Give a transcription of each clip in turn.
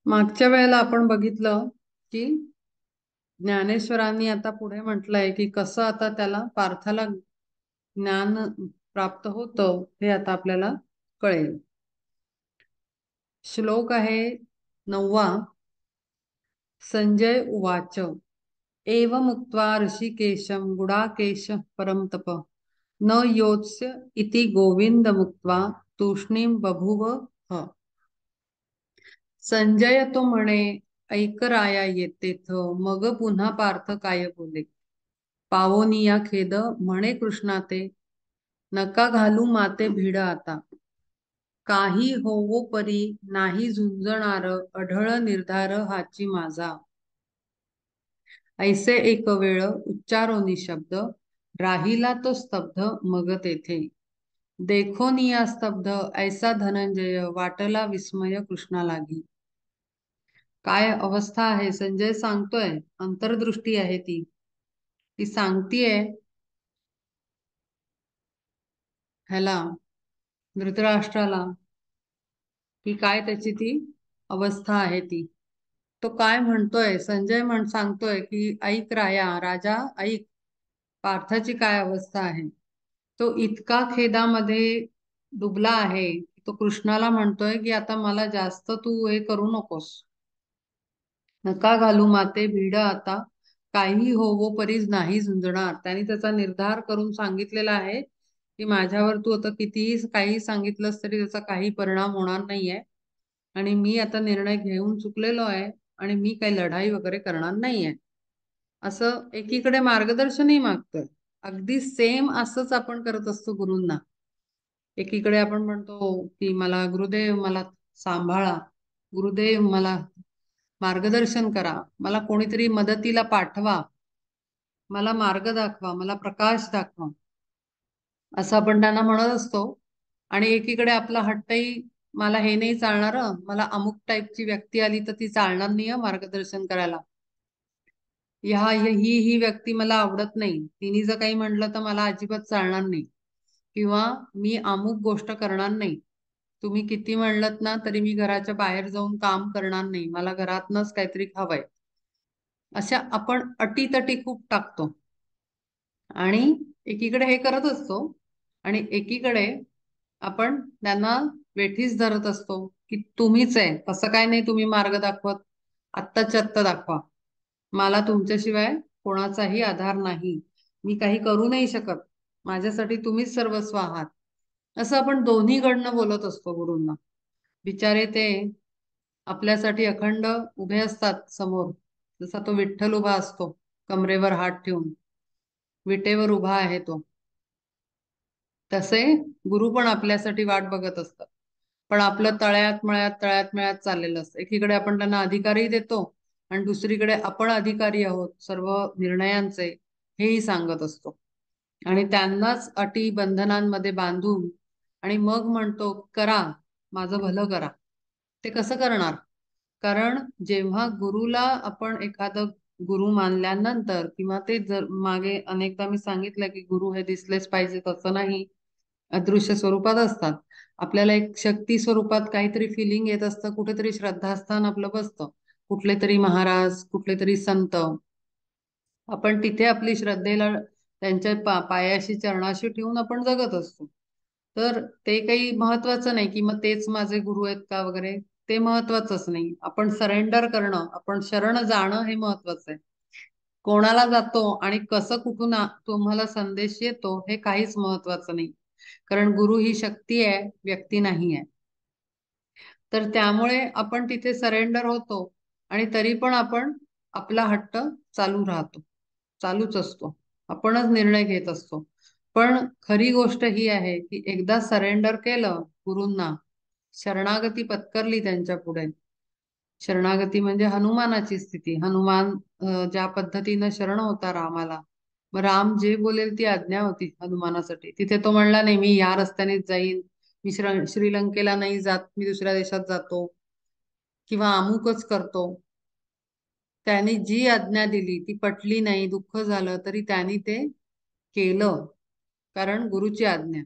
मागच्या वेळेला आपण बघितलं की ज्ञानेश्वरांनी आता पुढे म्हटलंय की कसं आता त्याला पार्थाला ज्ञान प्राप्त होतं हे आता आपल्याला कळेल. श्लोक आहे 9. संजय उवाच एवमुक्त्वा ऋषिकेशं गुडाकेश परं तप न योत्स्य इति गोविंदमुक्त्वा तूष्णीं बभूव ह. संजय तो म्हणे ऐकराया येतेथ मग पुन्हा पार्थ काय बोले. पावोनिया खेद म्हणे कृष्णा ते नका घालू माते भिड आता. काही होवो परी नाही झुंजणार अढळ निर्धार हाची माझा. ऐसे एक वेळ उच्चारो निशब्द राहिला तो स्तब्ध मग तेथे. देखोनिया स्तब्ध ऐसा धनंजय वाटला विस्मय कृष्णा लागी. काय अवस्था आहे संजय सांगतोय. अंतर्दृष्टी आहे ती ती सांगतीये ह्याला धृतराष्ट्राला की काय त्याची ती अवस्था आहे ती. तो काय म्हणतोय संजय सांगतोय की ऐक राया राजा ऐक पार्थाची काय अवस्था आहे. तो इतका खेदामध्ये डुबला आहे की तो कृष्णाला म्हणतोय की आता मला जास्त तू हे करू नकोस. नका घालू माते भीड आता. काही होवो परीच नाही झुंजणार. त्यांनी त्याचा निर्धार करून सांगितलेला आहे की माझ्यावर तू आता कितीही काही सांगितलंस तरी त्याचा काही परिणाम होणार नाहीये आणि मी आता निर्णय घेऊन चुकलेलो आहे आणि मी काही लढाई वगैरे करणार नाहीये. असं एकीकडे मार्गदर्शनही मागतोय. अगदी सेम असंच आपण करत असतो गुरूंना. एकीकडे आपण म्हणतो की मला गुरुदेव मला सांभाळा, गुरुदेव मला मार्गदर्शन करा, मला कोणीतरी मदतीला पाठवा, मला मार्ग दाखवा, मला प्रकाश दाखवा, असं आपण त्यांना म्हणत असतो. आणि एकीकडे आपला हट्टही मला हे नाही चालणार, मला अमुक टाईपची व्यक्ती आली तर ती चालणार नाही मार्गदर्शन करायला. ही व्यक्ती मला आवडत नाही, तिने जर काही म्हटलं तर मला अजिबात चालणार नाही, किंवा मी अमुक गोष्ट करणार नाही. तुम्ही किती म्हणलत ना तरी मी घराच्या बाहेर जाऊन काम करणार नाही, मला घरातनच काहीतरी हवंय. अशा आपण अटीतटी खूप टाकतो आणि एकीकडे हे करत असतो आणि एकीकडे आपण त्यांना वेठीस धरत असतो की तुम्हीच आहे, असं काय नाही तुम्ही मार्ग दाखवत, आत्ताच्या आत्ता दाखवा, मला तुमच्याशिवाय कोणाचाही आधार नाही, मी काही करू नाही शकत, माझ्यासाठी तुम्हीच सर्वस्व आहात. असं आपण दोन्हीकडनं बोलत असतो गुरूंना. बिचारे ते आपल्यासाठी अखंड उभे असतात समोर, जसा तो विठ्ठल उभा असतो कमरेवर हात ठेवून, विटेवर उभा आहे तो, तसे गुरु पण आपल्यासाठी वाट बघत असतात. पण आपलं तळ्यात मळ्यात तळ्यात मळ्यात चाललेलं असतं. एकीकडे आपण त्यांना अधिकारही देतो आणि दुसरीकडे आपण अधिकारी आहोत सर्व निर्णयांचे हेही सांगत असतो आणि त्यांनाच अटी बंधनांमध्ये बांधून आणि मग म्हणतो करा, माझं भलं करा. ते कसं करणार. कारण जेव्हा गुरुला आपण एखादं गुरु मानल्यानंतर, किंवा ते जर मागे अनेकदा मी सांगितलं की गुरु हे दिसलेच पाहिजे तसं नाही, अदृश्य स्वरूपात असतात. आपल्याला एक शक्ती स्वरूपात काहीतरी फिलिंग येत असतं, कुठेतरी श्रद्धास्थान आपलं बसतं, कुठले तरी महाराज, कुठले तरी संत, आपण तिथे आपली श्रद्धेला त्यांच्या पायाशी चरणाशी ठेवून आपण जगत असतो. तर ते काही महत्वाचं नाही की मग तेच माझे गुरु आहेत का वगैरे, ते महत्वाचंच नाही. आपण सरेंडर करणं, आपण शरण जाणं हे महत्वाचं आहे. कोणाला जातो आणि कसं कुठून तुम्हाला संदेश येतो हे काहीच महत्वाचं नाही. कारण गुरु ही शक्ती आहे, व्यक्ती नाही आहे. तर त्यामुळे आपण तिथे सरेंडर होतो आणि तरी पण आपण आपला हट्ट चालू राहतो, चालूच असतो, आपणच निर्णय घेत असतो. पण खरी गोष्ट ही आहे की एकदा सरेंडर केलं गुरूंना, शरणागती पत्करली त्यांच्या पुढे, शरणागती म्हणजे हनुमानाची स्थिती. हनुमान ज्या पद्धतीनं शरण होता रामाला, मग राम जे बोलेल ती आज्ञा होती हनुमानासाठी. तिथे तो म्हणला नाही मी या रस्त्यानेच जाईन, मी श्रीलंकेला नाही जात, मी दुसऱ्या देशात जातो किंवा अमुकच करतो. त्याने जी आज्ञा दिली ती पटली नाही, दुःख झालं तरी त्यांनी ते केलं, कारण गुरुची आज्ञा.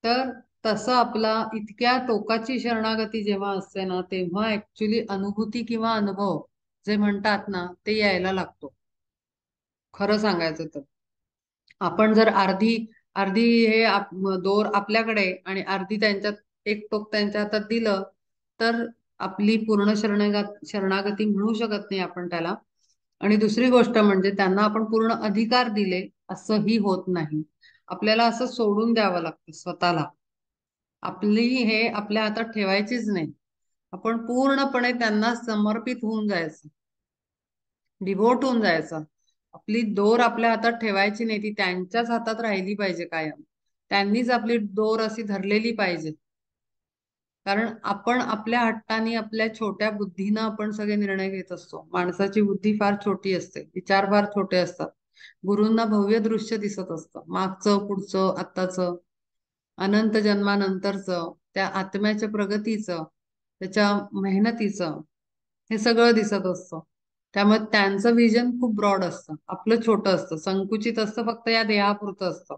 तर तसं आपला इतक्या टोकाची शरणागती जेव्हा असते ना, तेव्हा ऍक्च्युली अनुभूती किंवा अनुभव जे म्हणतात ना, ते यायला लागतो. खरं सांगायचं तर आपण जर अर्धी अर्धी हे दोर आपल्याकडे आणि अर्धी त्यांच्यात, एक टोक त्यांच्या हातात दिलं, तर आपली पूर्ण शरणागती म्हणू शकत नाही आपण त्याला. आणि दुसरी गोष्ट म्हणजे त्यांना आपण पूर्ण अधिकार दिले असंही होत नाही. आपल्याला असं सोडून द्यावं लागतं स्वतःला. आपली हे आपल्या हातात ठेवायचीच नाही. आपण पूर्णपणे त्यांना समर्पित होऊन जायचं, डिव्होट होऊन जायचं. आपली दोर आपल्या हातात ठेवायची नाही, ती त्यांच्याच हातात राहिली पाहिजे कायम. त्यांनीच आपली दोर अशी धरलेली पाहिजे. कारण आपण आपल्या हट्टाने, आपल्या छोट्या बुद्धीनं आपण सगळे निर्णय घेत असतो. माणसाची बुद्धी फार छोटी असते, विचार फार छोटे असतात. गुरूंना भव्य दृश्य दिसत असतं, मागचं, पुढचं, आत्ताचं, अनंत जन्मानंतरचं, त्या आत्म्याच्या प्रगतीचं, त्याच्या मेहनतीचं, हे सगळं दिसत असतं. त्यामुळे त्यांचं विजन खूप ब्रॉड असतं, आपलं छोटं असतं, संकुचित असतं, फक्त या देहापुरतं असतं.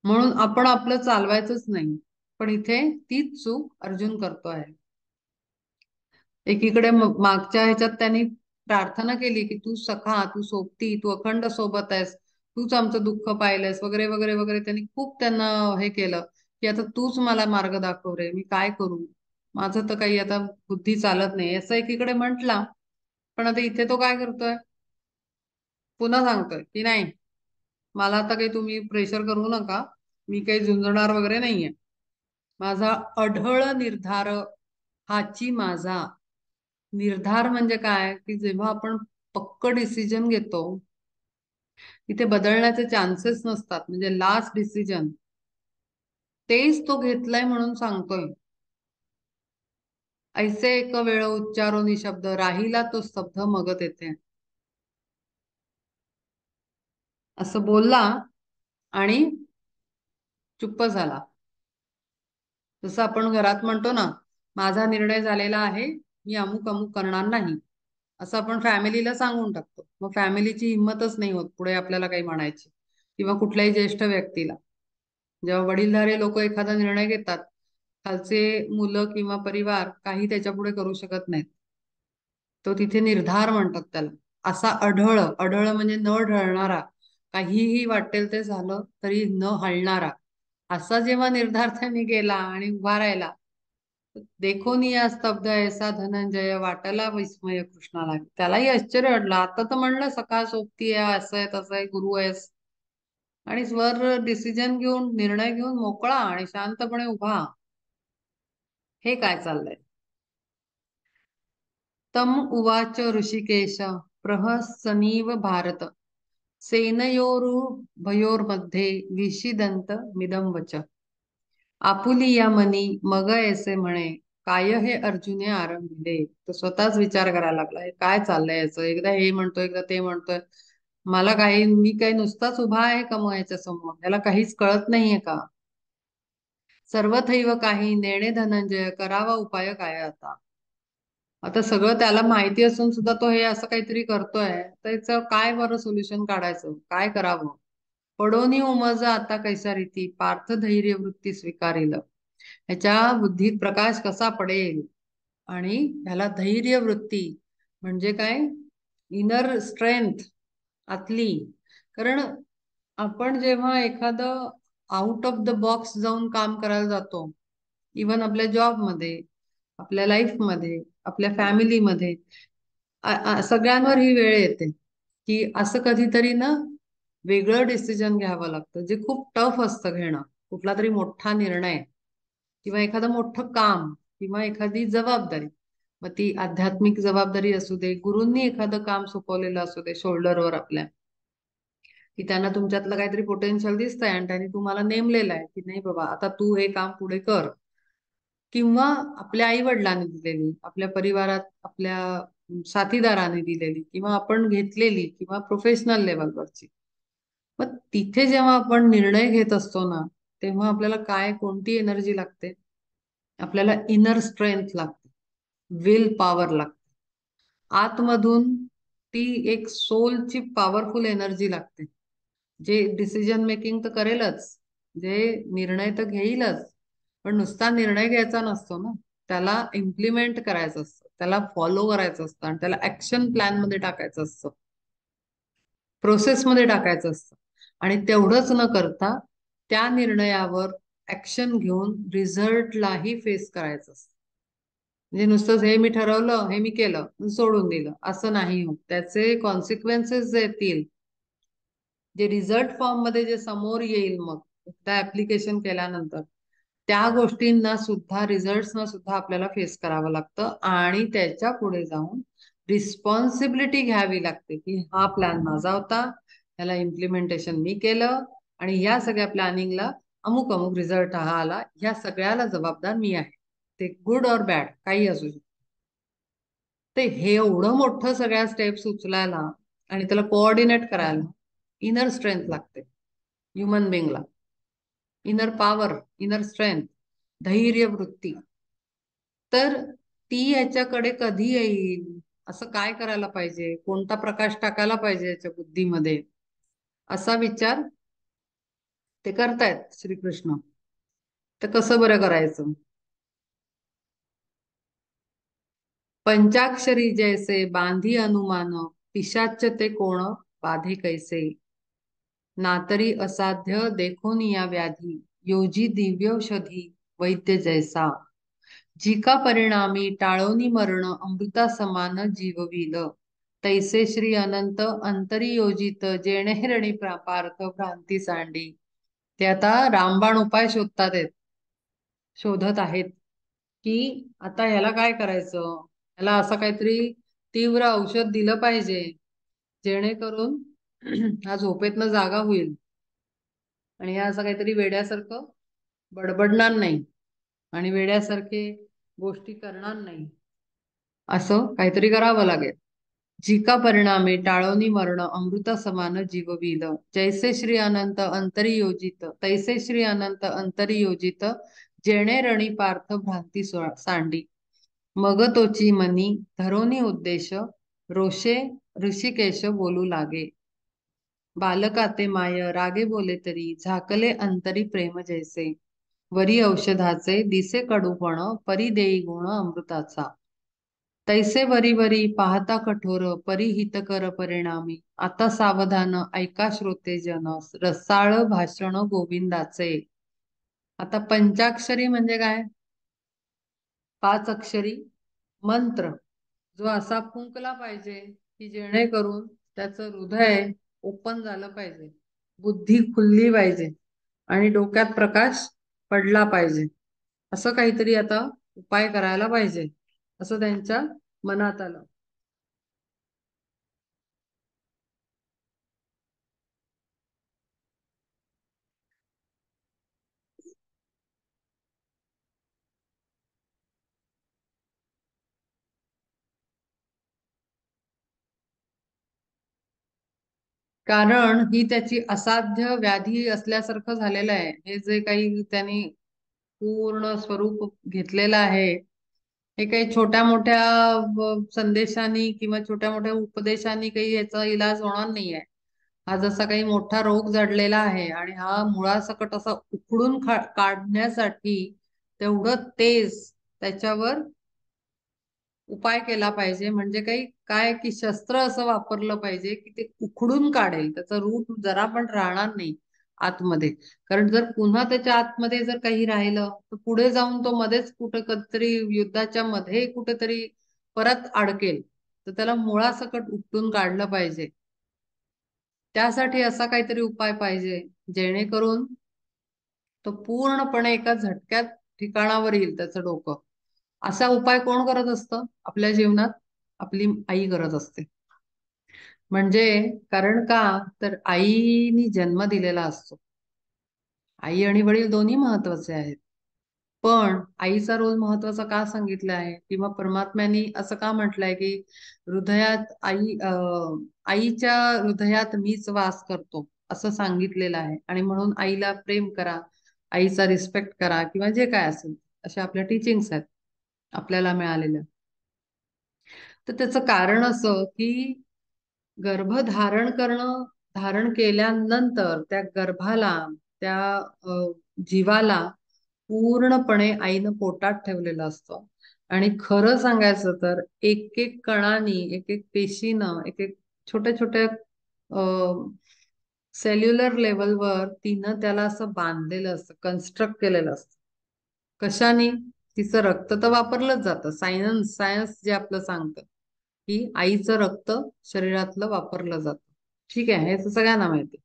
म्हणून आपण आपलं चालवायचंच नाही. पण इथे तीच चूक अर्जुन करतो आहे. एकीकडे मागच्या ह्याच्यात त्यांनी प्रार्थना केली की तू सखा, तू सोबती, तू अखंड सोबत आहेस, तूच आमचं दुःख पाहिलंयस, वगैरे वगैरे वगैरे. त्यांनी खूप त्यांना हे केलं की आता तूच मला मार्ग दाखव रे, मी काय करू, माझं तर काही आता बुद्धी चालत नाही, असं एकीकडे म्हंटला. पण आता इथे तो काय करतोय, पुन्हा सांगतोय की नाही, मला आता काही तुम्ही प्रेशर करू नका, मी काही झुंजणार वगैरे नाहीये. माझा अढळ निर्धार हाची माझा. निर्धार म्हणजे काय, की जेव्हा आपण पक्क डिसिजन घेतो, तिथे बदलण्याचे चान्सेस नसतात. म्हणजे लास्ट डिसिजन तेच तो घेतलाय म्हणून सांगतोय. ऐसे एक वेळ उच्चारो निशब्द, राहिला तो स्तब्ध मग तेथे. असं बोलला आणि चुप्प झाला. जसं आपण घरात म्हणतो ना, माझा निर्णय झालेला आहे, मी अमुक अमुक करणार नाही, असं आपण फॅमिलीला सांगून टाकतो. मग फॅमिलीची हिंमतच नाही होत पुढे आपल्याला काही म्हणायची, किंवा कुठल्याही ज्येष्ठ व्यक्तीला. जेव्हा वडीलधारे लोक एखादा निर्णय घेतात, खालचे मुलं किंवा परिवार काही त्याच्या पुढे करू शकत नाहीत. तो तिथे निर्धार म्हणतात त्याला. असा अढळ, अढळ म्हणजे न ढळणारा, काहीही वाटेल ते झालं तरी न हलणारा, असा जेव्हा निर्धार त्यांनी केला आणि उभा राहिला, देखोन या स्तब्ध ऐसा धनंजय, वाटला विस्मय कृष्णाला. त्यालाही आश्चर्य वाटलं. आता तर म्हणलं सखा सोबती आहे, असं आहे तसं आहे, गुरु आहेस, आणि स्वर डिसिजन घेऊन, निर्णय घेऊन मोकळा आणि शांतपणे उभा, हे काय चाललंय. तम उवाच ऋषिकेश प्रहसनीव भारत, सेनयोरुभयोर्मध्ये विषिदंत मिदं वच. आपुलिया मनी मग ऐसे म्हणे, काय हे अर्जुने आरंभिले. तो स्वतःच विचार करायला लागला, हे काय चाललंय याचं, एकदा हे म्हणतोय, एकदा ते म्हणतोय. मला काही, मी काही नुसताच उभा आहे का मग याच्या समोर, याला काहीच कळत नाहीये का. सर्वथैव काही नेणे धनंजय, करावा उपाय काय आता. आता सगळं त्याला माहिती असून सुद्धा तो हे असं काहीतरी करतोय, तर याचं काय बरं सोल्युशन काढायचं, काय करावं. पडोनी उमज आता कैसा रीती, पार्थ धैर्य वृत्ती स्वीकारिल. ह्याच्या बुद्धीत प्रकाश कसा पडेल. आणि ह्याला धैर्य वृत्ती म्हणजे काय, इनर स्ट्रेंथ आतली. कारण आपण जेव्हा एखादं आउट ऑफ द बॉक्स जाऊन काम करायला जातो, इवन आपल्या जॉबमध्ये, आपल्या लाईफमध्ये, आपल्या फॅमिलीमध्ये, सगळ्यांवर ही वेळ येते की असं कधीतरी ना वेगळं डिसिजन घ्यावं लागतं, जे खूप टफ असतं घेणं. कुठला तरी मोठा निर्णय किंवा एखादं मोठं काम किंवा एखादी जबाबदारी, मग ती आध्यात्मिक जबाबदारी असू दे, गुरूंनी एखादं काम सोपवलेलं असू दे शोल्डरवर आपल्या, की त्यांना तुमच्यातलं काहीतरी पोटेन्शियल दिसतंय आणि त्यांनी तुम्हाला नेमलेलं आहे की नाही बाबा आता तू हे काम पुढे कर. किंवा आपल्या आई वडिलांनी दिलेली, आपल्या परिवारात आपल्या साथीदाराने दिलेली, किंवा आपण घेतलेली, किंवा प्रोफेशनल लेवलवरची. मग तिथे जेव्हा आपण निर्णय घेत असतो ना, तेव्हा आपल्याला काय, कोणती एनर्जी लागते, आपल्याला इनर स्ट्रेंथ लागते, विल पॉवर लागते. आतमधून ती एक सोलची पॉवरफुल एनर्जी लागते, जे डिसिजन मेकिंग तर करेलच, जे निर्णय तर घेईलच, पण नुसता निर्णय घ्यायचा नसतो ना, त्याला इम्प्लिमेंट करायचं असतं, त्याला फॉलो करायचं असतं आणि त्याला ऍक्शन प्लॅन मध्ये टाकायचं असतं, प्रोसेसमध्ये टाकायचं असतं. आणि तेवढंच न करता त्या निर्णयावर ऍक्शन घेऊन रिझल्टलाही फेस करायचं असतं. म्हणजे नुसतंच हे मी ठरवलं, हे मी केलं, सोडून दिलं असं नाही होत. त्याचे कॉन्सिक्वेन्सेस जे येतील, जे रिझल्ट फॉर्म मध्ये जे समोर येईल मग त्या ऍप्लिकेशन केल्यानंतर, त्या गोष्टींना सुद्धा, रिझल्ट्सना सुद्धा आपल्याला फेस करावं लागतं आणि त्याच्या पुढे जाऊन रिस्पॉन्सिबिलिटी घ्यावी लागते की हा प्लॅन माझा होता, त्याला इम्प्लिमेंटेशन मी केलं आणि या सगळ्या प्लॅनिंगला अमुक अमुक रिझल्ट हा आला, ह्या सगळ्याला जबाबदार मी आहे. ते गुड और बॅड काही असू शकते. ते हे एवढं मोठं सगळ्या स्टेप्स उचलायला आणि त्याला कोऑर्डिनेट करायला इनर स्ट्रेंथ लागते ह्युमन बिंगला. इनर पॉवर, इनर स्ट्रेंथ, धैर्य वृत्ती. तर ती ह्याच्याकडे कधी येईल, असं काय करायला पाहिजे, कोणता प्रकाश टाकायला पाहिजे याच्या बुद्धीमध्ये, असा विचार ते करतायत श्रीकृष्ण. तर कसं बरं करायचं? पंचाक्षरी जैसे बांधी अनुमान, पिशाच्य ते कोण बाधे कैसे. नातरी असाध्य देखोन या व्याधी, योजी दिव्यौषधी वैद्य जैसा. जिका परिणामी टाळोनी मरण अमृता समान जीवविल. तैसे श्री अनंत अंतरी योजित जेणेरणी पार्थ भ्रांती सांडी. ते आता रामबाण उपाय शोधत आहेत की आता ह्याला काय करायचं, ह्याला असं काहीतरी तीव्र औषध दिलं पाहिजे जेणेकरून हा झोपेतनं जागा होईल आणि ह्या असं काहीतरी वेड्यासारखं बडबडणार नाही आणि वेड्यासारखे गोष्टी करणार नाही, असं काहीतरी करावं लागेल. जिका परिणामे टाळोनी मरण अमृता समान जीवविल. जैसे श्री अनंत अंतरी योजित, तैसे श्री अनंत अंतरी योजित जेणे रणी पार्थ भ्रांती सांडी. मग तोची मनी धरोनी उद्देश, रोषे ऋषिकेश बोलू लागे. बालका ते माय रागे बोले तरी, झाकले अंतरी प्रेम जैसे. वरी औषधाचे दिसे कडूपण, परी देई गुण अमृताचा. तैसे वरी वरी पाहता कठोर, परी हितकर परिणामी. आता सावधान ऐका श्रोते जन, रसाळ भाषण गोविंदाचे. आता पंचाक्षरी म्हणजे काय? 5 अक्षरी मंत्र जो असा फुंकला पाहिजे की जेणेकरून त्याचं हृदय ओपन झालं पाहिजे, बुद्धी खुलली पाहिजे आणि डोक्यात प्रकाश पडला पाहिजे. असं काहीतरी आता उपाय करायला पाहिजे, असं त्यांच्या मनात आलं. कारण ही त्याची असाध्य व्याधी असल्यासारखं झालेलं आहे. हे जे काही त्यांनी पूर्ण स्वरूप घेतलेलं आहे, हे काही छोट्या मोठ्या संदेशांनी किंवा छोट्या मोठ्या उपदेशांनी काही याचा इलाज होणार नाहीये. हा जसा काही मोठा रोग जडलेला आहे आणि हा मुळासकट असा उखडून काढण्यासाठी तेवढं तेज त्याच्यावर उपाय केला पाहिजे. म्हणजे काही काय की शस्त्र असं वापरलं पाहिजे की ते उखडून काढेल, त्याचं रूट जरा पण राहणार नाही आतमध्ये. कारण जर पुन्हा त्याच्या आतमध्ये जर काही राहिलं तर पुढे जाऊन तो मध्येच कुठं कधीतरी युद्धाच्या मध्ये कुठेतरी परत अडकेल. तर त्याला मुळासकट उपटून काढलं पाहिजे. त्यासाठी असा काहीतरी उपाय पाहिजे जेणेकरून तो पूर्णपणे एका झटक्यात ठिकाणावर येईल त्याचं डोकं. असा उपाय कोण करत असतं आपल्या जीवनात? आपली आई करत असते. म्हणजे कारण का, तर आईनी जन्म दिलेला असतो. आई आणि वडील दोन्ही महत्वाचे आहेत. पण आईचा रोल महत्वाचा का सांगितला आहे किंवा परमात्म्याने असं का म्हटलंय की हृदयात आईच्या हृदयात मीच वास करतो असं सांगितलेलं आहे आणि म्हणून आईला प्रेम करा, आईचा रिस्पेक्ट करा किंवा जे काय असेल अशा आपल्या टीचिंग्स आहेत आपल्याला मिळालेल्या. तर त्याचं कारण असं की गर्भधारण करणं, धारण केल्यानंतर त्या गर्भाला, त्या जीवाला पूर्णपणे आईनं पोटात ठेवलेलं असतं. आणि खरं सांगायचं तर एक एक कणानी, एक एक पेशीनं, एक एक छोट्या छोट्या सेल्युलर लेवलवर तिनं त्याला असं बांधलेलं असतं, कन्स्ट्रक्ट केलेलं असतं. कशाने? तिचं रक्त तर वापरलंच जातं. सायन्स सायन्स जे आपलं सांगतं की आईचं रक्त शरीरातलं वापरलं जातं. ठीक आहे, हे तर सगळ्यांना माहिती.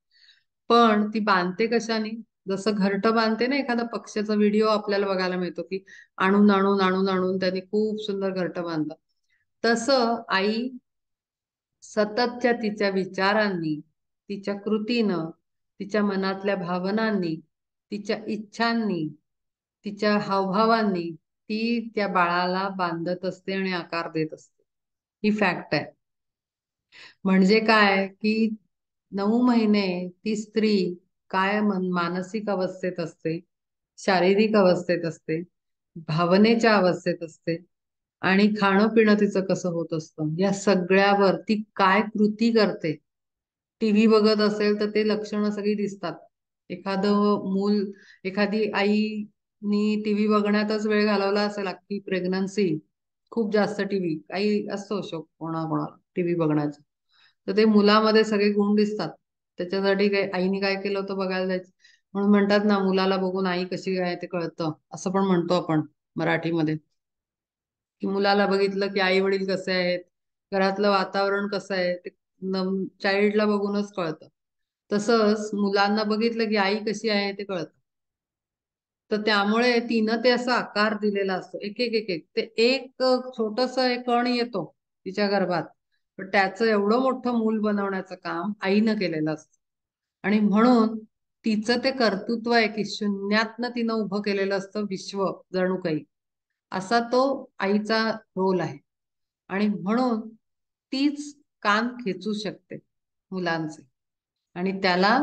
पण ती बांधते कशाने? जसं घरटं बांधते ना, एखादा पक्ष्याचा व्हिडिओ आपल्याला बघायला मिळतो की आणून आणून आणून आणून त्यांनी खूप सुंदर घरटं बांधलं. तसं आई सततच्या तिच्या विचारांनी, तिच्या कृतीनं, तिच्या मनातल्या भावनांनी, तिच्या इच्छांनी, तिच्या हावभावांनी ती त्या बाळाला बांधत असते आणि आकार देत असते. ही फॅक्ट आहे. म्हणजे काय की 9 महिने ती स्त्री काय मानसिक अवस्थेत असते, शारीरिक अवस्थेत असते, भावनेच्या अवस्थेत असते, आणि खाणं पिणं तिचं कसं होत असतं, या सगळ्यावर ती काय कृती करते. टीव्ही बघत असेल तर ते लक्षणं सगळी दिसतात. एखादं मूल, एखादी आईनी टीव्ही बघण्यातच वेळ घालवला असेल अख्खी प्रेग्नन्सी, खूप जास्त टीव्ही, काही असतो शोक कोणाकोणाला टीव्ही बघण्याचा, तर ते मुलामध्ये सगळे गुण दिसतात. त्याच्यासाठी काय आईने काय केलं होतं बघायला जायचं. म्हणून म्हणतात ना, मुलाला बघून आई कशी आहे ते कळतं, असं पण म्हणतो आपण मराठीमध्ये. की मुलाला बघितलं की आई वडील कसे आहेत, घरातलं वातावरण कसं आहे ते चाइल्डला बघूनच कळतं. तसंच मुलांना बघितलं की आई कशी आहे ते कळतं. तर त्यामुळे तिनं ते असा आकार दिलेला असतो, एक एक एक एक ते एक छोटस एक कण येतो तिच्या गर्भात, पण त्याचं एवढं मोठं मूल बनवण्याचं काम आईनं केलेलं असतं. आणि म्हणून तिचं ते कर्तृत्व आहे की शून्यातनं तिनं उभं केलेलं असतं विश्व, जणू काही असा तो आईचा रोल आहे. आणि म्हणून तीच कान खेचू शकते मुलांचे, आणि त्याला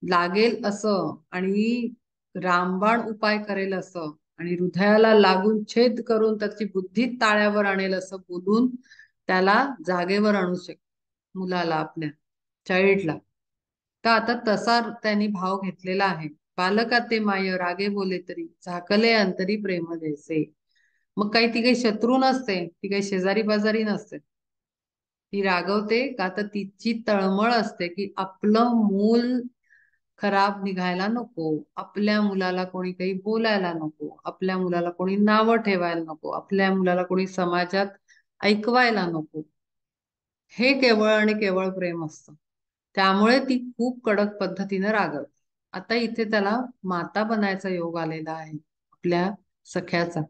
लागेल असं आणि रामबाण उपाय करेल असं, आणि हृदयाला लागून छेद करून त्याची बुद्धी ताळ्यावर आणेल असं बोलून त्याला जागेवर आणू शकते मुलाला, आपल्या चाइल्डला. तर आता तसा त्यांनी भाव घेतलेला आहे. बालका ते माय रागे बोले तरी झाकले अंतरी प्रेम जैसे. मग काही ती काही शत्रू नसते, ती काही शेजारी पाजारी नसते. ती रागवते का तर तिची तळमळ असते की आपलं मूल खराब निघायला नको, आपल्या मुलाला कोणी काही बोलायला नको, आपल्या मुलाला कोणी नावं ठेवायला नको, आपल्या मुलाला कोणी समाजात ऐकवायला नको. हे केवळ आणि केवळ प्रेम असतं. त्यामुळे ती खूप कडक पद्धतीने रागवते. आता इथे त्याला माता बनायचा योग आलेला आहे आपल्या सख्याचा.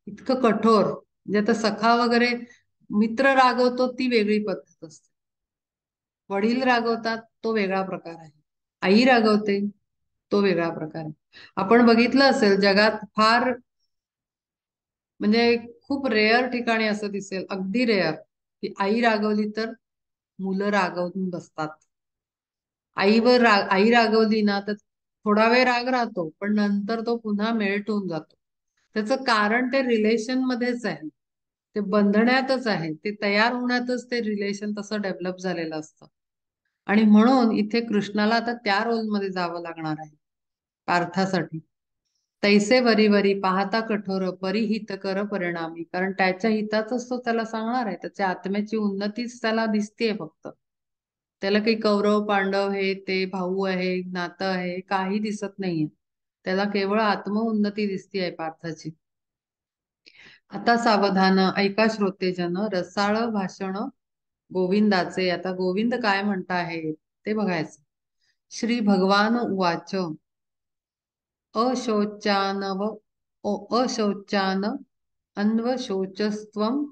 इतकं कठोर, म्हणजे आता सखा वगैरे, मित्र रागवतो ती वेगळी पद्धत असते, वडील रागवतात तो वेगळा प्रकार आहे, आई रागवते तो वेगळा प्रकार आहे. आपण बघितलं असेल जगात फार, म्हणजे खूप रेअर ठिकाणी असं दिसेल, अगदी रेअर, की आई रागवली तर मुलं रागवून बसतात. आई रागवली ना तर थोडा वेळ राग राहतो, पण नंतर तो पुन्हा मेल्ट होऊन जातो. त्याचं कारण ते रिलेशन मध्येच आहे, ते बंधण्यातच आहे, ते तयार होण्यातच ते रिलेशन तसं डेव्हलप झालेलं असतं. आणि म्हणून इथे कृष्णाला आता त्या रोलमध्ये जावं लागणार आहे पार्थासाठी. तैसे वरी वरी पाहता कठोर परिहित कर परिणामी, कारण त्याच्या हिताचंच तो त्याला सांगणार आहे, त्याच्या आत्म्याची उन्नतीच त्याला दिसतेय फक्त. त्याला काही कौरव पांडव हे ते भाऊ आहे, नातं आहे, काही दिसत नाहीये. त्याला केवळ आत्मउन्नती दिसतीये पार्थाची. आता सावधान ऐका श्रोतेजन, रसाळ भाषण गोविंदाचे. आता गोविंद काय म्हणता आहे ते बघायचं. श्री भगवान उवाच अशोचानव अशोचान अन्वशोचस्त्वं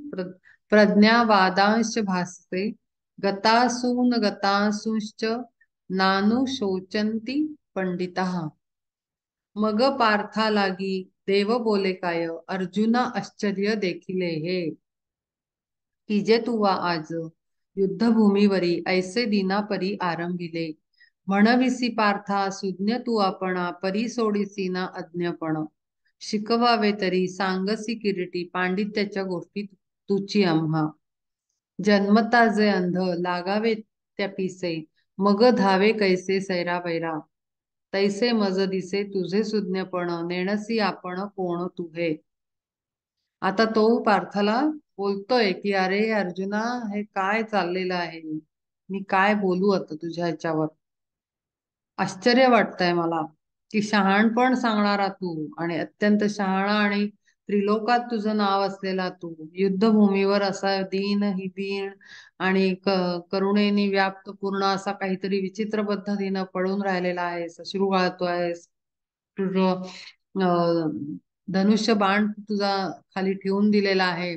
प्रज्ञावादांश भासते गतासून गतासूंश्च नानुशोचन्ति पंडिताः. मग पार्था लागी देव बोले काय, अर्जुना आश्चर्य देखिले हे. की जे तुवा आज युद्धभूमीवरी ऐसे दिनापरी आरंभिले. म्हणविसी पार्था सुज्ञ तू आपणा, परी सोडीसी ना अज्ञपण. शिकवावे तरी सांगसी किरीटी, पांडित्याच्या गोष्टी तुची आम्हा. जन्मता जे अंध लागावे त्या पिसे, मग धावे कैसे सैरा वैरा. तैसे मज दिसे तुझे सुज्ञपण नेणसी आपण कोण तुहे. आता तो पार्थाला बोलतोय की अरे अर्जुना, हे काय चाललेलं आहे, मी काय बोलू आता तुझ्या ह्याच्यावर. आश्चर्य वाटतंय मला की शहाणपण सांगणारा तू, आणि अत्यंत शहाणा, आणि त्रिलोकात तुझं नाव असलेला तू, युद्धभूमीवर असा दीन ही दीन आणि करुणेने व्याप्त पूर्ण असा काहीतरी विचित्र पद्धतीनं पडून राहिलेला आहेस, अश्रू गाळतो आहेस. तुझं अं, धनुष्य बाण तुझा खाली ठेवून दिलेला आहे,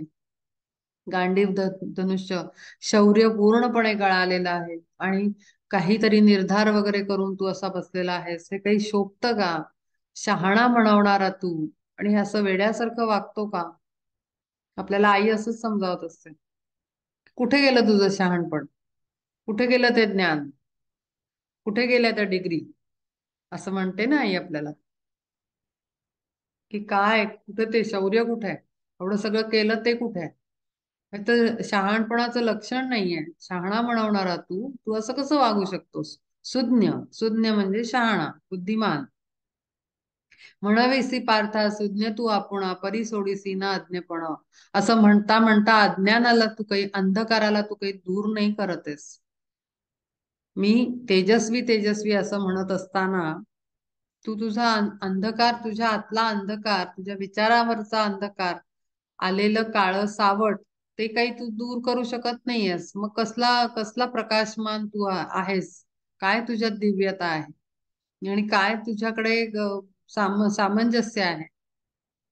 गांडीव धनुष्य, शौर्य पूर्णपणे गळालेलं आहे, आणि काहीतरी निर्धार वगैरे करून तू असा बसलेला आहेस. हे काही शोभतं का? शहाणा म्हणवणारा तू, आणि हे असं वेड्यासारखं वागतो का? आपल्याला आई असंच समजावत असते. कुठे गेलं तुझं शहाणपण? कुठे गेलं ते ज्ञान? कुठे गेल्या त्या डिग्री? असं म्हणते ना आई आपल्याला, की काय कुठे ते शौर्य कुठे आहे? एवढं सगळं केलं ते कुठे आहे? हे तर शहाणपणाचं लक्षण नाहीये. शहाणा म्हणवणारा तू तू असं कसं वागू शकतोस? सुज्ञ, सुज्ञ म्हणजे शहाणा, बुद्धिमान. म्हणवेसी पार्था सुज्ञ तू आपण परी सोडीसी ना अज्ञपण. असं म्हणता म्हणता अज्ञानाला तू काही, अंधकाराला तू काही दूर नाही करत आहेस. मी तेजस्वी तेजस्वी असं म्हणत असताना तू तुझा अंधकार, तुझ्या आतला अंधकार, तुझ्या विचारावरचा अंधकार, आलेलं काळं सावट, ते काही तू दूर करू शकत नाहीयेस. मग कसला कसला प्रकाशमान तू आहेस? काय तुझ्यात दिव्यता आहे, आणि काय तुझ्याकडे सामंजस्य आहे,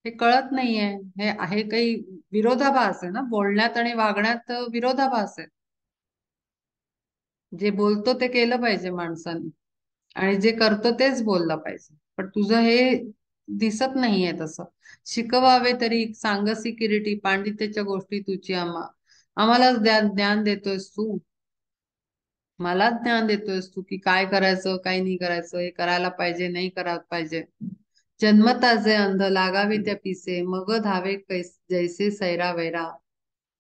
हे कळत नाहीये. हे आहे काही विरोधाभास आहे ना, बोलण्यात आणि वागण्यात विरोधाभास आहे. जे बोलतो ते केलं पाहिजे माणसाने, आणि जे करतो तेच बोललं पाहिजे. पण तुझं हे दिसत नाहीये तसं. शिकवावे तरी सांगसी किरीटी, पांडित्याच्या गोष्टी तुझी आम्हालाच ज्ञान देतोयस तू. मलाच ज्ञान देतोयस तू की काय करायचं, काय नाही करायचं, हे करायला पाहिजे, नाही करायला पाहिजे. जन्मता जे अंध लागावे त्या पिसे, मग धावे जैसे सैरा वैरा.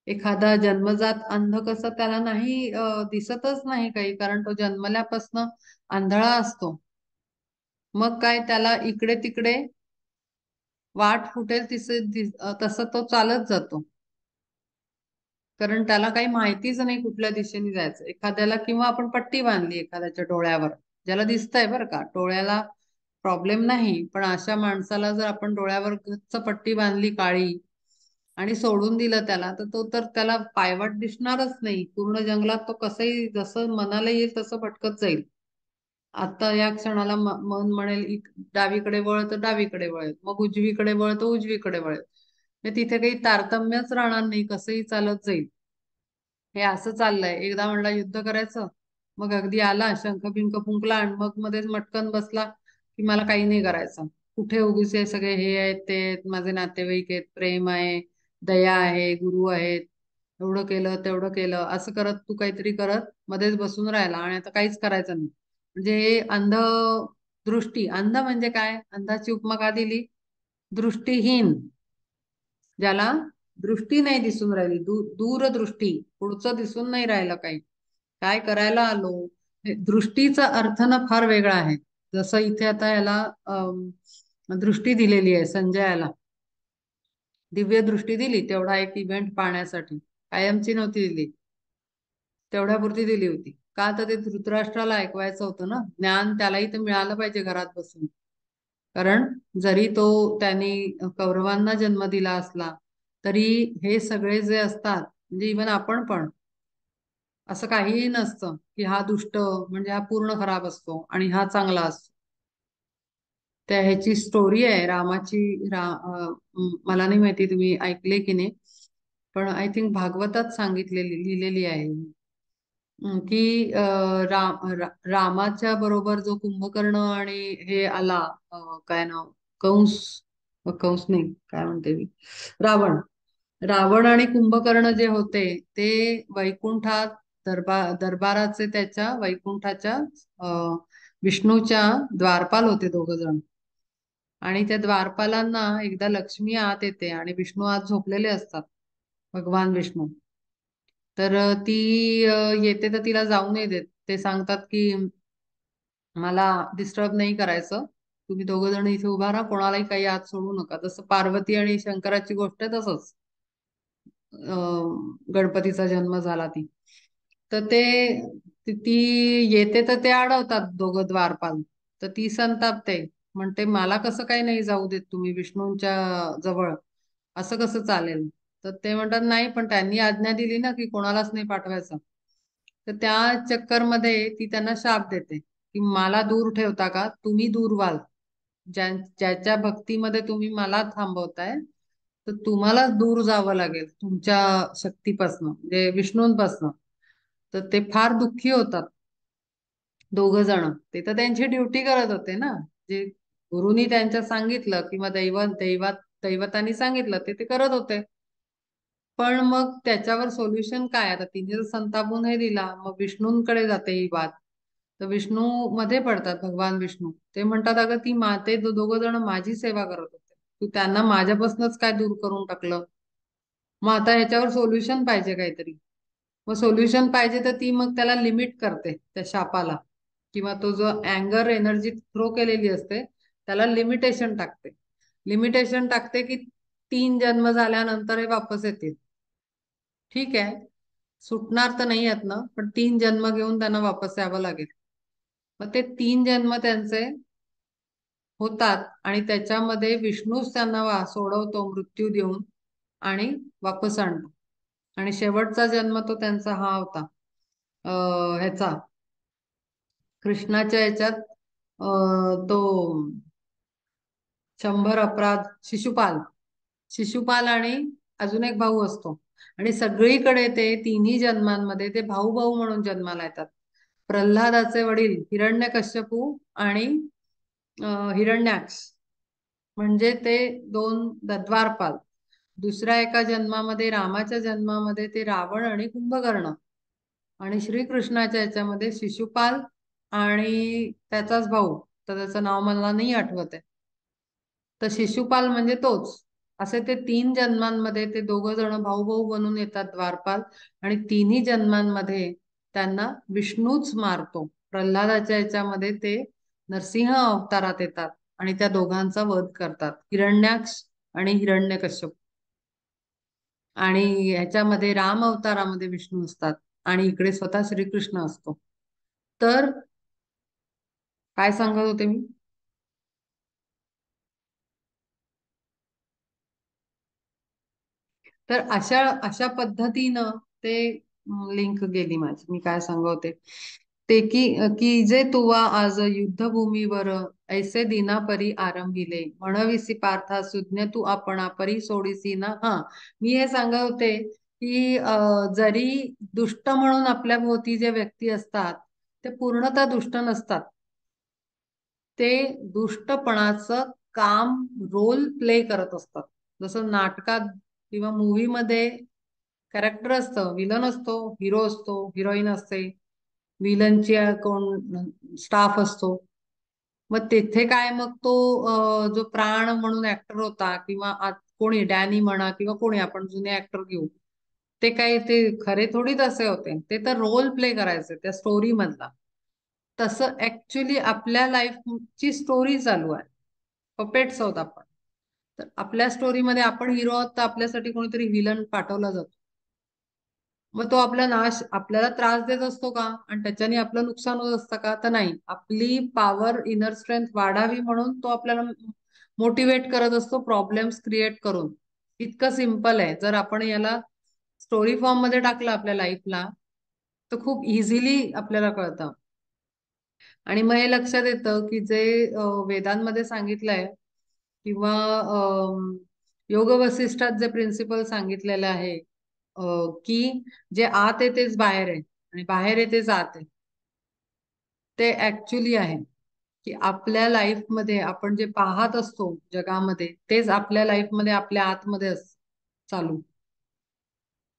एखादा जन्मजात अंध कसं, त्याला नाही दिसतच नाही काही, कारण तो जन्मल्यापासनं आंधळा असतो. मग काय त्याला इकडे तिकडे वाट फुटेल तसं तो चालत जातो, कारण त्याला काही माहितीच नाही कुठल्या दिशेने जायचं. एखाद्याला, किंवा आपण पट्टी बांधली एखाद्याच्या डोळ्यावर, ज्याला दिसतंय बरं का, डोळ्याला प्रॉब्लेम नाही, पण अशा माणसाला जर आपण डोळ्यावर गच्च पट्टी बांधली काळी, आणि सोडून दिलं त्याला, तर तो तर त्याला पायवाट दिसणारच नाही. पूर्ण जंगलात तो कसंही जसं मनाला येईल तसं भटकत जाईल. आता या क्षणाला मन म्हणेल डावीकडे वळ तर डावीकडे वळेल, मग उजवीकडे वळ तर उजवीकडे वळेल. म्हणजे तिथे काही तारतम्यच राहणार नाही, कसंही चालत जाईल. हे असं चाललंय. एकदा म्हणला युद्ध करायचं, मग अगदी आला शंख बिंक फुंकला, आणि मग मध्येच मटकन बसला की मला काही नाही करायचं. कुठे उगीच हे सगळे हे आहेत ते आहेत, माझे नातेवाईक आहेत, प्रेम आहे, दया आहे, गुरु आहेत, एवढं केलं तेवढं केलं, असं करत तू काहीतरी करत मध्येच बसून राहिला, आणि आता काहीच करायचं नाही. म्हणजे हे अंध दृष्टी. अंध म्हणजे काय? अंधाची उपमा का दिली? दृष्टीहीन, ज्याला दृष्टी नाही दिसून राहिली, दूरदृष्टी, पुढचं दिसून नाही राहिलं काही, काय करायला आलो. दृष्टीचा अर्थ ना फार वेगळा आहे. जसं इथे आता याला दृष्टी दिलेली आहे संजयाला, दिव्य दृष्टी दिली तेवढा एक इव्हेंट पाहण्यासाठी, कायमची नव्हती दिली, तेवढ्यापुरती दिली होती. का तर ते धृतराष्ट्राला ऐकवायचं होतं ना, ज्ञान त्यालाही तर मिळालं पाहिजे घरात बसून. कारण जरी तो त्यांनी कौरवांना जन्म दिला असला, तरी हे सगळे जे असतात, म्हणजे इवन आपण पण, असं काहीही नसतं की हा दुष्ट म्हणजे हा पूर्ण खराब असतो आणि हा चांगला असतो. त्या ह्याची स्टोरी आहे रामाची. मला नाही माहिती तुम्ही ऐकले की नाही, पण आय थिंक भागवतात सांगितलेली, लिहिलेली आहे. की रामाच्या बरोबर जो कुंभकर्ण आणि हे आला, काय नाव, कंस, कंस नाही काय म्हणते मी, रावण. रावण आणि कुंभकर्ण जे होते ते वैकुंठात, दरबाराचे, त्याच्या वैकुंठाच्या विष्णूच्या द्वारपाल होते दोघ जण. आणि त्या द्वारपालांना एकदा लक्ष्मी आत येते, आणि विष्णू आत झोपलेले असतात, भगवान विष्णू. तर ती येते तर तिला जाऊ नाही देत. ते सांगतात की मला डिस्टर्ब नाही करायचं. तुम्ही दोघं जण इथे उभा राहा, कोणालाही काही आत सोडू नका. जसं पार्वती आणि शंकराची गोष्ट आहे तसंच गणपतीचा जन्म झाला ती. तर ती येते तर ते अडवतात दोघं द्वारपाल. तर ती संतापते, म्हणते मला कसं काही नाही जाऊ देत तुम्ही विष्णूंच्या जवळ, असं कसं चालेल. तर ते म्हणतात नाही, पण त्यांनी आज्ञा दिली ना की कोणालाच नाही पाठवायचं. तर त्या चक्करमध्ये ती त्यांना शाप देते की मला दूर ठेवता का, तुम्ही दूर व्हाल. ज्याच्या भक्तीमध्ये तुम्ही मला थांबवताय, तर तुम्हाला दूर जावं लागेल तुमच्या शक्तीपासनं, म्हणजे विष्णूंपासनं. तर ते फार दुःखी होतात दोघ जण. ते तर त्यांची ड्युटी करत होते ना, जे गुरुनी त्यांच्या सांगितलं किंवा दैवतानी सांगितलं ते ते करत होते. पण मग त्याच्यावर सोल्युशन काय? आता तिने जर संतापून हे दिला, मग विष्णूंकडे जाते ही बात. तर विष्णू मध्ये पडतात, भगवान विष्णू. ते म्हणतात अगं ती माते दोघं जण माझी सेवा करत होते, तू त्यांना माझ्यापासूनच काय दूर करून टाकलं. मग आता ह्याच्यावर सोल्युशन पाहिजे काहीतरी. मग सोल्युशन पाहिजे तर ती मग त्याला लिमिट करते त्या शापाला, किंवा तो जो अँगर एनर्जी थ्रो केलेली असते त्याला लिमिटेशन टाकते. लिमिटेशन टाकते की 3 जन्म झाल्यानंतर हे वापस येतील. ठीक आहे, सुटणार तर नाही आहेत ना, पण 3 जन्म घेऊन त्यांना वापस यावं लागेल. मग ते 3 जन्म त्यांचे होतात आणि त्याच्यामध्ये विष्णूच त्यांना सोडवतो मृत्यू देऊन आणि वापस आणतो. आणि शेवटचा जन्म तो त्यांचा हा होता, ह्याचा कृष्णाच्या ह्याच्यात, तो 100 अपराध, शिशुपाल. शिशुपाल आणि अजून एक भाऊ असतो. आणि सगळीकडे ते तिन्ही जन्मांमध्ये ते भाऊ भाऊ म्हणून जन्माला येतात. प्रल्हादाचे वडील हिरण्यकश्यपू आणि हिरण्याक्ष, म्हणजे ते दोन द्वारपाल. दुसऱ्या एका जन्मामध्ये, रामाच्या जन्मामध्ये ते रावण आणि कुंभकर्ण. आणि श्रीकृष्णाच्या याच्यामध्ये शिशुपाल आणि त्याचाच भाऊ, तर त्याचं नाव मला नाही आठवत आहे. तर शिशुपाल म्हणजे तोच. असे ते 3 जन्मांमध्ये ते दोघं जण भाऊ भाऊ बनून येतात द्वारपाल. आणि तिन्ही जन्मांमध्ये त्यांना विष्णूच मारतो. प्रल्हादाच्या याच्यामध्ये ते नरसिंह अवतारात येतात आणि त्या दोघांचा वध करतात, हिरण्याक्ष आणि हिरण्यकश्यप. आणि ह्याच्यामध्ये राम अवतारामध्ये विष्णू असतात आणि इकडे स्वतः श्रीकृष्ण असतो. तर काय सांगत होते मी? तर अशा अशा पद्धतीनं ते लिंक गेली माझी. मी काय सांगत होते ते की जे तुवा आज युद्धभूमीवर ऐसे दिना परी आरंभिले, म्हणविसी पार्था सुज्ञ तू आपणा परी सोडीसी ना. हा, मी हे सांगत होते की जरी दुष्ट म्हणून आपल्या भोवती जे व्यक्ती असतात ते पूर्णतः दुष्ट नसतात. ते दुष्टपणाचं काम, रोल प्ले करत असतात. जसं नाटकात किंवा मूवी मध्ये कॅरेक्टर असतं, विलन असतो, हिरो असतो, हिरोईन असते, विलनची कोण स्टाफ असतो. मग तेथे काय, मग तो जो प्राण म्हणून ऍक्टर होता किंवा कोणी डॅनी म्हणा किंवा कोणी आपण जुने ऍक्टर घेऊ, ते काही ते खरे थोडी तसे होते. ते तर रोल प्ले करायचे त्या स्टोरी मधला. तसं ऍक्च्युली आपल्या लाईफची स्टोरी चालू आहे. पपेट्स आहोत आपण. तर आपल्या स्टोरीमध्ये आपण हिरो आहोत, तर आपल्यासाठी कोणीतरी विलन पाठवला जातो. मग तो आपला नाश, आपल्याला त्रास देत असतो का आणि त्याच्याने आपलं नुकसान होत असतं का? तर नाही. आपली पॉवर, इनर स्ट्रेंथ वाढावी म्हणून तो आपल्याला मोटिवेट करत असतो, प्रॉब्लेम्स क्रिएट करून. इतकं सिम्पल आहे. जर आपण याला स्टोरी फॉर्म मध्ये टाकलं आपल्या लाईफला, तर खूप इझिली आपल्याला कळतं. आणि मग हे लक्षात येतं की जे वेदांमध्ये सांगितलंय किंवा योग वसिष्ठात जे प्रिन्सिपल सांगितलेलं आहे, की जे आत आहे तेच बाहेर आहे आणि बाहेर आहे तेच आत आहे, ते ऍक्च्युली आहे. की आपल्या लाईफमध्ये आपण जे पाहत असतो जगामध्ये, तेच आपल्या लाईफमध्ये आपल्या आतमध्ये चालू.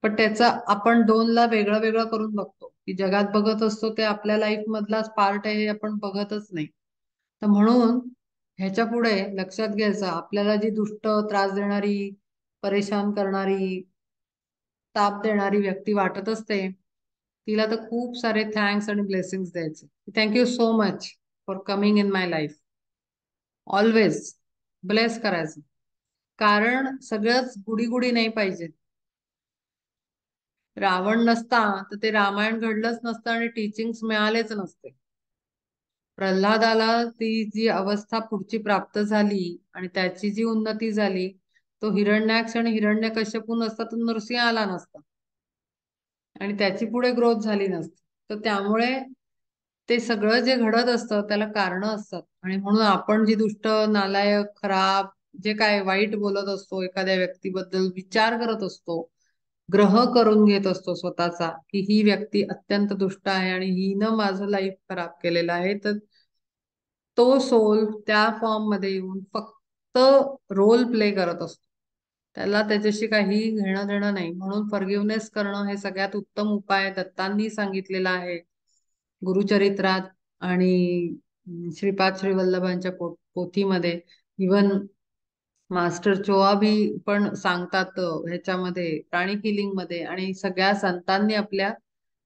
पण त्याचा आपण दोनला वेगळं वेगळं करून बघतो, की जगात बघत असतो ते आपल्या लाईफ मधलाच पार्ट आहे, हे आपण बघतच नाही. तर म्हणून ह्याच्या पुढे लक्षात घ्यायचं, आपल्याला जी दुष्ट, त्रास देणारी, परेशान करणारी, ताप देणारी व्यक्ती वाटत असते, तिला तर खूप सारे थँक्स आणि ब्लेसिंग्स द्यायचे. Thank you so much for coming in my life. Always bless करायचं. कारण सगळंच गुडी गुडी नाही पाहिजे. रावण नसता तर ते रामायण घडलंच नसतं आणि टीचिंग्स मिळालेच नसते. प्रल्हादाला ती जी अवस्था पुढची प्राप्त झाली आणि त्याची जी उन्नती झाली, तो हिरण्याक्ष आणि हिरण्यकश्यपू नसता तर नृसिंह आला नसता आणि त्याची पुढे ग्रोथ झाली नसती. तर त्यामुळे ते सगळं जे घडत असतं त्याला कारण असतात आणि म्हणून आपण जी दुष्ट, नालायक, खराब, जे काय वाईट बोलत असतो, एखाद्या व्यक्तीबद्दल विचार करत असतो, ग्रह करून घेत असतो स्वतःचा की ही व्यक्ती अत्यंत दुष्ट आहे आणि हिनं माझं लाईफ खराब केलेलं आहे, तर तो सोल त्या फॉर्म मध्ये येऊन फक्त रोल प्ले करत असतो. त्याला त्याच्याशी काही घेणं देणं नाही. म्हणून फॉरगिव्हनेस करणं हे सगळ्यात उत्तम उपाय दत्तांनी सांगितलेला आहे गुरुचरित्रात आणि श्रीपाद श्रीवल्लभांच्या पोथीमध्ये. इवन मास्टर चोआबी पण सांगतात ह्याच्यामध्ये प्राणी किलिंग मध्ये. आणि सगळ्या संतांनी आपल्या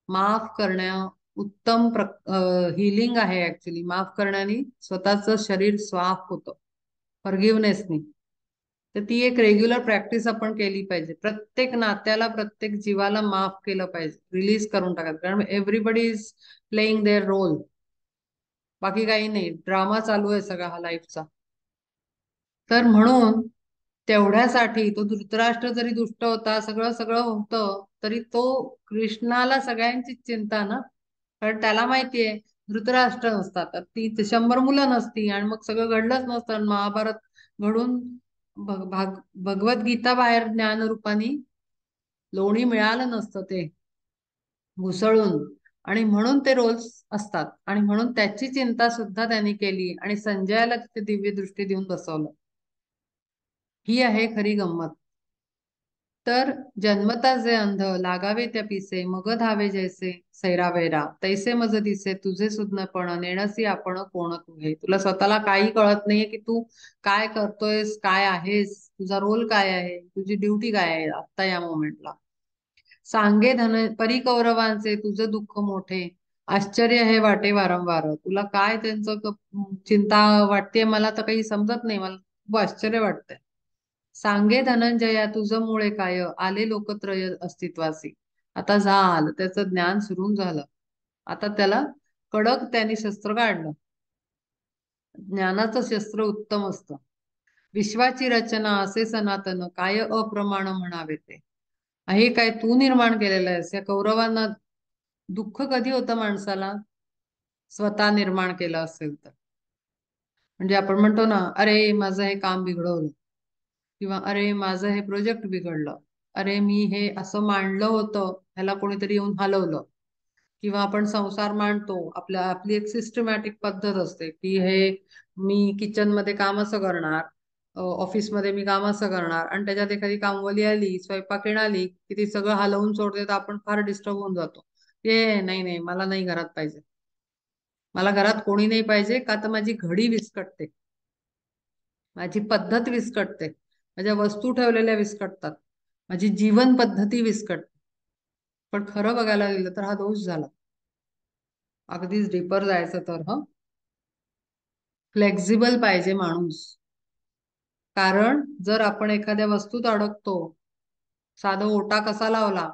माफ करण्या उत्तम हिलिंग आहे ऍक्च्युली. माफ करण्याने स्वतःचं शरीर साफ होतं फॉरगिव्हनेसनी. तर ती एक रेग्युलर प्रॅक्टिस आपण केली पाहिजे. प्रत्येक नात्याला, प्रत्येक जीवाला माफ केलं पाहिजे, रिलीज करून टाकायचं. कारण everybody is playing their role, बाकी काही नाही. ड्रामा चालू आहे सगळा हा लाईफचा. तर म्हणून तेवढ्यासाठी तो धृतराष्ट्र जरी दुष्ट होता, सगळं सगळं होतं, तरी तो कृष्णाला सगळ्यांची चिंता ना. कारण त्याला माहितीये धृतराष्ट्र नसता तर ती 100 मुलं नसती आणि मग सगळं घडलंच नसतं आणि महाभारत घडून भगवद्गीता बाहेर ज्ञान रूपाने लोणी मिळालं नसतं ते घुसळून. आणि म्हणून ते रोल्स असतात आणि म्हणून त्याची चिंता सुद्धा त्यांनी केली आणि संजयाला तिथे दिव्य दृष्टी देऊन बसवलं. ही आहे खरी गंमत. तर जन्मता जे अंध लागावे त्या पिसे, मग धावे जैसे सैरावैरा, तैसे मज दिसे तुझे सुज्ञपण, नेणसी आपण कोण तू हे. तुला स्वतःला काही कळत नाहीये की तू काय करतोयस, काय आहेस, तुझा रोल काय आहे, तुझी ड्युटी काय आहे आता या मोमेंटला. सांगे धन परिकौरवांचे तुझं दुःख मोठे, आश्चर्य हे वाटे वारंवार. तुला काय त्यांचं चिंता वाटते मला तर काही समजत नाही, मला खूप आश्चर्य वाटतंय. सांगे धनंजया तुझं मुळे काय, आले लोकत्रय अस्तित्वासी. आता झालं त्याचं ज्ञान सुरू झालं. आता त्याला कडक त्यांनी शस्त्र काढलं. ज्ञानाचं शस्त्र उत्तम असतं. विश्वाची रचना असे सनातन, काय अप्रमाण म्हणावे ते. हे काय तू निर्माण केलेलं आहेस. या कौरवांना दुःख कधी होतं माणसाला, स्वतः निर्माण केलं असेल तर. म्हणजे आपण म्हणतो ना, अरे माझं हे काम बिघडवलं, किंवा अरे माझं हे प्रोजेक्ट बिघडलं, अरे मी हे असं मांडलं होतं, ह्याला कोणीतरी येऊन हलवलं. किंवा आपण संसार मांडतो, आपली एक सिस्टमॅटिक पद्धत असते की हे मी किचन मध्ये काम असं करणार, ऑफिसमध्ये मी काम असं करणार, आणि त्याच्यात एखादी कामवाली आली, स्वयंपाकीण आली की ती सगळं हलवून सोडते, तर आपण फार डिस्टर्ब होऊन जातो. नाही नाही, मला नाही घरात पाहिजे, मला घरात कोणी नाही पाहिजे, का तर माझी घडी विस्कटते, माझी पद्धत विस्कटते, माझ्या वस्तू ठेवलेल्या विस्कटतात, माझी जीवन पद्धती विस्कटते. पण खरं बघायला गेलं तर हा दोष झाला. अगदीच डीपर जायचं तर फ्लेक्झिबल पाहिजे माणूस. कारण जर आपण एखाद्या वस्तूत अडकतो, साधं ओटा कसा लावला,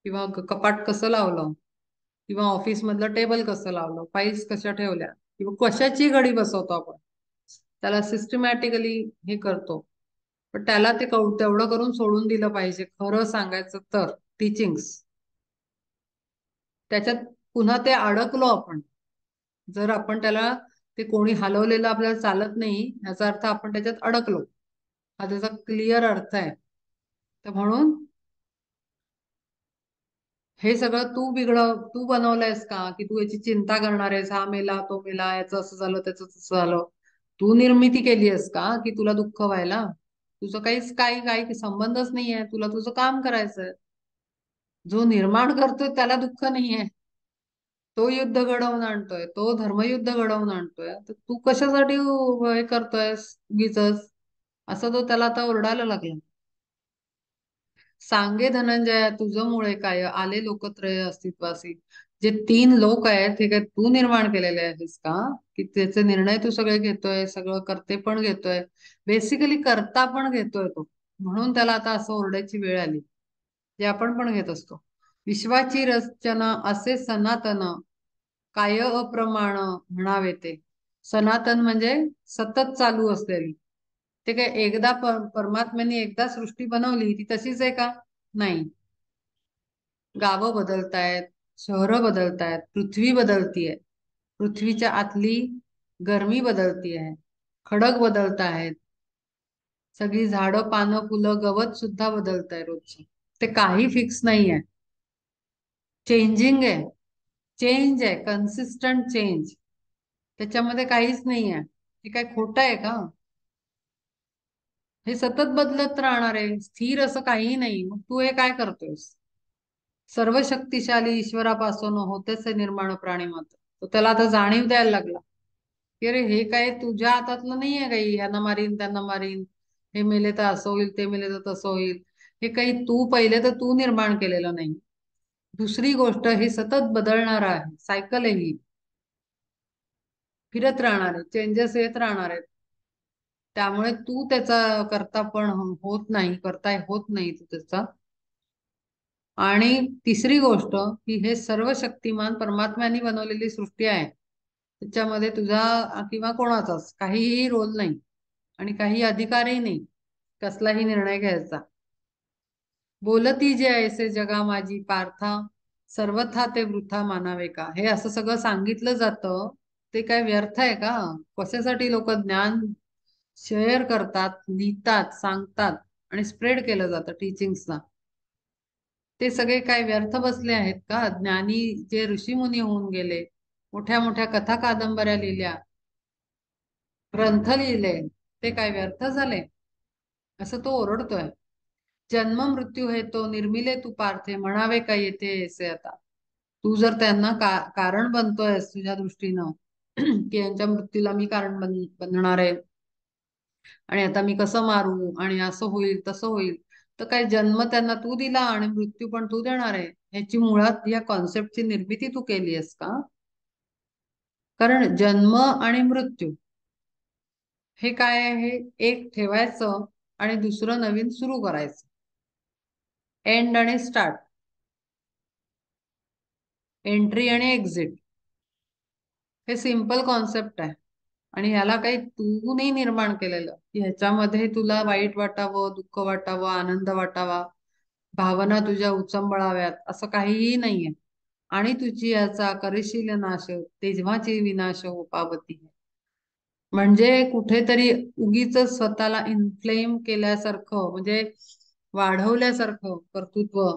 किंवा कपाट कसं लावलं, किंवा ऑफिस मधलं टेबल कसं लावलं, फाईल्स कशा ठेवल्या, किंवा कशाची घडी बसवतो आपण, त्याला सिस्टमॅटिकली हे करतो. पण त्याला ते तेवढं करून सोडून दिलं पाहिजे. खरं सांगायचं तर टीचिंग्स त्याच्यात पुन्हा ते अडकलो आपण. जर आपण त्याला ते कोणी हलवलेलं आपल्याला चालत नाही, याचा अर्थ आपण त्याच्यात अडकलो, हा त्याचा क्लिअर अर्थ आहे. तर म्हणून हे सगळं तू बनवलंयस का, की तू याची चिंता करणार आहेस, हा मेला तो मेला, याचं असं झालं त्याचं तसं झालं. तू निर्मिती केली आहेस का की तुला दुःख व्हायला? तुझं काहीच काही काही संबंधच नाहीये, तुला तुझं काम करायचंय. जो निर्माण करतोय त्याला दुःख नाहीये, तो युद्ध घडवून आणतोय, तो धर्मयुद्ध घडवून आणतोय, तर तू कशासाठी हे करतोयस उगीचच, असं तो त्याला आता ओरडायला लागला. सांगे धनंजया तुझं मुळे काय, आले लोकत्रय अस्तित्वासी. जे तीन लोक आहेत हे काय तू निर्माण केलेले आहेस का? की त्याचे निर्णय तू सगळे घेतोय, सगळं करते पण घेतोय, बेसिकली करता पण घेतोय तो. म्हणून त्याला आता असं ओरडायची वेळ आली, जे आपण पण घेत असतो. विश्वाची रचना असे सनातन, काय अप्रमाण म्हणावे ते. सनातन म्हणजे सतत चालू असलेली. ते काय एकदा परमात्म्याने एकदा सृष्टी बनवली ती तशीच आहे का? नाही. गावं बदलतायत, शहरं बदलतायत, पृथ्वी बदलतीये, पृथ्वीच्या आतली गरमी बदलती आहे, खडक बदलत आहेत, सगळी झाडं, पानं, फुलं, गवत सुद्धा बदलत आहे रोजचं. ते काही फिक्स नाही आहे, चेंजिंग आहे. चेंज आहे, कन्सिस्टंट चेंज. त्याच्यामध्ये काहीच नाही आहे. हे काय खोटं आहे का? हे सतत बदलत राहणार आहे, स्थिर असं काही नाही. मग तू हे काय करतोयस? सर्व शक्तिशाली ईश्वरापासून होतेच हे निर्माण प्राणी मात्र. तो त्याला आता जाणीव द्यायला लागला की अरे हे काय तुझ्या हातातलं नाहीये, काही ह्यांना मारीन त्यांना मारीन, हे मेले तर असं होईल, ते मेले तर तसं होईल. हे काही तू पहिले तर तू निर्माण केलेलं नाही. दुसरी गोष्ट, हे सतत बदलणार आहे, सायकल आहे ही, फिरत राहणार आहे, चेंजेस येत राहणार आहेत. त्यामुळे तू त्याचा करता पण होत नाही, करता होत नाही तू त्याचा. आणि तिसरी गोष्ट, की हे सर्व शक्तिमान परमात्म्याने बनवलेली सृष्टी आहे, त्याच्यामध्ये तुझा किंवा कोणाचाच काहीही रोल नाही आणि काही अधिकारही नाही कसलाही निर्णय घ्यायचा. बोलती जे ऐसे जगा माझी पार्था, सर्वथा ते वृथा मानावे का. हे असं सगळं सांगितलं जातं, ते काय व्यर्थ आहे का? कशासाठी लोक ज्ञान शेअर करतात, लिहितात, सांगतात आणि स्प्रेड केलं जातं टीचिंग्सना? ते सगळे काय व्यर्थ बसले आहेत का? ज्ञानी जे ऋषीमुनी होऊन गेले, मोठ्या मोठ्या कथा कादंबऱ्या लिहिल्या, ग्रंथ लिहिले, ते काय व्यर्थ झाले? असं तो ओरडतोय. जन्म मृत्यू हे तो निर्मिले तू पार्थे, म्हणावे का येथे ऐसे आता. तू जर त्यांना कारण बनतोयस तुझ्या दृष्टीनं की यांच्या मृत्यूला मी कारण बनणार आहे आणि आता मी कसं मारू आणि असं होईल तसं होईल, तर काय जन्म त्यांना तू दिला आणि मृत्यू पण तू देणार आहे, ह्याची मुळात या कॉन्सेप्टची निर्मिती तू केली आहेस का? कारण जन्म आणि मृत्यू हे काय आहे? एक ठेवायचं आणि दुसरं नवीन सुरू करायचं. एंड आणि स्टार्ट, एंट्री आणि एक्झिट, हे सिम्पल कॉन्सेप्ट आहे. आणि ह्याला काही तू नाही निर्माण केलेलं की ह्याच्यामध्ये तुला वाईट वाटावं, दुःख वाटावं, आनंद वाटावा, भावना तुझ्या उचंबळाव्यात, असं काहीही नाहीये. आणि तुझी याचा करशील नाश, तेव्हाची विनाश हो पावती. म्हणजे कुठेतरी उगीच स्वतःला इन्फ्लेम केल्यासारखं, म्हणजे वाढवल्यासारखं कर्तृत्व,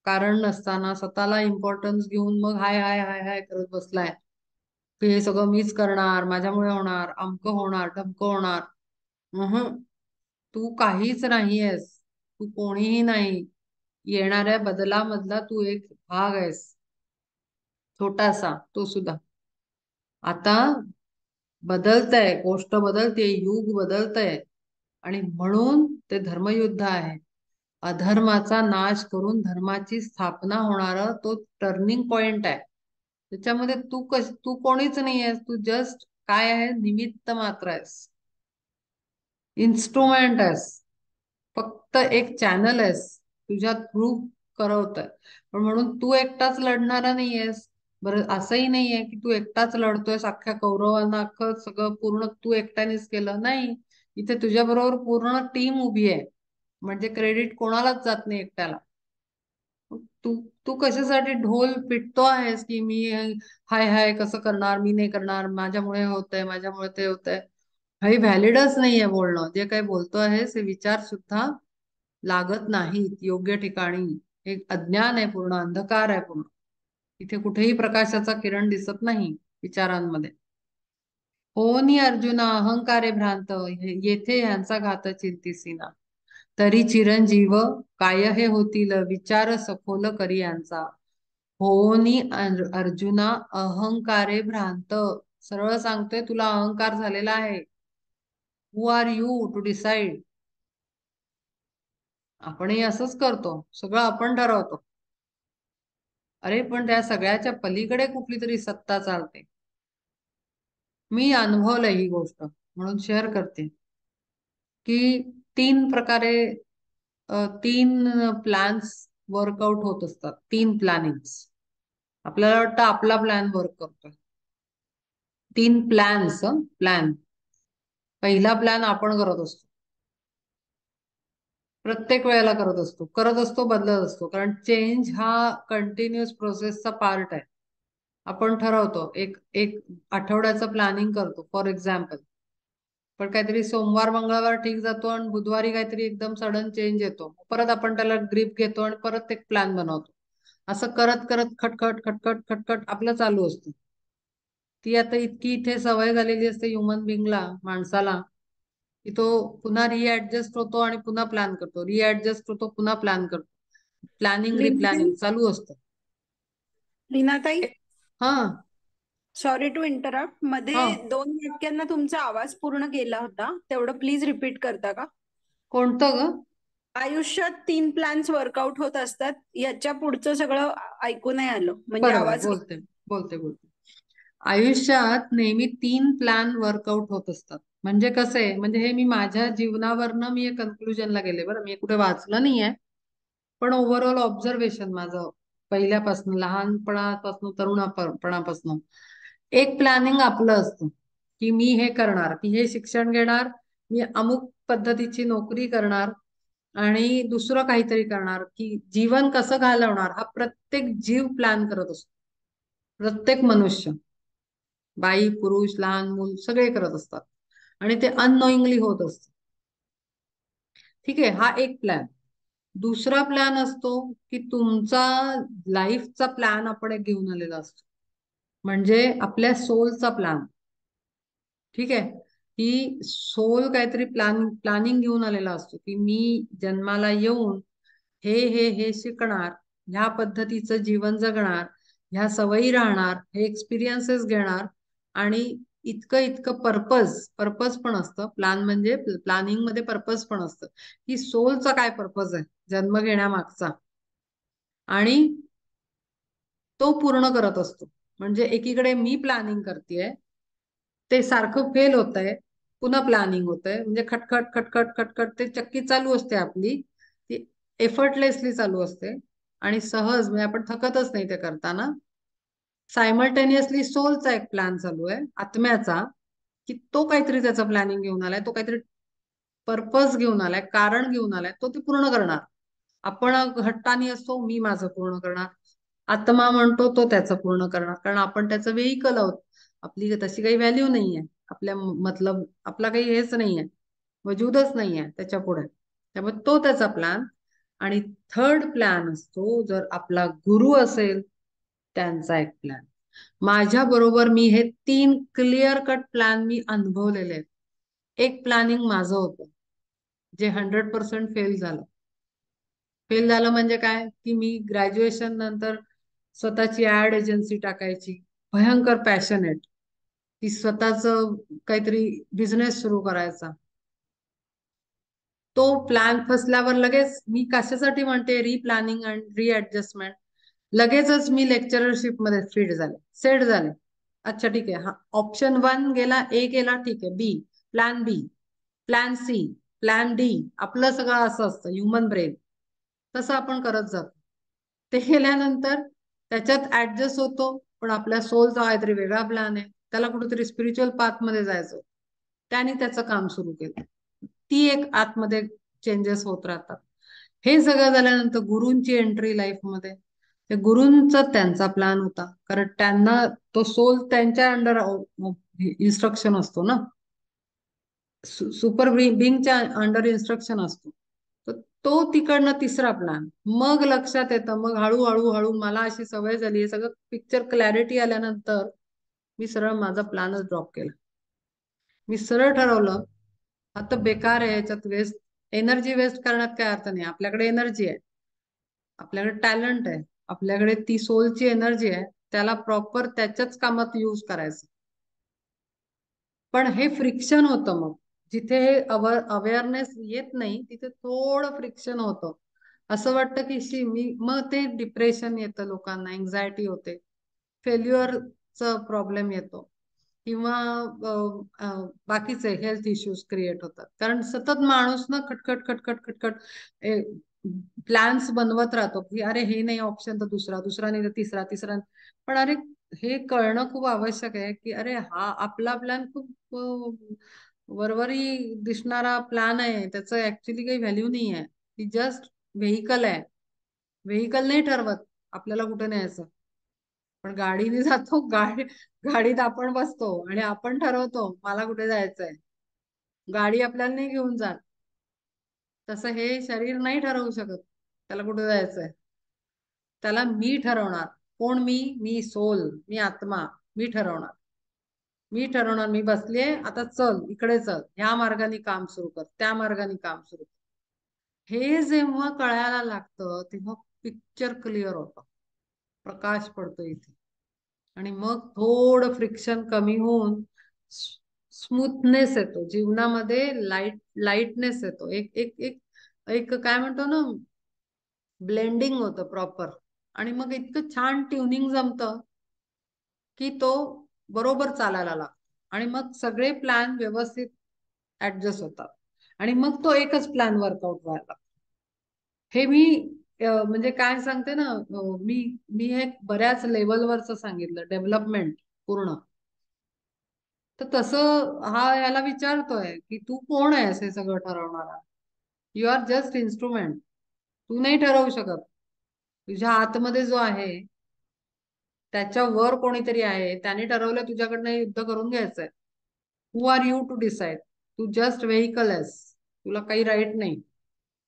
कारण नसताना स्वतःला इम्पॉर्टन्स घेऊन मग हाय हाय हाय हाय करत बसलाय की हे सगळं मीच करणार, माझ्यामुळे होणार, अमकं होणार, ढमकं होणार. तू काहीच नाहीयेस, तू कोणीही नाही. येणाऱ्या बदलामधला तू एक भाग आहेस, छोटासा तो सुद्धा. आता बदलतंय, गोष्ट बदलते, युग बदलतंय आणि म्हणून ते धर्मयुद्ध आहे. अधर्माचा नाश करून धर्माची स्थापना होणार तो टर्निंग पॉइंट आहे. त्याच्यामध्ये तू कोणीच नाही आहेस, तू जस्ट काय आहे, निमित्त मात्र आहेस, इन्स्ट्रुमेंट आहेस, फक्त एक चॅनल आहेस, तुझ्या थ्रू करवतोय. पण म्हणून तू एकटाच लढणारा नाहीयेस. बरं, असंही नाहीये की तू एकटाच लढतोयस, अख्ख्या कौरवांना अख्खं सगळं पूर्ण तू एकट्यानेच केलं, नाही. इथे तुझ्या बरोबर पूर्ण टीम उभी आहे, म्हणजे क्रेडिट कोणालाच जात नाही एकट्याला. तू तू कशासाठी ढोल पिटतो आहेस की मी हाय हाय कसं करणार, मी नाही करणार, माझ्यामुळे होतंय, माझ्यामुळे ते होतंय. काही व्हॅलिडच नाहीये बोलणं. जे काही बोलतो आहेस हे विचार सुद्धा लागत नाहीत योग्य ठिकाणी. हे अज्ञान आहे, पूर्ण अंधकार आहे पूर्ण. इथे कुठेही प्रकाशाचा किरण दिसत नाही विचारांमध्ये. होनी अर्जुना अहंकारे भ्रांत, येथे ह्यांचा घात चिंतिसीना. तरी चिरंजीव काय हे होतील, विचार सखोल करी यांचा. होनी अर्जुना अहंकारे भ्रांत, सरळ सांगतोय तुला अहंकार झालेला आहे. हु आर यू टू डिसाइड? आपणही असंच करतो, सगळं आपण ठरवतो. अरे पण त्या सगळ्याच्या पलीकडे कुठली तरी सत्ता चालते. मी अनुभवलंय ही गोष्ट म्हणून शेअर करते की तीन प्रकारे तीन प्लॅन्स वर्कआउट होत असतात. तीन प्लॅनिंग्स. आपल्याला वाटतं आपला प्लॅन वर्क करतोय. तीन प्लॅन. पहिला प्लॅन आपण करत असतो. प्रत्येक वेळेला करत असतो, बदलत असतो, कारण चेंज हा कंटिन्युअस प्रोसेसचा पार्ट आहे. आपण ठरवतो एक एक आठवड्याचं प्लॅनिंग करतो फॉर एक्झाम्पल, पण काहीतरी सोमवार मंगळवार ठीक जातो आणि बुधवारी काहीतरी एकदम सडन चेंज येतो. परत आपण त्याला ग्रीप घेतो आणि परत एक प्लॅन बनवतो. असं करत करत खटखट खटखट खटखट आपलं चालू असतं. ती आता इतकी इथे सवय झालेली असते ह्युमन बिंगला, माणसाला, की तो पुन्हा रिऍडजस्ट होतो आणि पुन्हा प्लॅन करतो, रिऍडजस्ट होतो, पुन्हा प्लॅन करतो. प्लॅनिंग लीनाताई रिप्लॅनिंग चालू असतं. लीनाताई, हा. Sorry to interrupt. हा. मध्ये 2 वाक्यांना तुमचा आवाज पूर्ण गेला होता, तेवढं प्लीज रिपीट करता का? कोणतं ग? आयुष्यात 3 प्लॅन्स वर्कआउट होत असतात, याच्या पुढचं सगळं ऐकू नाही आलं, म्हणजे बरोबर, आवाज बोलते बोलते बोलते. आयुष्यात नेहमी तीन प्लॅन वर्कआउट होत असतात. म्हणजे कसं आहे, म्हणजे हे मी माझ्या जीवनावरनं मी कन्क्लुजनला गेले. बरं, मी कुठे वाचलं नाहीये, पण ओव्हरऑल ऑब्झर्वेशन माझं पहिल्यापासून, लहानपणापासून, तरुणापणापासून. एक प्लॅनिंग आपलं असतं की मी हे करणार, मी हे शिक्षण घेणार, मी अमुक पद्धतीची नोकरी करणार आणि दुसरं काहीतरी करणार, की जीवन कसं घालवणार हा प्रत्येक जीव प्लॅन करत असतो. प्रत्येक मनुष्य, बाई पुरुष लहान मूल सगळे करत असतात आणि ते अननोईंगली होत असतं. ठीक आहे, हा एक प्लॅन. दुसरा प्लॅन असतो की तुमचा लाईफचा प्लॅन आपण एक घेऊन आलेला असतो, म्हणजे आपल्या सोलचा प्लॅन. ठीक आहे, की सोल काहीतरी प्लॅनिंग घेऊन आलेला असतो की मी जन्माला येऊन हे शिकणार, ह्या पद्धतीचं जीवन जगणार, ह्या सवयी राहणार, हे एक्सपिरियन्सेस घेणार आणि इतकं इतकं पर्पज पण असतं. प्लॅन म्हणजे प्लॅनिंग मध्ये पर्पज पण असतं की सोलचा काय पर्पज आहे जन्म घेण्यामागचा, आणि तो पूर्ण करत असतो. म्हणजे एकीकडे मी प्लॅनिंग करतेय, ते सारखं फेल होत आहे, पुन्हा प्लॅनिंग होत आहे, म्हणजे खटखट खटखट खटखट ते चक्की चालू असते आपली, ती एफर्टलेसली चालू असते आणि सहज, म्हणजे आपण थकतच नाही ते करताना. सायमल्टेनियसली सोलचा एक प्लॅन चालू आहे, आत्म्याचा, की तो काहीतरी त्याचा प्लॅनिंग घेऊन आलाय, तो काहीतरी पर्पज घेऊन आलाय, कारण घेऊन आलाय, तो ते पूर्ण करणार. आपण हट्टानी असतो, मी माझं पूर्ण करणार. आत्मा म्हणतो तो त्याचं पूर्ण करणार, कारण आपण त्याचं व्हेइकल आहोत. आपली तशी काही व्हॅल्यू नाहीये, आपल्या मतलब आपला काही हेच नाहीये, वजूदच नाहीये त्याच्या पुढे. त्यामुळे तो त्याचा प्लॅन. आणि थर्ड प्लॅन असतो, जर आपला गुरु असेल त्यांचा एक प्लॅन. माझ्या बरोबर मी हे तीन क्लिअर कट प्लॅन मी अनुभवलेले आहेत. एक प्लॅनिंग माझं होतं जे 100% फेल झालं म्हणजे काय, की मी ग्रॅज्युएशन नंतर स्वतःची ऍड एजन्सी टाकायची, भयंकर पॅशनेट, की स्वतःच काहीतरी बिझनेस सुरू करायचा. तो प्लॅन फसल्यावर लगेच मी कशासाठी म्हणते रिप्लॅनिंग अँड रिऍडजस्टमेंट, लगेचच मी लेक्चररशिप मध्ये सेट झाले. अच्छा ठीक आहे, हा ऑप्शन 1 गेला, ए गेला, ठीक आहे, बी, प्लॅन सी, प्लॅन डी. आपलं सगळं असं असतं ह्युमन ब्रेन, तसं आपण करत जातो. ते केल्यानंतर त्याच्यात ऍडजस्ट होतो, पण आपल्या सोलचा काहीतरी वेगळा प्लॅन आहे, त्याला कुठेतरी स्पिरिच्युअल पाथ मध्ये जायचं, त्याने त्याचं काम सुरू केलं. ती एक आतमध्ये चेंजेस होत राहतात. हे सगळं झाल्यानंतर गुरूंची एंट्री लाईफ मध्ये. ते गुरूंचा त्यांचा प्लॅन होता, कारण त्यांना तो सोल त्यांच्या अंडर इन्स्ट्रक्शन असतो ना, सुपर बिंगच्या अंडर इन्स्ट्रक्शन असतो. तर तो तिकडनं तिसरा प्लॅन. मग लक्षात येतं, मग हळूहळू हळू मला अशी सवय झाली, हे सगळं पिक्चर क्लॅरिटी आल्यानंतर मी सरळ माझा प्लॅनच ड्रॉप केला. मी सरळ ठरवलं, आता बेकार आहे याच्यात वेस्ट, एनर्जी वेस्ट करण्यात काय अर्थ नाही. आपल्याकडे एनर्जी आहे, आपल्याकडे टॅलेंट आहे, आपल्याकडे ती सोलची एनर्जी आहे, त्याला प्रॉपर त्याच्याच कामात यूज करायचं. पण हे फ्रिक्शन होतं. मग जिथे हे अवेअरनेस येत नाही तिथे थोडं फ्रिक्शन होतं. असं वाटतं की मग ते डिप्रेशन येतं, लोकांना एन्झायटी होते, फेल्युअरचा प्रॉब्लेम येतो, किंवा बाकीचे हेल्थ इश्यूज क्रिएट होतात. कारण सतत माणूस ना खटखट खटखट खटखट प्लॅन्स बनवत राहतो की अरे हे नाही ऑप्शन तर दुसरा, दुसरा नाही तर तिसरा, तिसरा. पण अरे हे कळणं खूप आवश्यक आहे की अरे हा आपला प्लॅन खूप वरवरी दिसणारा प्लॅन आहे, त्याचं ऍक्च्युली काही व्हॅल्यू नाही आहे. ती जस्ट व्हेकल आहे. व्हेकल नाही ठरवत आपल्याला कुठे न्यायचं, पण गाडीने जातो. गाडीत आपण बसतो आणि आपण ठरवतो मला कुठे जायचंय. गाडी आपल्याला नाही घेऊन जात. तसं हे शरीर नाही ठरवू शकत त्याला कुठे जायचंय. त्याला मी ठरवणार. कोण मी? मी सोल, मी आत्मा. मी ठरवणार. मी ठरवणार. मी बसलीये आता, चल इकडे चल, ह्या मार्गाने काम सुरू कर, त्या मार्गाने काम सुरू कर. हे जेव्हा कळायला लागतं तेव्हा पिक्चर क्लिअर होतं, प्रकाश पडतो इथे. आणि मग थोडं फ्रिक्शन कमी होऊन स्मूथनेस येतो जीवनामध्ये, लाईटनेस येतो. एक एक एक एक काय म्हणतो ना, ब्लेंडिंग होतं प्रॉपर. आणि मग इतकं छान ट्युनिंग जमतं की तो बरोबर चालायला लागतो. आणि मग सगळे प्लॅन व्यवस्थित ऍडजस्ट होतात. आणि मग तो एकच प्लॅन वर्कआउट व्हायला लागतो. हे मी म्हणजे काय सांगते ना, मी मी हे बऱ्याच लेवलवरच सांगितलं डेव्हलपमेंट पूर्ण. तर तसं हा याला विचारतोय की तू कोण आहेस हे सगळं ठरवणारा. You are just instrument. तू नाही ठरवू शकत. तुझ्या आतमध्ये जो आहे त्याच्या वर कोणीतरी आहे, त्याने ठरवलं तुझ्याकडनं हे युद्ध करून घ्यायचंय. Who are you to decide? तू जस्ट व्हेकल आहेस. तुला काही राईट नाही.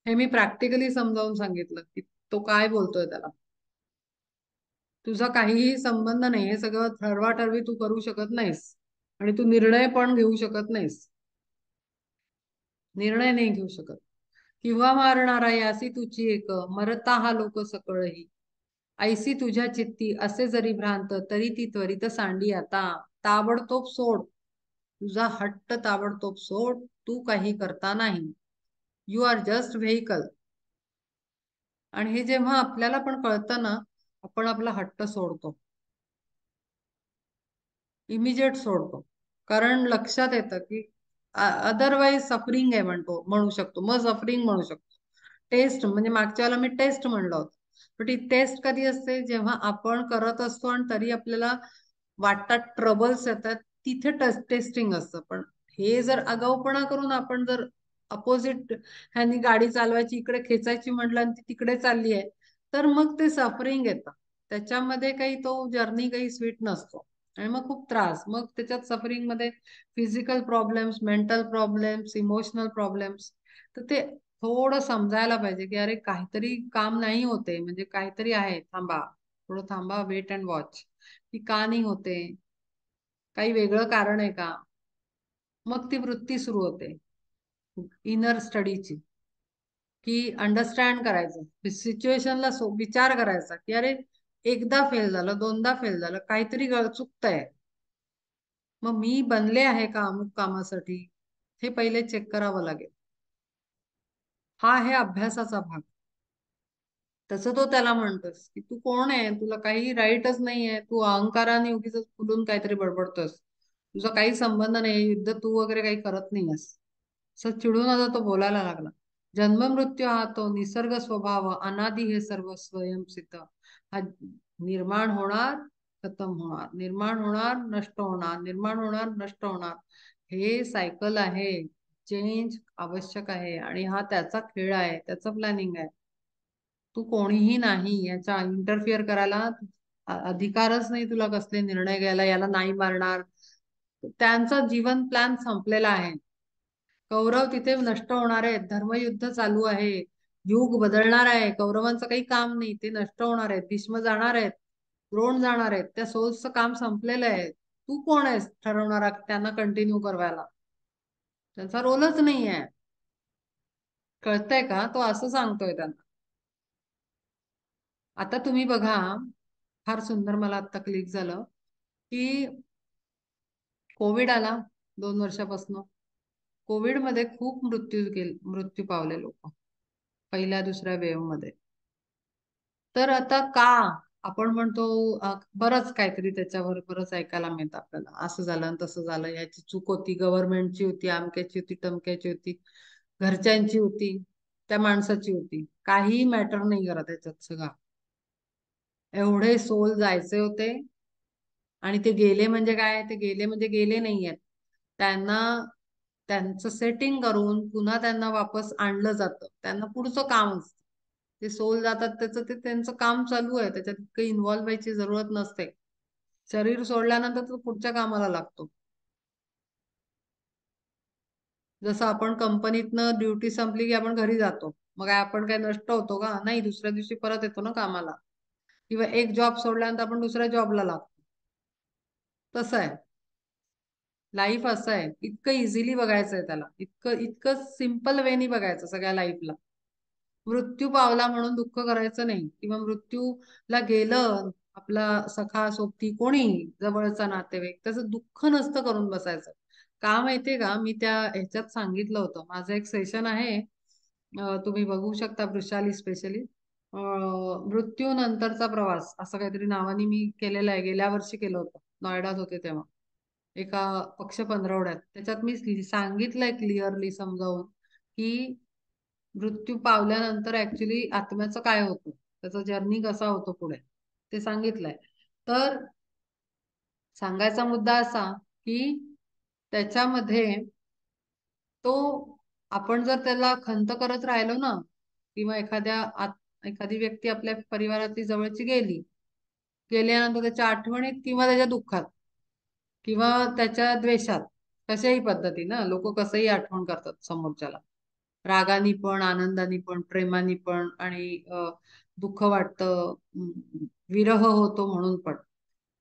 हे मी प्रॅक्टिकली समजावून सांगितलं की तो काय बोलतोय त्याला. तुझा काहीही संबंध नाही. हे सगळं ठरवाठरवी तू करू शकत नाहीस. आणि तू निर्णय पण घेऊ शकत नाहीस. निर्णय नाही घेऊ शकत. किंवा मारणारा यासी तुझी एक, मरता हा लोक सकळही. ऐसी तुझ्या चित्ती असे जरी भ्रांत, तरी ती त्वरित सांडी आता. ताबडतोब सोड. तुझा हट्ट ताबडतोब सोड. तू काही करता नाही. You are just vehicle. आणि हे जेव्हा आपल्याला पण कळतं ना, आपण आपला हट्ट सोडतो. इमिजिएट सोडतो. कारण लक्षात येतं की अदरवाईज सफरिंग आहे म्हणू शकतो. मग सफरिंग म्हणू शकतो. टेस्ट म्हणजे मागच्या वेळेला मी टेस्ट म्हणलं होतं. पण ती टेस्ट कधी असते? जेव्हा आपण करत असतो आणि तरी आपल्याला वाटतात, ट्रबल्स येतात, तिथे टेस्टिंग असतं. पण हे जर आगाऊपणा करून आपण जर अपोजिट ह्यानी गाडी चालवायची, इकडे खेचायची म्हटलं आणि ती तिकडे चालली आहे, तर मग ते सफरिंग येतं. त्याच्यामध्ये काही तो जर्नी काही स्वीट नसतो. आणि मग खूप त्रास. मग त्याच्यात सफरिंग मध्ये physical problems, mental problems, emotional problems. तर ते थोडं समजायला पाहिजे की अरे काहीतरी काम नाही होते, म्हणजे काहीतरी आहे, थांबा, थोडं थांबा, वेट अँड वॉच. की का नाही होते, काही वेगळं कारण आहे का. मग ती वृत्ती सुरू होते इनर स्टडीची, की अंडरस्टँड करायचं सिच्युएशनला, विचार करायचा की अरे एकदा फेल झालं, दोनदा फेल झालं, काहीतरी चुकतंय. मग मी बनले आहे का अमुक कामासाठी, हे पहिले चेक करावं लागेल. हा आहे अभ्यासाचा भाग. तसं तो त्याला म्हणतोस की तू कोण आहे, तुला काही राईटच नाहीये, तू अहंकाराने उगीच फुलून काहीतरी बडबडतोस, तुझा काही संबंध नाही, युद्ध तू वगैरे काही करत नाहीयस. असं चिडून आता तो बोलायला लागला. जन्म मृत्यू हा तो निसर्ग स्वभाव, अनादि हे सर्व स्वयंसिद्ध. हा निर्माण होणार, खतम होणार, निर्माण होणार, नष्ट होणार, निर्माण होणार, नष्ट होणार. हे सायकल आहे. चेंज आवश्यक आहे आणि हा त्याचा खेळ आहे, त्याचं प्लॅनिंग आहे. तू कोणीही नाही याचा इंटरफिअर करायला. अधिकारच नाही तुला कसले निर्णय घ्यायला. याला नाही मारणार, त्यांचा जीवन प्लॅन संपलेला आहे. कौरव तिथे नष्ट होणार आहेत, धर्मयुद्ध चालू आहे, युग बदलणार आहे. कौरवांचं काही काम नाही, ते नष्ट होणार आहेत. भीष्म जाणार आहेत, द्रोण जाणार आहेत, त्या सोल्सचं काम संपलेलं आहे. तू कोण आहेस ठरवणारा त्यांना कंटिन्यू करवायला? त्यांचा रोलच नाही आहे. कळतंय का? तो असं सांगतोय त्यांना. आता तुम्ही बघा, फार सुंदर मला आता क्लिक झालं की कोविड आला 2 वर्षापासून. कोविड मध्ये खूप मृत्यू पावले लोक. पहिल्या दुसऱ्या वेव्ह मध्ये. तर आता का आपण म्हणतो बरंच काहीतरी त्याच्यावर बरंच ऐकायला मिळतं आपल्याला, असं झालं आणि तसं झालं, याची चूक होती, गव्हर्नमेंटची होती, अमक्याची होती, टमक्याची होती, घरच्यांची होती, त्या माणसाची होती. काही मॅटर नाही करत त्याच्यात सगळा. एवढे सोल जायचे होते आणि ते गेले म्हणजे काय, ते गेले म्हणजे गेले नाहीयेत. त्यांना त्यांचं सेटिंग करून पुन्हा त्यांना वापस आणलं जातं, त्यांना पुढचं काम असतं. ते सोल जातात त्याचं ते त्यांचं काम चालू आहे, त्याच्यात काही इन्व्हॉल्व व्हायची जरूरत नसते. शरीर सोडल्यानंतर तो पुढच्या कामाला लागतो. जसं आपण कंपनीतनं ड्युटी संपली की आपण घरी जातो, मग काय आपण काय नष्ट होतो का? नाही, दुसऱ्या दिवशी परत येतो ना कामाला. किंवा एक जॉब सोडल्यानंतर आपण दुसऱ्या जॉबला लागतो. तसं आहे लाईफ, असं आहे. इतकं इझिली बघायचंय त्याला, इतकं इतकं सिम्पल वेनी बघायचं सगळ्या लाईफला. मृत्यू पावला म्हणून दुःख करायचं नाही, किंवा मृत्यूला गेलं आपला सखा सोबती कोणी जवळचा नातेवाईक, त्याचं दुःख नसतं करून बसायचं. का माहितीये का, मी त्या ह्याच्यात सांगितलं होतं, माझं एक सेशन आहे, तुम्ही बघू शकता, वृषाली स्पेशली मृत्यू नंतरचा प्रवास असं काहीतरी नावाने मी केलेलं आहे. गेल्या वर्षी केलं होतं, नोएडात होते तेव्हा, एका पक्ष पंधरवड्यात. त्याच्यात मी सांगितलंय क्लिअरली समजावून की मृत्यू पावल्यानंतर ऍक्च्युली आत्म्याचं काय होतं, त्याचा जर्नी कसा होतो पुढे, ते सांगितलंय. तर सांगायचा मुद्दा असा की त्याच्यामध्ये तो, आपण जर त्याला खंत करत राहिलो ना, किंवा एखादी व्यक्ती आपल्या परिवारातली जवळची गेल्यानंतर त्याच्या आठवणीत किंवा त्याच्या दुःखात किंवा त्याच्या द्वेषात, कशाही पद्धतीनं लोक कसंही आठवण करतात समोरच्याला, रागानी पण, आनंदानी पण, प्रेमानी पण, आणि दुःख वाटतं, विरह होतो म्हणून पण.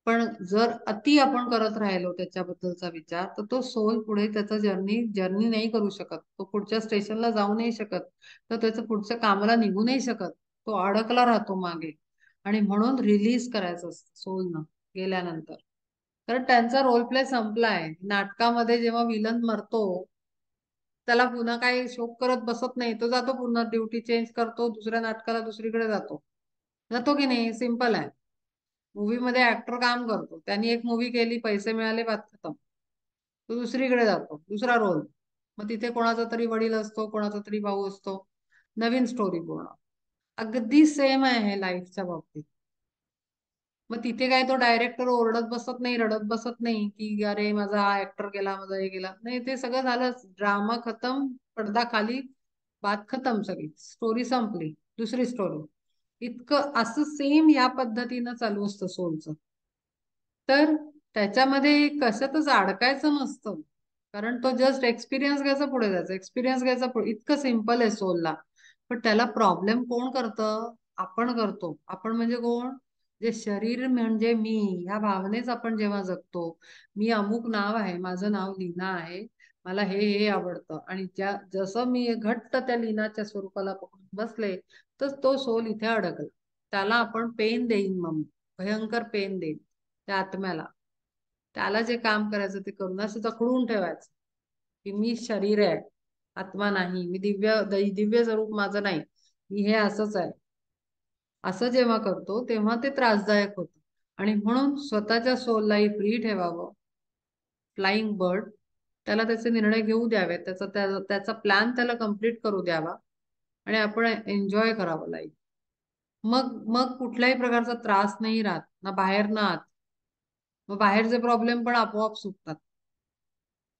पण जर अति आपण करत राहिलो त्याच्याबद्दलचा विचार, तर तो सोल पुढे त्याचा जर्नी जर्नी नाही करू शकत, तो पुढच्या स्टेशनला जाऊ नाही शकत, तर त्याचं पुढच्या कामाला निघू नाही शकत, तो अडकला राहतो मागे. आणि म्हणून रिलीज करायचं असतं सोलनं गेल्यानंतर. कारण त्यांचा रोल प्ले संपलाय. नाटकामध्ये जेव्हा विलन मरतो, त्याला पुन्हा काही शोक करत बसत नाही, तो जातो पुन्हा ड्युटी चेंज करतो, दुसऱ्या नाटकाला दुसरीकडे जातो. जातो की नाही, सिंपल आहे. मूवी मध्ये ऍक्टर काम करतो, त्यांनी एक मूवी केली, पैसे मिळाले, बात खतम. तो दुसरीकडे जातो, दुसरा रोल. मग तिथे कोणाचा तरी वडील असतो, कोणाचा तरी भाऊ असतो, नवीन स्टोरी पूर्ण. अगदी सेम आहे हे लाईफच्या बाबतीत. मग तिथे काय तो डायरेक्टर ओरडत बसत नाही, रडत बसत नाही की अरे माझा हा ऍक्टर गेला, माझा हे गेला. नाही, ते सगळं झालं, ड्रामा खतम, पडदा खाली, बात खतम, सगळी स्टोरी संपली, दुसरी स्टोरी. इतकं असं सेम या पद्धतीनं चालू असतं सोलचं. तर त्याच्यामध्ये कशातच अडकायचं नसतं, कारण तो जस्ट एक्सपिरियन्स घ्यायचा, पुढे जायचा, एक्सपिरियन्स घ्यायचा पुढे, इतकं सिम्पल आहे सोलला. पण त्याला प्रॉब्लेम कोण करतं? आपण करतो. आपण म्हणजे कोण? जे शरीर म्हणजे मी, ह्या भावनेच आपण जेव्हा जगतो, मी अमुक नाव आहे, माझं नाव लीना आहे, मला हे हे आवडतं, आणि जसं मी घट्ट त्या लीनाच्या स्वरूपाला पकडून बसले, तर तो सोल इथे अडकला. त्याला आपण पेन देईन, मग भयंकर पेन देईन त्या आत्म्याला. त्याला जे काम करायचं ते करून असं जखडून ठेवायचं की मी शरीर आहे, आत्मा नाही, मी दिव्य स्वरूप माझं नाही, मी हे असंच आहे. असं जेव्हा करतो तेव्हा ते त्रासदायक होतं. आणि म्हणून स्वतःच्या सोललाही फ्री ठेवावं, फ्लाइंग बर्ड, त्याला त्याचे निर्णय घेऊ द्यावेत, त्याचा प्लॅन त्याला कम्प्लीट करू द्यावा, आणि आपण एन्जॉय करावं लाईफ. मग कुठल्याही प्रकारचा त्रास नाही राहत, ना बाहेर ना आत. मग बाहेरचे प्रॉब्लेम पण आपोआप सुटतात,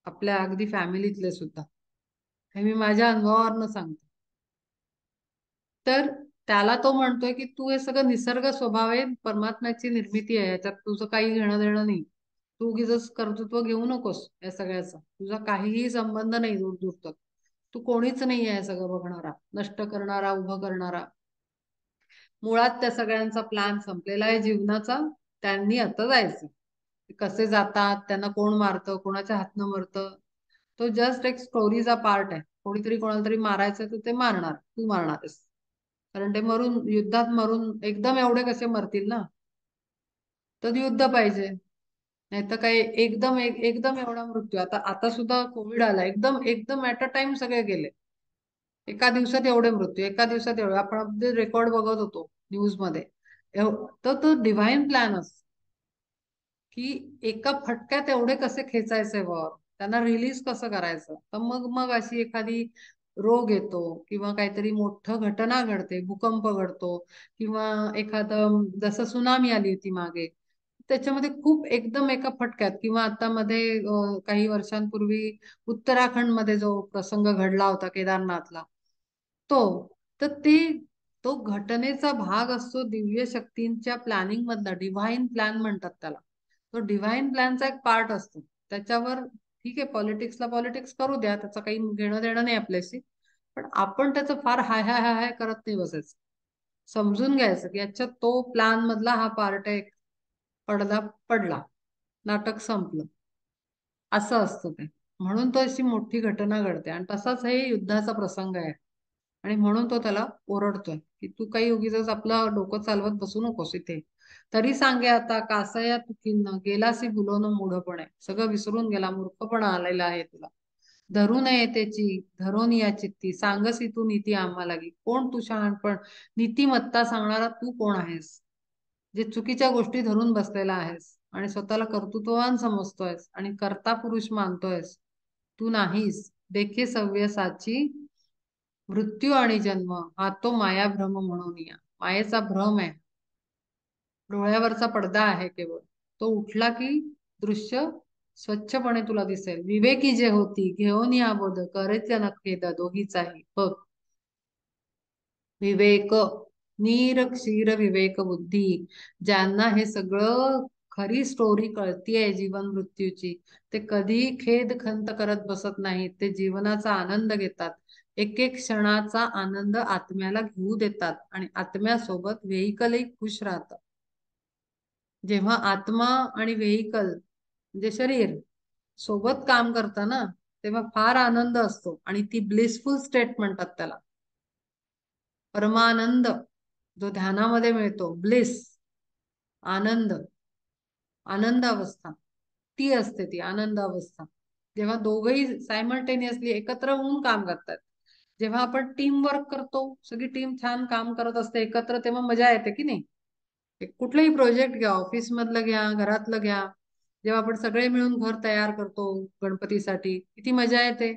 आपल्या अगदी फॅमिलीतले सुद्धा. हे मी माझ्या अनुभवावरनं सांगते. तर त्याला तो म्हणतोय की तू हे सगळं निसर्ग स्वभाव आहे, परमात्म्याची निर्मिती आहे, याच्यात तुझं काही घेणं देणं नाही. तू उगीचच कर्तृत्व घेऊ नकोस या सगळ्याचा, तुझा काहीही संबंध नाही दूर दूर तक. तू कोणीच नाही आहे सगळं बघणारा, नष्ट करणारा, उभं करणारा. मुळात त्या सगळ्यांचा प्लॅन संपलेला आहे जीवनाचा. त्यांनी आता जायचं. ते कसे जातात, त्यांना कोण मारतं, कोणाच्या हातनं मरतं, तो जस्ट एक स्टोरीचा पार्ट आहे. कोणीतरी कोणाला तरी मारायचं तर ते मारणार, तू मारणारस. कारण ते मरून, युद्धात मरून एकदम एवढे कसे मरतील ना, तर युद्ध पाहिजे. नाही तर काही एकदम एवढा मृत्यू, आता आता सुद्धा कोविड आला, एकदम एकदम ऍट अ टाइम सगळे गेले. एका दिवसात एवढे मृत्यू, एका दिवसात एवढे, आपण अगदी रेकॉर्ड बघत होतो न्यूज मध्ये. तर तो डिव्हाइन प्लॅन असतो की एका फटक्यात एवढे कसे खेचायचे वर, त्यांना रिलीज कसं करायचं. तर मग मग अशी एखादी रोग येतो किंवा काहीतरी मोठं घटना घडते, भूकंप घडतो किंवा एखादं जसं सुनामी आली होती मागे, त्याच्यामध्ये खूप एकदम एका फटक्यात, किंवा आता मध्ये काही वर्षांपूर्वी उत्तराखंड मध्ये जो प्रसंग घडला होता केदारनाथला, तो तर तो घटनेचा भाग असतो दिव्य शक्तींच्या प्लॅनिंग मधला. डिव्हाइन प्लॅन म्हणतात त्याला. तो डिव्हाइन प्लॅनचा एक पार्ट असतो. त्याच्यावर ठीक आहे, पॉलिटिक्सला पॉलिटिक्स करू द्या, त्याचं काही घेणं देणं नाही आपल्याशी, पण आपण त्याचं फार हाय हाय हाय हाय करत नाही बसायचं. समजून घ्यायचं की याच्यात तो प्लॅन मधला हा पार्ट आहे, पडदा पडला, नाटक संपलं, असं असतं ते. म्हणून तो अशी मोठी घटना घडते, आणि तसाच हे युद्धाचा प्रसंग आहे. आणि म्हणून तो त्याला ओरडतोय की तू काही उगीच आपलं डोकं चालवत बसू नकोस इथे. तरी सांगे आता कासया तू किन्न गेलासी भुलोन मूढपणे, सगळं विसरून गेला, मूर्खपणा आलेला आहे तुला. धरू नये त्याची धरून या चित्ती, सांगसी तू नीती आम्हा लागी. कोण तू शहाणपण नीतिमत्ता सांगणारा तू कोण आहेस, जे चुकीच्या गोष्टी धरून बसलेला आहेस आणि स्वतःला कर्तृत्ववान समजतोयस आणि कर्ता पुरुष मानतोयस. तू नाहीस. देखे सव्यसाची मृत्यू आणि जन्म, हा तो मायाभ्रम म्हणून या. मायेचा भ्रम आहे, डोळ्यावरचा पडदा आहे केवळ. तो उठला की दृश्य स्वच्छपणे तुला दिसेल. विवेकी जे होती घेऊन या बोध, करेच्या नखेद दोहीचाही बघ. विवेक, नीर क्षीर विवेक बुद्धी, ज्यांना हे सगळं खरी स्टोरी कळतीये जीवन मृत्यूची, ते कधीही खेद खंत करत बसत नाहीत. ते जीवनाचा आनंद घेतात, एक एक क्षणाचा आनंद आत्म्याला घेऊ देतात, आणि आत्म्यासोबत व्हेईकलही खुश राहतात. जेव्हा आत्मा आणि व्हेईकल म्हणजे शरीर सोबत काम करतं ना, तेव्हा फार आनंद असतो, आणि ती ब्लिसफुल स्टेट म्हणतात त्याला. परमानंद जो ध्यानामध्ये मिळतो, ब्लिस, आनंद, आनंद अवस्था, ती असते ती आनंद अवस्था. जेव्हा दोघही सायमल्टेनियसली एकत्र होऊन काम करतात, जेव्हा आपण टीम वर्क करतो, सगळी टीम छान काम करत असते एकत्र, तेव्हा मजा येते की नाही. कुठलंही प्रोजेक्ट घ्या, ऑफिस मधलं घ्या, घरातलं घ्या, जेव्हा आपण सगळे मिळून घर तयार करतो गणपतीसाठी, किती मजा येते.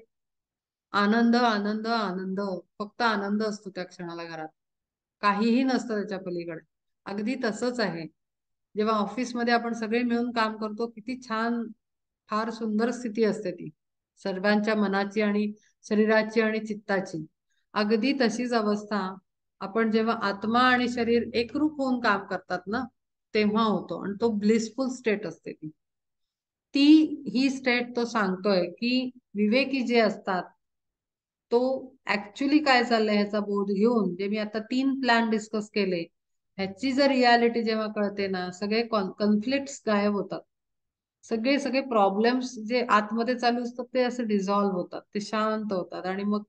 आनंद आनंद आनंद, फक्त आनंद असतो त्या क्षणाला घरात, काहीही नसतं त्याच्या पलीकडे. अगदी तसंच आहे जेव्हा ऑफिसमध्ये आपण सगळे मिळून काम करतो, किती छान, फार सुंदर स्थिती असते ती, सर्वांच्या मनाची आणि शरीराची आणि चित्ताची. अगदी तशीच अवस्था आपण जेव्हा आत्मा आणि शरीर एकरूप होऊन काम करतात ना, तेव्हा होतो, आणि तो ब्लिसफुल स्टेट असते ती. ती ही स्टेट तो सांगतोय की विवेकी जे असतात, तो ऍक्च्युली काय चाललंय ह्याचा बोध घेऊन, जे मी आता 3 प्लॅन डिस्कस केले, ह्याची जर रियालिटी जेव्हा कळते ना, सगळे कॉन्फ्लिक्ट गायब होतात. सगळे सगळे प्रॉब्लेम्स जे आतमध्ये चालू असतात ते असे डिझॉल्व्ह होतात, ते शांत होतात, आणि मग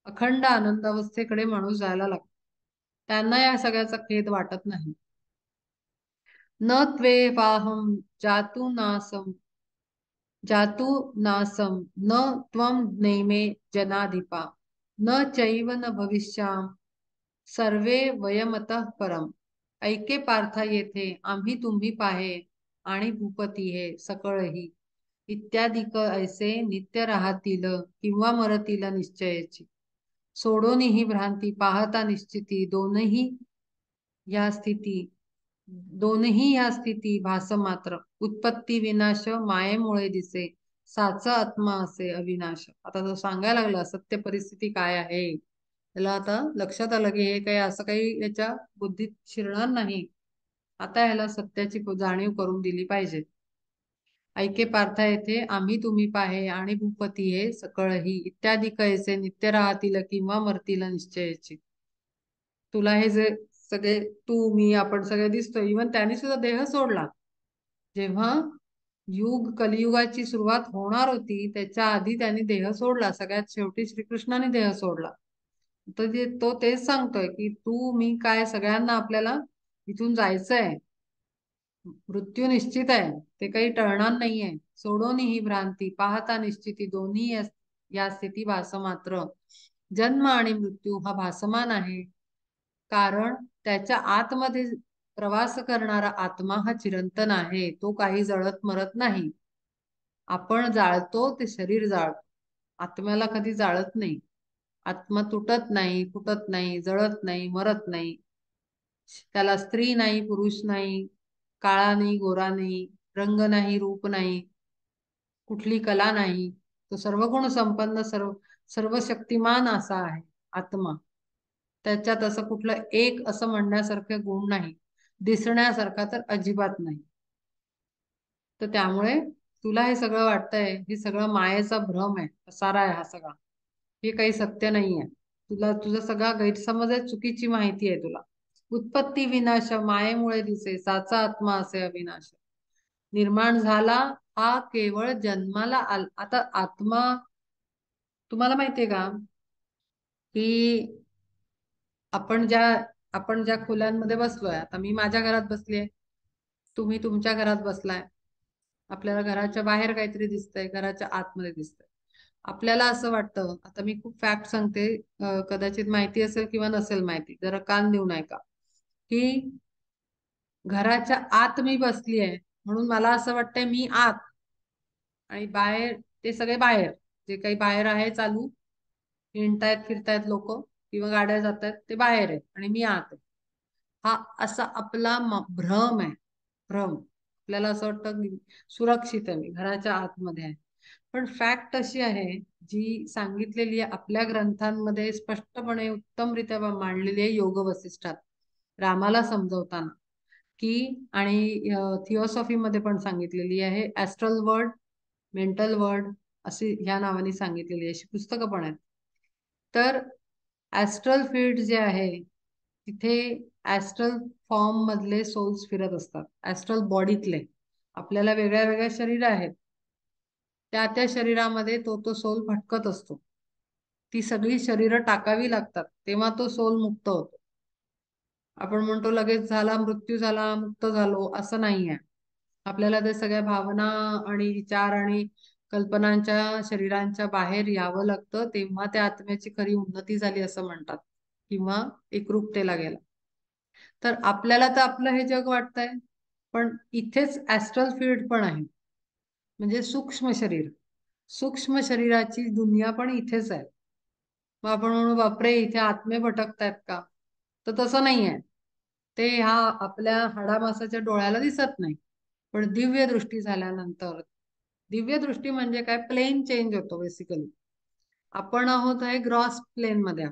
अखंड आनंदावस्थेकडे माणूस जायला लागतो. त्यांना या सगळ्याचा खेद वाटत नाही. न त्वेवाहम जातु नासम, जातु नासम न त्वम नेमे जनाधिपा, न चैव न भविष्याम सर्वे वयमतः परम. ऐके पार्था येथे आम्ही तुम्ही पाहे, आणि भूपती हे सकळही, इत्यादिक ऐसे नित्य राहतील किंवा मरतील निश्चयाची. सोडून ही भ्रांती पाहता निश्चिती, दोनही या स्थिती भास मात्र, उत्पत्ती विनाश मायेमुळे दिसे, साच आत्मा असे अविनाश. आता तो सांगायला लागला सत्य परिस्थिती काय आहे, त्याला आता लक्षात आलं की हे काही असं काही याच्या बुद्धीत शिरणार नाही. आता ह्याला सत्याची जाणीव करून दिली पाहिजे. ऐके पार्था येथे आम्ही तुम्ही पाहे, आणि भूपती हे सकळही, इत्यादी कैसे नित्य राहतील किंवा मरतील निश्चयाची. तुला हे जे सगळे तू मी आपण सगळे दिसतोय, इव्हन त्यांनी सुद्धा देह सोडला. जेव्हा कलियुगाची सुरुवात होणार होती त्याच्या आधी त्यांनी देह सोडला, सगळ्यात शेवटी श्रीकृष्णाने देह सोडला. तर तो तेच सांगतोय की तू मी काय, सगळ्यांना आपल्याला इथून जायचंय, मृत्यू निश्चित आहे, ते काही टळणार नाहीये. सोडून ही भ्रांती पाहता निश्चिती, दोन्ही या स्थिती भास मात्र, जन्म आणि मृत्यू हा भासमान आहे, कारण त्याच्या आतमध्ये प्रवास करणारा आत्मा हा चिरंतन आहे, तो काही जळत मरत नाही. आपण जाळतो ते शरीर जाळतो, आत्म्याला कधी जाळत नाही. आत्मा तुटत नाही, फुटत नाही, जळत नाही, मरत नाही. त्याला स्त्री नाही, पुरुष नाही, काळा नाही, गोरा नाही, रंग नाही, रूप नाही, कुठली कला नाही. तो सर्वगुण संपन्न, सर्व शक्तिमान असा आहे आत्मा. त्याच्यात असं कुठलं एक असं म्हणण्यासारखे गुण नाही, दिसण्यासारखा तर अजिबात नाही. तर त्यामुळे तुला हे सगळं वाटतंय, हे सगळं मायेचा भ्रम आहे, पसारा आहे हा सगळा. हे काही सत्य नाहीये. तुला तुझा सगळा गैरसमज आहे, चुकीची माहिती आहे तुला. उत्पत्ती विनाश मायेमुळे दिसे, साचा आत्मा असे अविनाश. निर्माण झाला हा केवळ जन्माला आता आत्मा, तुम्हाला माहितीये का की आपण ज्या खोल्यांमध्ये बसलोय, आता मी माझ्या घरात बसलीये, तुम्ही तुमच्या घरात बसलाय. आपल्याला घराच्या बाहेर काहीतरी दिसतंय, घराच्या आतमध्ये दिसतंय. आपल्याला असं वाटतं, आता मी खूप फॅक्ट सांगते, कदाचित माहिती असेल किंवा नसेल माहिती, जरा कान देऊन ऐका, की घराच्या आत मी बसली आहे म्हणून मला असं वाटतंय मी आत, आणि बाहेर ते सगळे बाहेर, जे काही बाहेर आहे चालू, हिंडतायत फिरतायत लोक किंवा गाड्या जात आहेत, ते बाहेर आहे आणि मी आत आहे. हा असा आपला भ्रम आहे, भ्रम. आपल्याला असं वाटतं की सुरक्षित आहे, मी घराच्या आतमध्ये आहे. पण फॅक्ट अशी आहे, जी सांगितलेली आहे आपल्या ग्रंथांमध्ये स्पष्टपणे उत्तमरित्या मांडलेली आहे योग वसिष्ठात, रामाला समजवताना, की आणि थिओसॉफी मध्ये पण सांगितलेली आहे, ऍस्ट्रल वर्ल्ड, मेंटल वर्ल्ड अशी ह्या नावाने सांगितलेली आहे, अशी पुस्तकं पण आहेत. तर ऍस्ट्रल फील्ड जे आहे, तिथे ऍस्ट्रल फॉर्म मधले सोल्स फिरत असतात, ऍस्ट्रल बॉडीतले. आपल्याला वेगळ्या वेगळ्या शरीर आहेत, त्या त्या शरीरामध्ये तो तो सोल भटकत असतो. ती सगळी शरीरं टाकावी लागतात, तेव्हा तो सोल मुक्त होतो. आपण म्हणतो लगेच झाला, मृत्यू झाला, मुक्त झालो, असं नाही आहे. आपल्याला ते सगळ्या भावना आणि विचार आणि कल्पनांच्या शरीरांच्या बाहेर यावं लागतं, तेव्हा त्या आत्म्याची खरी उन्नती झाली असं म्हणतात, किंवा एकरूपतेला गेला. तर आपल्याला तर आपलं हे जग वाटतंय, पण इथेच ऍस्ट्रल फील्ड पण आहे, म्हणजे सूक्ष्म शरीर. सूक्ष्म शरीराची दुनिया पण इथेच आहे. मग आपण म्हणू बापरे, इथे आत्मे भटकतायत का? तर तसं नाही आहे. ते ह्या आपल्या हाडामासाच्या डोळ्याला दिसत नाही, पण दिव्य दृष्टी झाल्यानंतर, दिव्य दृष्टी म्हणजे काय, प्लेन चेंज होतो बेसिकली. आपण आहोत आहे ग्रॉस प्लेन मध्ये,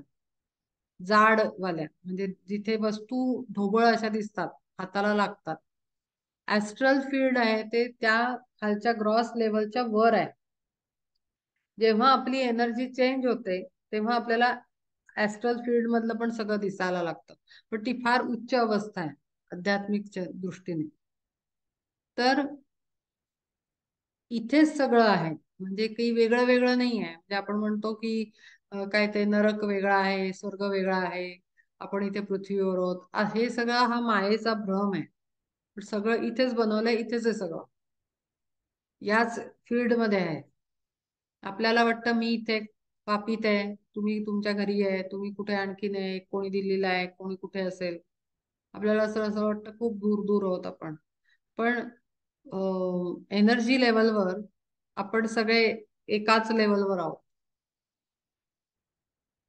जाड वाल्या, म्हणजे जिथे वस्तू ढोबळ अशा दिसतात, हाताला लागतात. ऍस्ट्रल फील्ड आहे ते त्या खालच्या ग्रॉस लेवलच्या वर आहे. जेव्हा आपली एनर्जी चेंज होते, तेव्हा आपल्याला ऍस्ट्रल फील्ड मधलं पण सगळं दिसायला लागतं. पण ती फार उच्च अवस्था आहे आध्यात्मिक दृष्टीने. तर इथेच सगळं आहे, म्हणजे काही वेगळं वेगळं नाही आहे. म्हणजे आपण म्हणतो की काय ते नरक वेगळा आहे, स्वर्ग वेगळा आहे, आपण इथे पृथ्वीवर आहोत, हे सगळं हा मायेचा भ्रम आहे. पण सगळं इथेच बनवलंय, इथेच आहे सगळं, याच फील्ड मध्ये आहे. आपल्याला वाटतं मी इथे पापीत आहे, तुम्ही तुमच्या घरी आहे, तुम्ही कुठे आणखीन आहे, कोणी दिल्लीला आहे, कोणी कुठे असेल. आपल्याला असं असं वाटतं खूप दूर दूर आहोत आपण. पण एनर्जी लेवलवर आपण सगळे एकाच लेवलवर आहोत.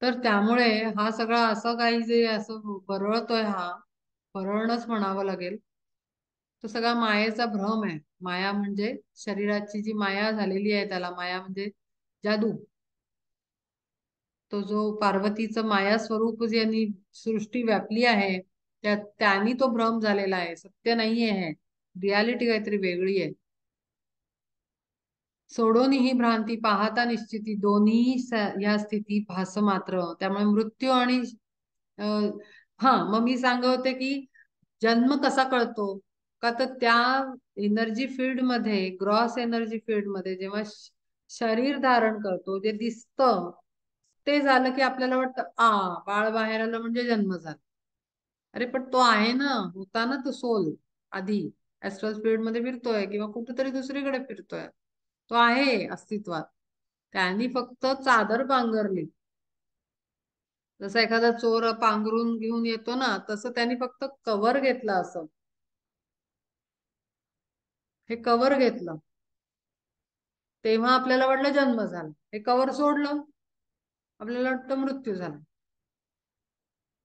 तर त्यामुळे हा सगळा असं काही जे असं परळतोय, हा परळणच म्हणावं लागेल, तो सगळा मायेचा भ्रम आहे. माया म्हणजे शरीराची जी माया झालेली आहे, त्याला माया म्हणजे जादू. तो जो पार्वतीचं माया स्वरूप ज्यांनी सृष्टी व्यापली आहे, त्यांनी तो भ्रम झालेला आहे, सत्य नाहीये हे. रियालिटी काहीतरी वेगळी आहे. सोडून ही भ्रांती पाहता निश्चिती, दोन्ही या स्थिती भास मात्र. त्यामुळे मृत्यू आणि अं, हा मग मी सांगत होते की जन्म कसा कळतो का, तर त्या एनर्जी फील्ड मध्ये, ग्रॉस एनर्जी फील्ड मध्ये जेव्हा शरीर धारण करतो, जे दिसतं ते झालं की आपल्याला वाटतं बाळ बाहेर आलं म्हणजे जन्म झाला. अरे पण तो आहे ना, होता ना तो सोल आधी, ऍस्ट्रल स्पिरिट मध्ये फिरतोय किंवा कुठेतरी दुसरीकडे फिरतोय, तो आहे अस्तित्वात. त्यांनी फक्त चादर पांघरली. जसं एखादा चोर पांघरून घेऊन येतो ना, तसं त्यांनी फक्त कव्हर घेतलं असं. हे कव्हर घेतलं तेव्हा आपल्याला वाटलं जन्म झाला. हे कव्हर सोडलं, आपल्याला वाटतं मृत्यू झाला.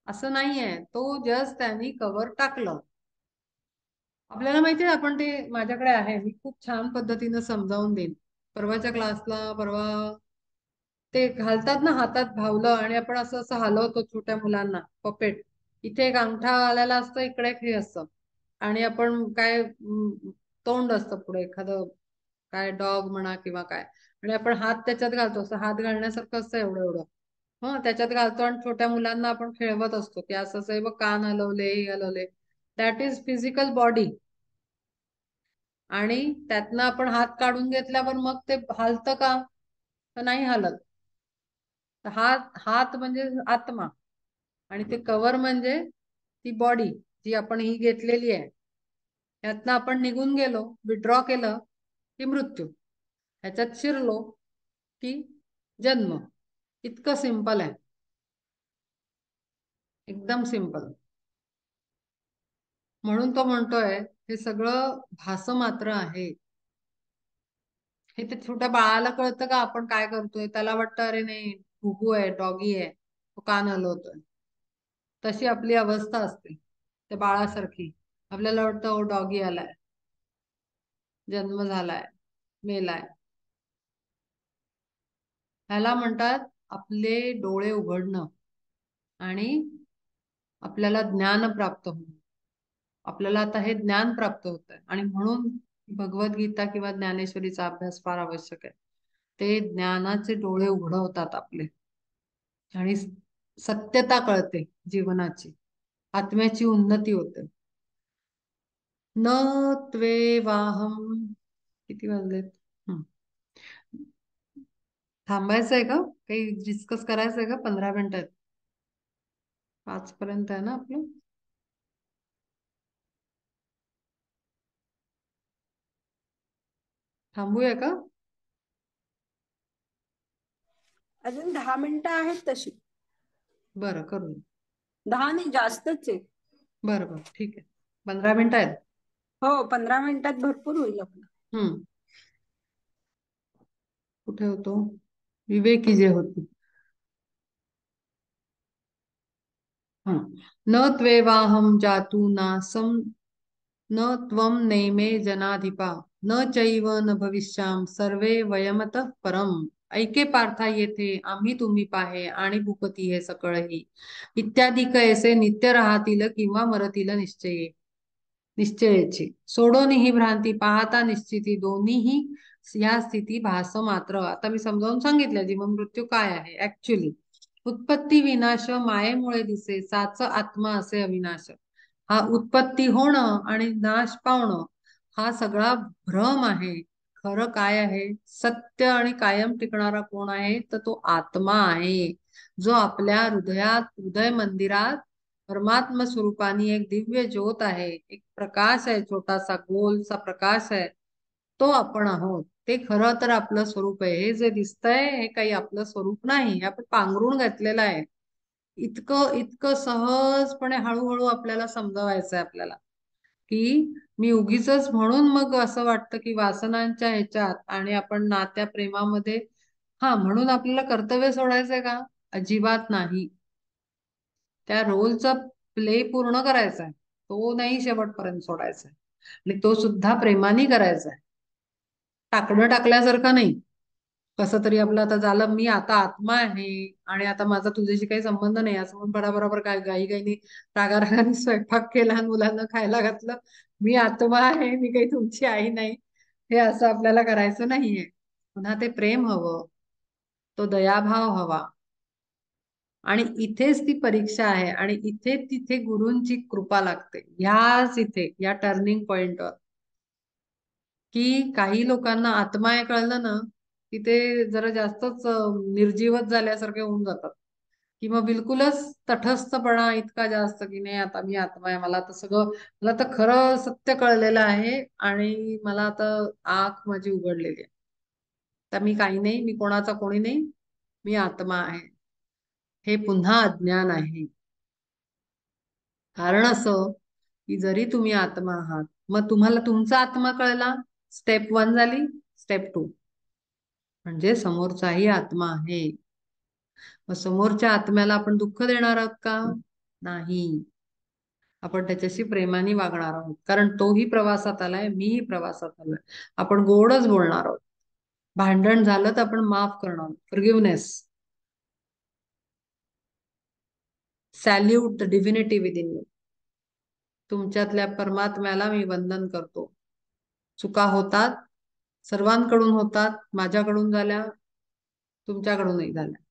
असं नाहीये, तो जस्ट त्यांनी कव्हर टाकलं. आपल्याला माहितीये आपण ते, माझ्याकडे आहे, मी खूप छान पद्धतीनं समजावून देईन. परवाच्या क्लासला, परवा ते घालतात ना हातात भावलं, आणि आपण असं असं हलवतो छोट्या मुलांना, पपेट. इथे एक अंगठा आलेला असतं, इकडे एक हे असतं, आणि आपण काय तोंड असतं पुढे एखादं, काय डॉग म्हणा किंवा काय, आणि आपण हात त्याच्यात घालतो, असं हात घालण्यासारखं असतं एवढं एवढं. त्याच्यात घालतो आणि छोट्या मुलांना आपण खेळवत असतो की असं असं बघ, कान हलवले, हे हलवले. That is physical body. आणि त्यातनं आपण हात काढून घेतल्यावर मग ते हालतं का? तर नाही हालत. तर हात हात म्हणजे आत्मा, आणि ते कव्हर म्हणजे ती बॉडी जी आपण ही घेतलेली आहे. त्यातनं आपण निघून गेलो, विड्रॉ केलं की मृत्यू, ह्याच्यात शिरलो की जन्म. इतकं सिंपल आहे, एकदम सिंपल. म्हणून तो म्हणतोय हे सगळं भास मात्र आहे. हे ते छोट्या बाळाला कळतं का आपण काय करतोय? त्याला वाटतं अरे नाही, घुगू आहे, डॉगी आहे, तो कान हलवतोय. तशी आपली अवस्था असते त्या बाळासारखी. आपल्याला वाटतं ओ डॉगी आलाय, जन्म झालाय, मेलाय. ह्याला म्हणतात आपले डोळे उघडणं, आणि आपल्याला ज्ञान प्राप्त होणं. आपल्याला आता हे ज्ञान प्राप्त होत आहे, आणि म्हणून भगवद्गीता किंवा ज्ञानेश्वरीचा अभ्यास फार आवश्यक आहे. ते ज्ञानाचे डोळे उघडवतात आपले, आणि सत्यता कळते जीवनाची, आत्म्याची उन्नती होते. न त्वेवाहम. किती वाजलेत? हं. थांबायचंय का, काही डिस्कस करायचंय का? 15 मिनिट आहेत. 5 पर्यंत आहे ना आपलं. थांबूया का? अजून 10 मिनिटं आहेत तशी. बरं, करू. 10 नाही, जास्तच आहे. बरं बरं, ठीक आहे. 15 मिनिट आहेत. हो, 15 मिनिटात भरपूर होईल आपलं. हम्म. कुठे होतो? विवेकी जे होती. न त्वेवाहम जातु नासम, न त्वम नेमे जनाधिपा, न चैव न भविष्याम सर्वे वयमतः परम. ऐके पार्था येथे आम्ही तुम्ही पाहे, आणि भूपती हे सकळही, इत्यादी कैसे नित्य राहतील किंवा मरतील निश्चये. निश्चयाची सोडून ही भ्रांती पाहता निश्चिती, दोन्हीही या स्थिती भास मात्र. आता मी समजावून सांगितलं जीवन मृत्यू काय आहे ऍक्च्युली. उत्पत्ती विनाश मायेमुळे दिसे, साच आत्मा असे अविनाश. हा उत्पत्ती होणं आणि नाश पावणं हा सगळा भ्रम आहे. खरं काय आहे? सत्य आणि कायम टिकणारा कोण आहे? तर तो आत्मा आहे, जो आपल्या हृदय मंदिरात परमात्म स्वरूपानी एक दिव्य ज्योत आहे, एक प्रकाश आहे, छोटासा गोलसा प्रकाश आहे. तो आपण आहोत. ते खरं तर आपलं स्वरूप आहे. हे जे दिसतंय हे काही आपलं स्वरूप नाही, हे आपण पांघरून घातलेलं आहे. इतकं इतकं सहजपणे हळूहळू आपल्याला समजवायचंय आपल्याला, की मी उगीच म्हणून मग असं वाटतं की वासनांच्या ह्याच्यात आणि आपण नात्या प्रेमामध्ये, हा म्हणून आपल्याला कर्तव्य सोडायचंय का? अजिबात नाही. त्या रोलचा प्ले पूर्ण करायचा आहे, तो नाही शेवटपर्यंत सोडायचा आहे. आणि तो सुद्धा प्रेमाने करायचा आहे, टाकणं टाकल्यासारखं नाही. कसं तरी आपलं आता झालं, मी आता आत्मा आहे आणि आता माझा तुझ्याशी काही संबंध नाही असं म्हणून बराबरोबर काय घाई घाईने रागारागाने स्वयंपाक केला आणि मुलांना खायला घातलं. मी आत्मा आहे, मी काही तुमची आई नाही, हे असं आपल्याला करायचं नाहीये. पुन्हा ते प्रेम हवं, तो दयाभाव हवा. आणि इथेच ती परीक्षा आहे, आणि इथे तिथे गुरूंची कृपा लागते, ह्याच इथे या टर्निंग पॉइंटवर. की काही लोकांना आत्मा आहे कळलं ना, की ते जरा जास्तच निर्जीवच झाल्यासारखे होऊन जातात, किंवा बिलकुलच तटस्थपणा इतका जास्त की नाही आता मी आत्मा आहे, मला तर सगळं, मला तर खरं सत्य कळलेलं आहे, आणि मला आता आँख माझी उघडलेली आहे, तर मी काही नाही, मी कोणाचा कोणी नाही, मी आत्मा आहे. हे पुन्हा अज्ञान आहे. कारण असं की जरी तुम्ही आत्मा आहात, मग तुम्हाला तुमचा आत्मा कळला, स्टेप 1 झाली. स्टेप 2 म्हणजे समोरचाही आत्मा आहे. मग समोरच्या आत्म्याला आपण दुःख देणार आहोत का? नाही. आपण त्याच्याशी प्रेमाने वागणार आहोत, कारण तोही प्रवासात आलाय, मीही प्रवासात आलोय. आपण गोडच बोलणार आहोत. भांडण झालं तर आपण माफ करणार, forgiveness. Salute the divinity within you. तुमच्यातल्या परमात्म्याला मी वंदन करतो. चुका होतात, सर्वांकडून होतात, माझ्याकडून झाल्या, तुमच्याकडूनही झाल्या.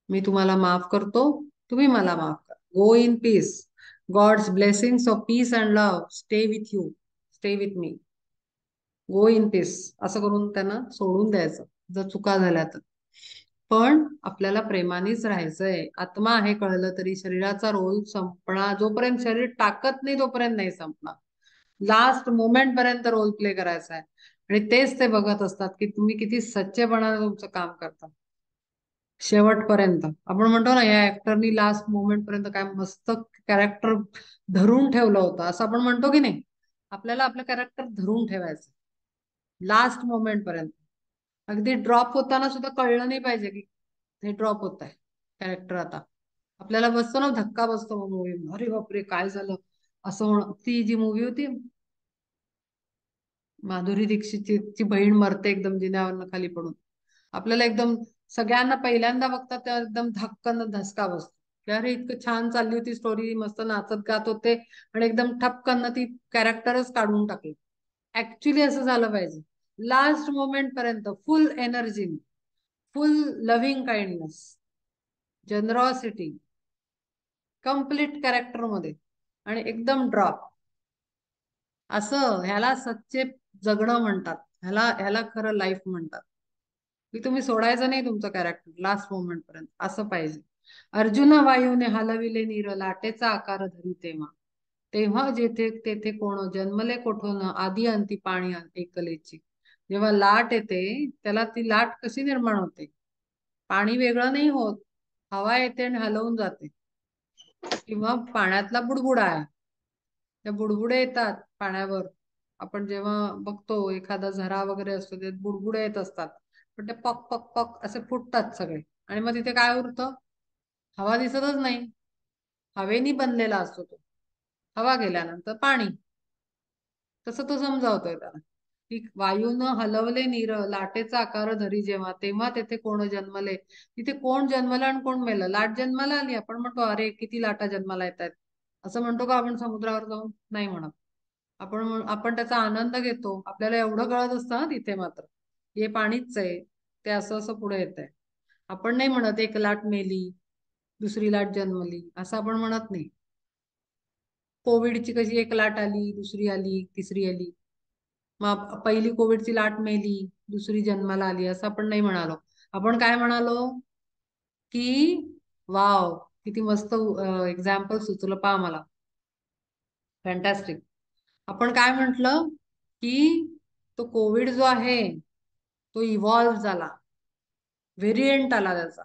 मी तुम्हाला माफ करतो, तुम्ही मला माफ करा. Go in peace. God's blessings of peace and love stay with you, stay with me. Go in peace असं करून त्यांना सोडून द्यायचं जर चुका झाल्या तर. पण आपल्याला प्रेमानेच राहायचंय. आत्मा आहे कळलं तरी शरीराचा रोल संपणार, जोपर्यंत शरीर टाकत नाही तोपर्यंत नाही संपणार. लास्ट मोमेंट पर्यंत रोल प्ले करायचा आहे. आणि तेच ते बघत असतात की तुम्ही किती सच्चेपणाने तुमचं काम करता शेवटपर्यंत. आपण म्हणतो ना, या ऍक्टरनी लास्ट मोमेंट पर्यंत काय मस्त कॅरेक्टर धरून ठेवलं होतं, असं आपण म्हणतो की नाही. आपल्याला आपलं कॅरेक्टर धरून ठेवायचं लास्ट मोमेंट पर्यंत. अगदी ड्रॉप होताना सुद्धा कळलं नाही पाहिजे की हे ड्रॉप होत आहे कॅरेक्टर आता. आपल्याला बसतो ना, धक्का बसतो मूवी, अरे बापरे काय झालं असं ती जी मूवी होती, माधुरी दीक्षितची ची बहीण मरते एकदम जिन्यावरनं खाली पडून. आपल्याला एकदम सगळ्यांना पहिल्यांदा बघतात तेव्हा एकदम धक्कन धसका बसतो की अरे इतकं छान चालली होती स्टोरी, मस्त नाचत गात होते, आणि एकदम ठपकन ती कॅरेक्टरच काढून टाकली. ऍक्च्युली असं झालं पाहिजे. लास्ट मोमेंट पर्यंत full energy, full loving kindness, generosity, complete character मध्ये, आणि एकदम ड्रॉप. असं ह्याला सच्चे जगणं म्हणतात. ह्याला ह्याला खरं लाईफ म्हणतात. की तुम्ही सोडायचं नाही तुमचं कॅरेक्टर लास्ट मोमेंट पर्यंत, असं पाहिजे. अर्जुना वायूने हलविले नीर, लाटेचा आकार धरी तेव्हा, तेव्हा जेथे तेथे कोण जन्मले कोठून, आदी अंती पाणी एकलेची. जेव्हा लाट येते त्याला ती लाट कशी निर्माण होते? पाणी वेगळं नाही होत, हवा येते आणि हलवून जाते. किंवा पाण्यातला बुडबुडा आहे, त्या बुडबुडे येतात पाण्यावर. आपण जेव्हा बघतो एखादा झरा वगैरे असतो त्यात बुडबुडे येत असतात, पण ते पक पक पक असे फुटतात सगळे. आणि मग तिथे काय उरतं? हवा दिसतच नाही. हवेनी बनलेला असतो तो. हवा गेल्यानंतर पाणी. तसं तो समजावतोय त्याला की वायूनं हलवले नीर, लाटेचा आकार धरी जेव्हा, तेव्हा तेथे कोण जन्मले. तिथे कोण जन्मला आणि कोण मेलं? लाट जन्माला आली, आपण म्हणतो अरे किती लाटा जन्माला येत आहेत, असं म्हणतो का आपण समुद्रावर जाऊन? नाही म्हणत. आपण त्याचा आनंद घेतो. आपल्याला एवढं कळत असतं ना तिथे मात्र, हे पाणीच आहे, ते असं असं पुढे येत आहे. आपण नाही म्हणत एक लाट मेली, दुसरी लाट जन्मली, असं आपण म्हणत नाही. कोविडची कशी एक लाट आली, दुसरी आली, तिसरी आली. मग पहिली कोविडची लाट मेली, दुसरी जन्माला आली, असं आपण नाही म्हणालो. आपण काय म्हणालो की वाव, किती मस्त एक्झाम्पल सुचलं पहा मला, फॅन्टॅस्टिक. आपण काय म्हंटल की तो कोविड जो आहे तो इव्हॉल्व्ह झाला, व्हेरियंट आला त्याचा.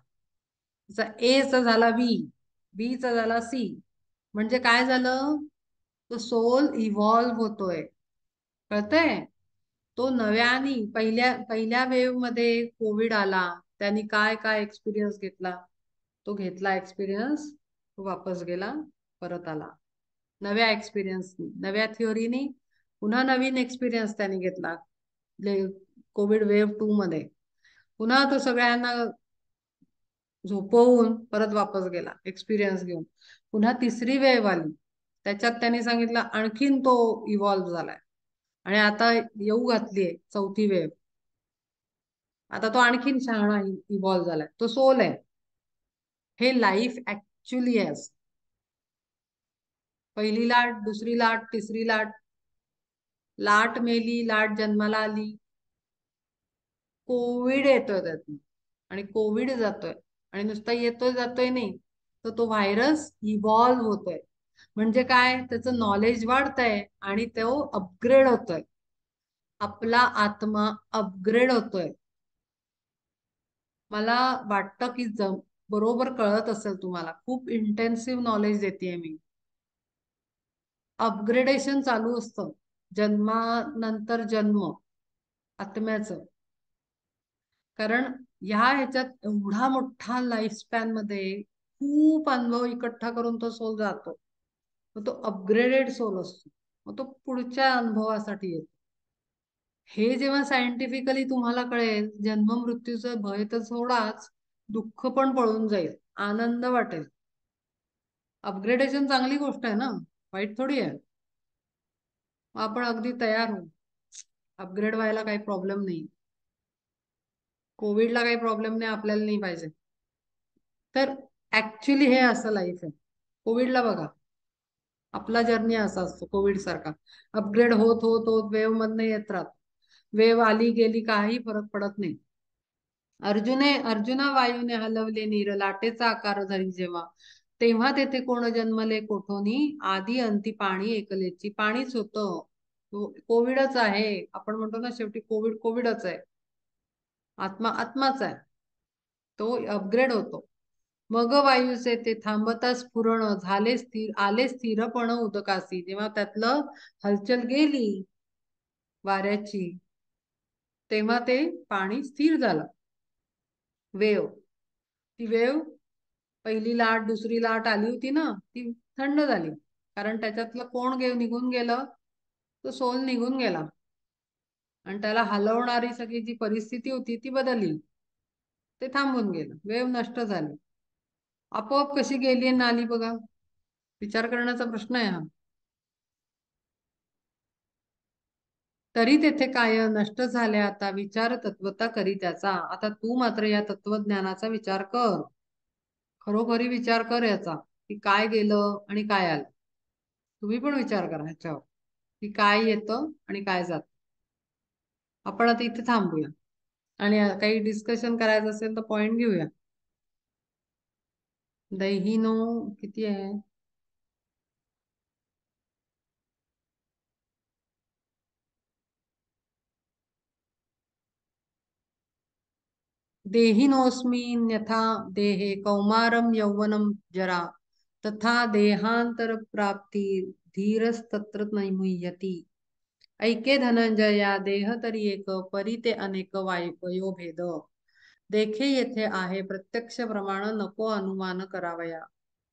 त्याचा ए चा झाला बी, बी चा झाला सी. म्हणजे काय झालं? तो सोल इव्हॉल्व्ह होतोय, कळतंय? तो नव्याने पहिल्या पहिल्या वेव्ह मध्ये कोविड आला, त्यांनी काय काय एक्सपिरियन्स घेतला, तो घेतला एक्सपिरियन्स, तो वापस गेला, परत आला नव्या एक्सपिरियन्सनी, नव्या थिअरीनी. पुन्हा नवीन एक्सपिरियन्स त्यांनी घेतला कोविड वेव्ह 2 मध्ये. पुन्हा तो सगळ्यांना झोपवून परत वापस गेला एक्सपिरियन्स घेऊन. पुन्हा तिसरी वेव्ह आली, त्याच्यात त्यांनी सांगितलं आणखीन तो इव्हॉल्व्ह झालाय. आणि आता येऊ घातलीये चौथी वेव्ह. आता तो आणखीन शहाणा इव्हॉल्व्ह झालाय, तो सोल आहे. हे लाईफ ऍक्च्युली आहे. पहिली लाट, दुसरी लाट, तिसरी लाट, लाट मेली, लाट जन्माला आली, कोविड येतोय त्यातून, आणि कोविड जातोय. आणि नुसता येतोय जातोय नाही, तर तो व्हायरस इव्हॉल्व्ह होतोय. म्हणजे काय? त्याचं नॉलेज वाढतंय आणि तो अपग्रेड होतोय. आपला आत्मा अपग्रेड होतोय. मला वाटतं की बरोबर कळत असेल तुम्हाला, खूप इंटेन्सिव्ह नॉलेज देते मी. अपग्रेडेशन चालू असतं जन्मानंतर जन्म आत्म्याचं. कारण ह्याच्यात एवढा मोठा लाईफ स्पॅन मध्ये खूप अनुभव इकट्ठा करून तो सोल जातो. मग तो अपग्रेडेड सोल असतो. मग तो पुढच्या अनुभवासाठी येतो. हे जेव्हा सायंटिफिकली तुम्हाला कळेल, जन्म मृत्यूचं भय तर सोडाच, दुःख पण पळून जाईल, आनंद वाटेल. अपग्रेडेशन चांगली गोष्ट आहे ना, वाईट थोडी आहे. आपण अगदी तयार होऊ, अपग्रेड व्हायला काही प्रॉब्लेम नाही. कोविडला काही प्रॉब्लेम नाही, आपल्याला नाही पाहिजे. तर ऍक्च्युली हे असं लाईफ आहे. कोविडला बघा, आपला जर्नी असा असतो कोविड सारखा, अपग्रेड होत होत होत वेव मधनं येत राहत. वेव आली गेली काही फरक पडत नाही. अर्जुना वायूने हलवले नीर लाटेचा आकार धरी जेव्हा, तेव्हा तेथे कोण जन्मले कोठोनी, आधी अंती पाणी एकलेची. पाणीच होतं. कोविडच आहे. आपण म्हणतो ना शेवटी कोविड कोविडच आहे. आत्मा आत्माच आहे. तो अपग्रेड होतो. मग वायूचे ते थांबता स्फुरण, झाले स्थिर आले स्थिरपण उदकासी. जेव्हा त्यातलं हलचल गेली वाऱ्याची, तेव्हा ते पाणी स्थिर झालं. वेव, ती वेव पहिली लाट दुसरी लाट आली होती ना, ती थंड झाली. कारण त्याच्यातलं कोण निघून गेलं, तो सोल निघून गेला आणि त्याला हलवणारी सगळी जी परिस्थिती होती ती बदलली. ते थांबून गेलं, वेव नष्ट झाली. आपोआप कशी गेली आणि आली बघा, विचार करण्याचा प्रश्न आहे हा. तरी तेथे काय नष्ट झाले आता, विचार तत्वता करी त्याचा. आता तू मात्र या तत्वज्ञानाचा विचार कर, खरोखरी विचार कर याचा, की काय गेलं आणि काय आलं. तुम्ही पण विचार करा ह्याच्यावर, की काय येतं आणि काय जात. आपण आता इथे थांबूया आणि काही डिस्कशन करायचं असेल तर पॉइंट घेऊया. दैहिनो किती आहे? देहिनोऽस्मिन्यथा देहे कौमारं यौवनं जरा, तथा देहांतर प्राप्ती धीरस्तत्र नैमुह्यति. ऐके धनंजया, देह तरी एक, परी ते अनेक वयोभेद. देखे येथे आहे प्रत्यक्ष प्रमाण, नको अनुमान करावया.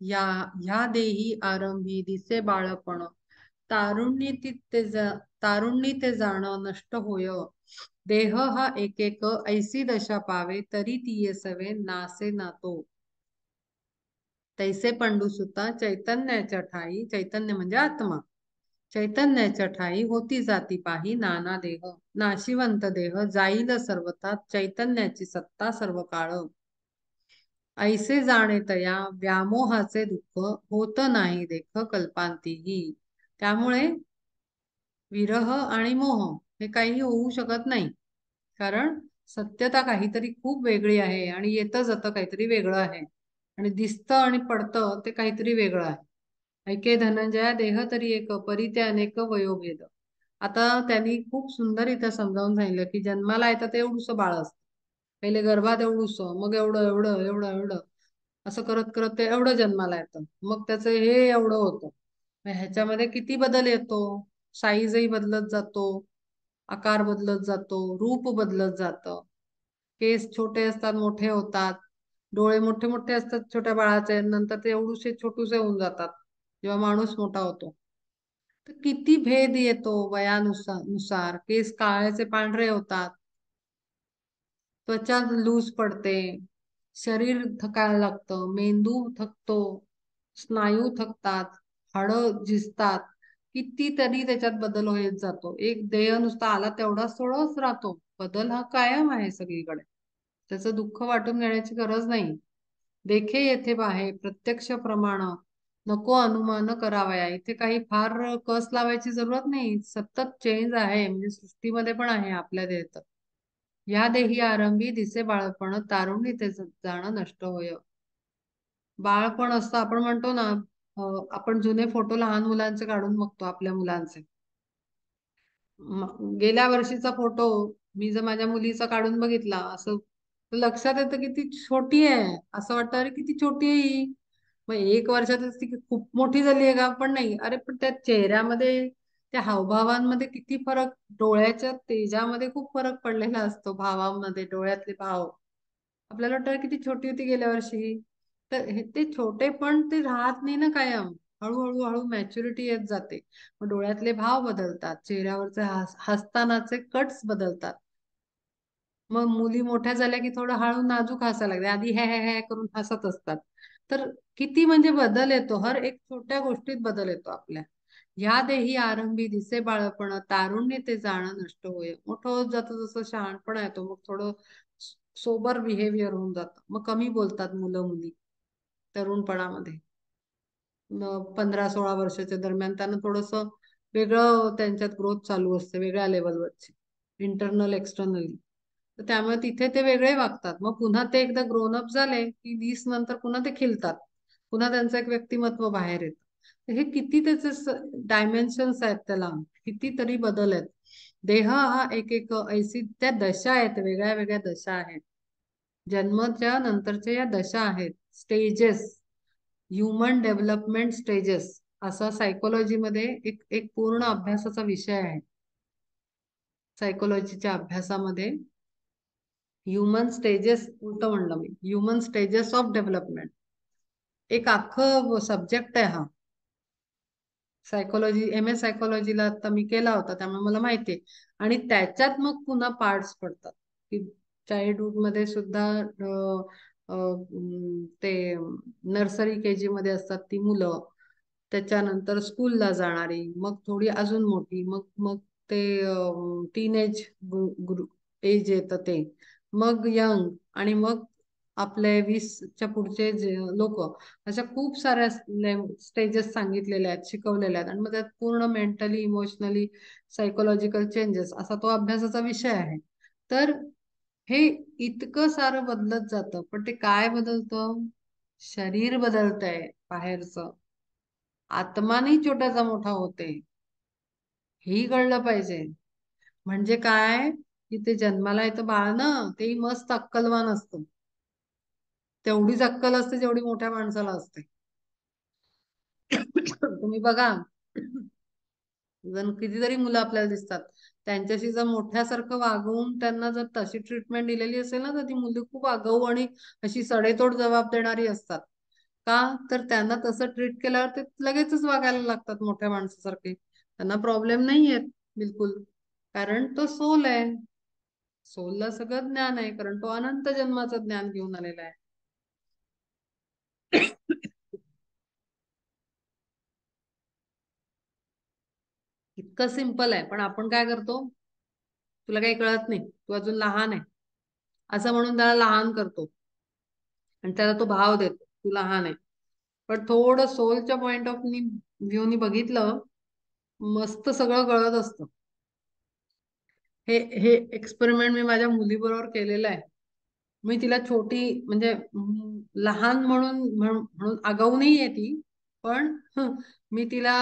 या ह्या देही आरंभी दिसे बाळपण, तारुण्य ते जाण नष्ट होय. देह हा एक एक ऐसी दशा पावे, तरी ती येसवे नासे ना तो. तैसे पंडुसुता चैतन्याच्या ठाई, चैतन्य म्हणजे आत्मा, चैतन्याच्या ठाई होती जाती पाही नाना देह. नाशिवंत देह जाईल सर्वथा, चैतन्याची सत्ता सर्व काळ. ऐसे जाणे तया व्यामोहाचे दुःख, होत नाही देख कल्पांतीही. त्यामुळे विरह आणि मोह हे काही होऊ शकत नाही. कारण सत्यता काहीतरी खूप वेगळी आहे आणि येतं जातं काहीतरी वेगळं आहे, आणि दिसतं आणि पडतं ते काहीतरी वेगळं आहे. ऐके धनंजया, देह तरी एक, परी ते अनेक वयोभेद. आता त्यांनी खूप सुंदर इथं समजावून सांगितलं की जन्माला येतं ते एवढूसं बाळ असतं, पहिले गर्भात एवढूसं, मग एवढं एवढं एवढं एवढं असं करत करत ते एवढं जन्माला येतं. मग त्याचं हे एवढं होतं. मग ह्याच्यामध्ये किती बदल येतो, साईजही बदलत जातो, आकार बदलत जातो, रूप बदलत जातं. केस छोटे असतात मोठे होतात, डोळे मोठे मोठे असतात छोट्या बाळाचे, नंतर ते एवढूसे छोटूसे होऊन जातात जेव्हा माणूस मोठा होतो. तर किती भेद येतो वयानुसार. केस काळ्याचे पांढरे होतात, त्वचा लूज पडते, शरीर थकायला लागतं, मेंदू थकतो, स्नायू थकतात, हाडं झिजतात. कितीतरी त्याच्यात बदल होत जातो. एक देह नुसता आला तेवढाच थोडाच राहतो, बदल हा कायम आहे सगळीकडे. त्याचं दुःख वाटून घेण्याची गरज नाही. देखे येथे बाहेर प्रत्यक्ष प्रमाण, नको अनुमान करावया. इथे काही फार कस लावायची जरूरत नाही, सतत चेंज आहे, म्हणजे सृष्टीमध्ये पण आहे आपल्या देहात. या देही आरंभी दिसे बाळपण, तारुण्य ते जाणं नष्ट होय. बाळपण असतं आपण म्हणतो ना, आपण जुने फोटो लहान मुलांचे काढून बघतो, आपल्या मुलांचे. गेल्या वर्षीचा फोटो मी जर माझ्या मुलीचा काढून बघितला, असं तर लक्षात येतं की ती छोटी आहे, असं वाटतं अरे किती छोटी आहे ही. मग 1 वर्षातच ती खूप मोठी झाली आहे का, पण नाही. अरे पण त्या चेहऱ्यामध्ये, त्या हावभावांमध्ये किती फरक, डोळ्याच्या तेजामध्ये खूप फरक पडलेला असतो, भावामध्ये डोळ्यातले भाव. आपल्याला वाटतं किती छोटी होती गेल्या वर्षी. तर ते छोटे पण ते राहत नाही ना कायम. हळूहळू हळू मॅच्युरिटी येत जाते. मग डोळ्यातले भाव बदलतात, चेहऱ्यावरचे हसतानाचे कट्स बदलतात. मग मुली मोठ्या झाल्या की थोडं हळू नाजूक हसायला लागते, आधी हे करून हसत असतात. तर किती म्हणजे बदल येतो, हर एक छोट्या गोष्टीत बदल येतो आपल्या. ह्या देही आरंभी दिसे बाळपण, तारुण्य ते जाणं नष्ट होय. मोठं होत जातं जसं शहाणपणा येतो, मग थोडं सोबर बिहेवियर होऊन जातं, मग कमी बोलतात मुलं मुली तरुणपणामध्ये. 15-16 वर्षाच्या दरम्यान त्यांना थोडस वेगळं त्यांच्यात ग्रोथ चालू असते, वेगळ्या लेवलवरची, इंटरनल एक्सटर्नली. तर त्यामुळे तिथे ते वेगळे वागतात. मग पुन्हा ते एकदा ग्रोन अप झाले की 20 नंतर पुन्हा ते खिलतात, पुन्हा त्यांचं एक व्यक्तिमत्व बाहेर येतं. तर हे किती त्याचे डायमेन्शन्स आहेत त्याला, कितीतरी बदल आहेत. देह हा एक एक ऐसी त्या दशा आहेत, वेगळ्या वेगळ्या दशा आहेत. जन्माच्या नंतरच्या या दशा आहेत, स्टेजेस, ह्युमन डेव्हलपमेंट स्टेजेस, असा सायकोलॉजीमध्ये एक एक पूर्ण अभ्यासाचा विषय आहे. सायकोलॉजीच्या अभ्यासामध्ये ह्युमन स्टेजेस, उलट म्हणलं मी, ह्युमन स्टेजेस ऑफ डेव्हलपमेंट, एक अख्खं सब्जेक्ट आहे हा. सायकोलॉजी, एम ए सायकोलॉजीला आता मी केला होता, त्यामुळे मला माहिती आहे. आणि त्याच्यात मग पुन्हा पार्ट्स पडतात की चाइल्डहुड मध्ये सुद्धा ते नर्सरी के जी मध्ये असतात ती मुलं, त्याच्यानंतर स्कूलला जाणारी, मग थोडी अजून मोठी, मग मग ते टीनेज एज येतं ते, मग यंग, आणि मग आपले 20च्या पुढचे जे लोक. अशा खूप साऱ्या स्टेजेस सांगितलेल्या आहेत, शिकवलेल्या आहेत, आणि मग त्यात पूर्ण मेंटली, इमोशनली, सायकोलॉजिकल चेंजेस असा तो अभ्यासाचा विषय आहे. तर हे इतकं सारं बदलत जातं, पण ते काय बदलतं? शरीर बदलतंय बाहेरचं, आत्मा नाही छोट्याचा मोठा होते, हेही कळलं पाहिजे. म्हणजे काय, की ते जन्माला येतं बाळ ना, तेही मस्त अक्कलवान असतं. तेवढीच अक्कल असते जेवढी मोठ्या माणसाला असते. तुम्ही बघा, जण कितीतरी मुलं आपल्याला दिसतात, त्यांच्याशी जर मोठ्यासारखं वागवून त्यांना जर तशी ट्रीटमेंट दिलेली असेल ना, तर ती मुलं खूप आगाऊ आणि अशी सडेतोड जबाब देणारी असतात. का तर त्यांना तसं ट्रीट केल्यावर ते लगेचच वागायला लागतात मोठ्या माणसासारखे. त्यांना प्रॉब्लेम नाही आहेत बिलकुल, कारण तो सोल आहे. सोलला सगळं ज्ञान आहे, कारण तो अनंत जन्माचं ज्ञान घेऊन आलेला आहे. इतकं सिंपल आहे, पण आपण काय करतो, तुला काही कळत नाही, तू अजून लहान आहे, असं म्हणून त्याला लहान करतो, आणि त्याला तो भाव देतो, तू लहान आहे. पण थोडं सोलच्या पॉइंट ऑफ व्ह्यूनी बघितलं, मस्त सगळं कळत असतं. हे हे एक्सपेरिमेंट मी माझ्या मुलीबरोबर केलेलं आहे. मी तिला छोटी, म्हणजे लहान म्हणून म्हणून आगाऊ नाही आहे ती, पण मी तिला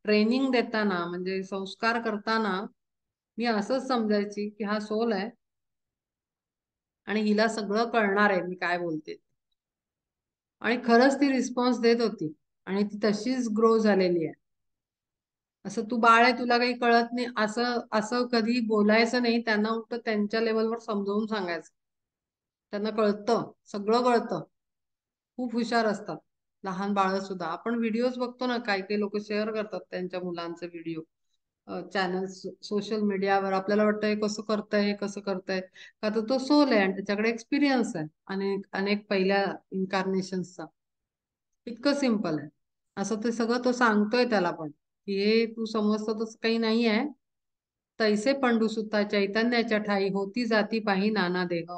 ट्रेनिंग देताना, म्हणजे संस्कार करताना, मी असंच समजायची की हा सोल आहे आणि हिला सगळं कळणार आहे मी काय बोलते. आणि खरंच ती रिस्पॉन्स देत होती, आणि ती तशीच ग्रो झालेली आहे. असं तू बाळ आहे, तुला काही कळत नाही, असं असं कधी बोलायचं नाही त्यांना, उलट त्यांच्या लेवलवर समजावून सांगायचं. त्यांना कळतं, सगळं कळतं, खूप हुशार असतात लहान बाळ सुद्धा. आपण व्हिडिओज बघतो ना, काही काही लोक शेअर करतात त्यांच्या मुलांचे व्हिडिओ चॅनल सोशल मीडियावर, आपल्याला वाटतं हे कसं करताय, हे कसं करताय, का तर तो सोल आहे आणि त्याच्याकडे एक्सपिरियन्स आहे अनेक अनेक पहिल्या इन्कारनेशनचा. इतकं सिंपल आहे. असं ते सगळं तो सांगतोय त्याला पण, की हे तू समजतं तसं काही नाही आहे. तैसे पंडू सुता चैतन्याच्या ठाई, होती जाती पाही नाना देह.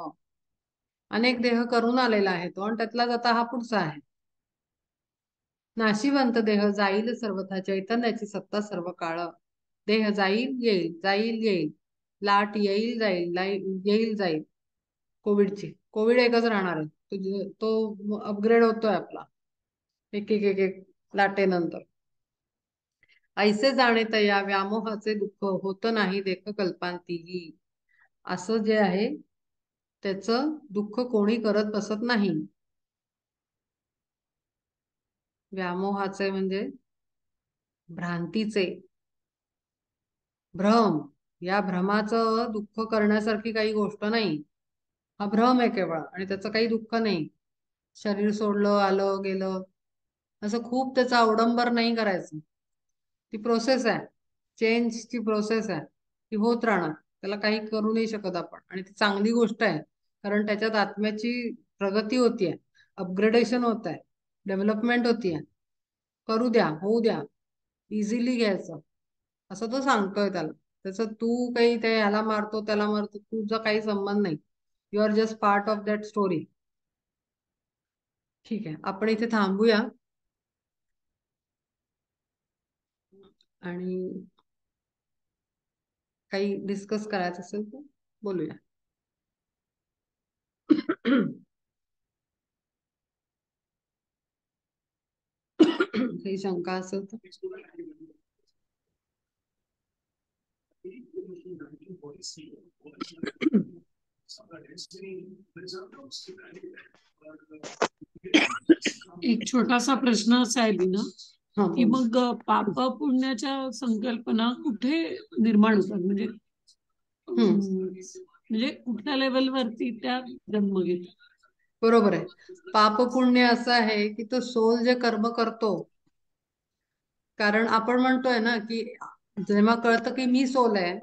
अनेक देह करून आलेला आहे तो, आणि त्यातलाच आता हा पुढचा आहे. नाशिवंत देह जाईल सर्वथा, चैतन्याची सत्ता सर्व काळ. देह जाईल येईल, जाईल येईल, लाट येईल जाईल, येईल जाईल. कोविडची, कोविड एकच राहणार आहे, तो अपग्रेड होतोय आपला, एक एक एक एक लाटेनंतर. ऐसे जाणे तया व्यामोहाचे दुःख, होत नाही देख कल्पांतीही. असं जे आहे, त्याचं दुःख कोणी करत बसत नाही. व्यामोहाचे म्हणजे भ्रांतीचे, भ्रम. या भ्रमाचं दुःख करण्यासारखी काही गोष्ट नाही. हा भ्रम आहे केवळ, आणि त्याचं काही दुःख नाही. शरीर सोडलं, आलं गेलं, असं खूप त्याचा अवडंबर नाही करायचं. ती प्रोसेस आहे, चेंजची प्रोसेस आहे, ती होत राहणार. त्याला काही करू नाही शकत आपण, आणि ती चांगली गोष्ट आहे. कारण त्याच्यात आत्म्याची प्रगती होतीये, अपग्रेडेशन होत आहे, डेव्हलपमेंट होतीये. करू द्या, होऊ द्या, इझिली घ्यायचं, असं तो सांगतोय त्याला. त्याचं तू काही ते ह्याला मारतो त्याला मारतो, तुझा काही संबंध नाही. You are just part of that story. ठीक आहे, आपण इथे थांबूया आणि काही डिस्कस करायचं असेल तर बोलूया. काही शंका असेल तर. एक छोटासा प्रश्न असा आहे ना, हा, की बोल. मग पाप पुण्याच्या संकल्पना कुठे निर्माण होतात? म्हणजे म्हणजे कुठल्या लेवलवरती त्या जन्म घेतात? बरोबर आहे. पाप पुण्य असं आहे की तो सोल जे कर्म करतो, कारण आपण म्हणतोय ना की जेव्हा कळतं की मी सोल आहे,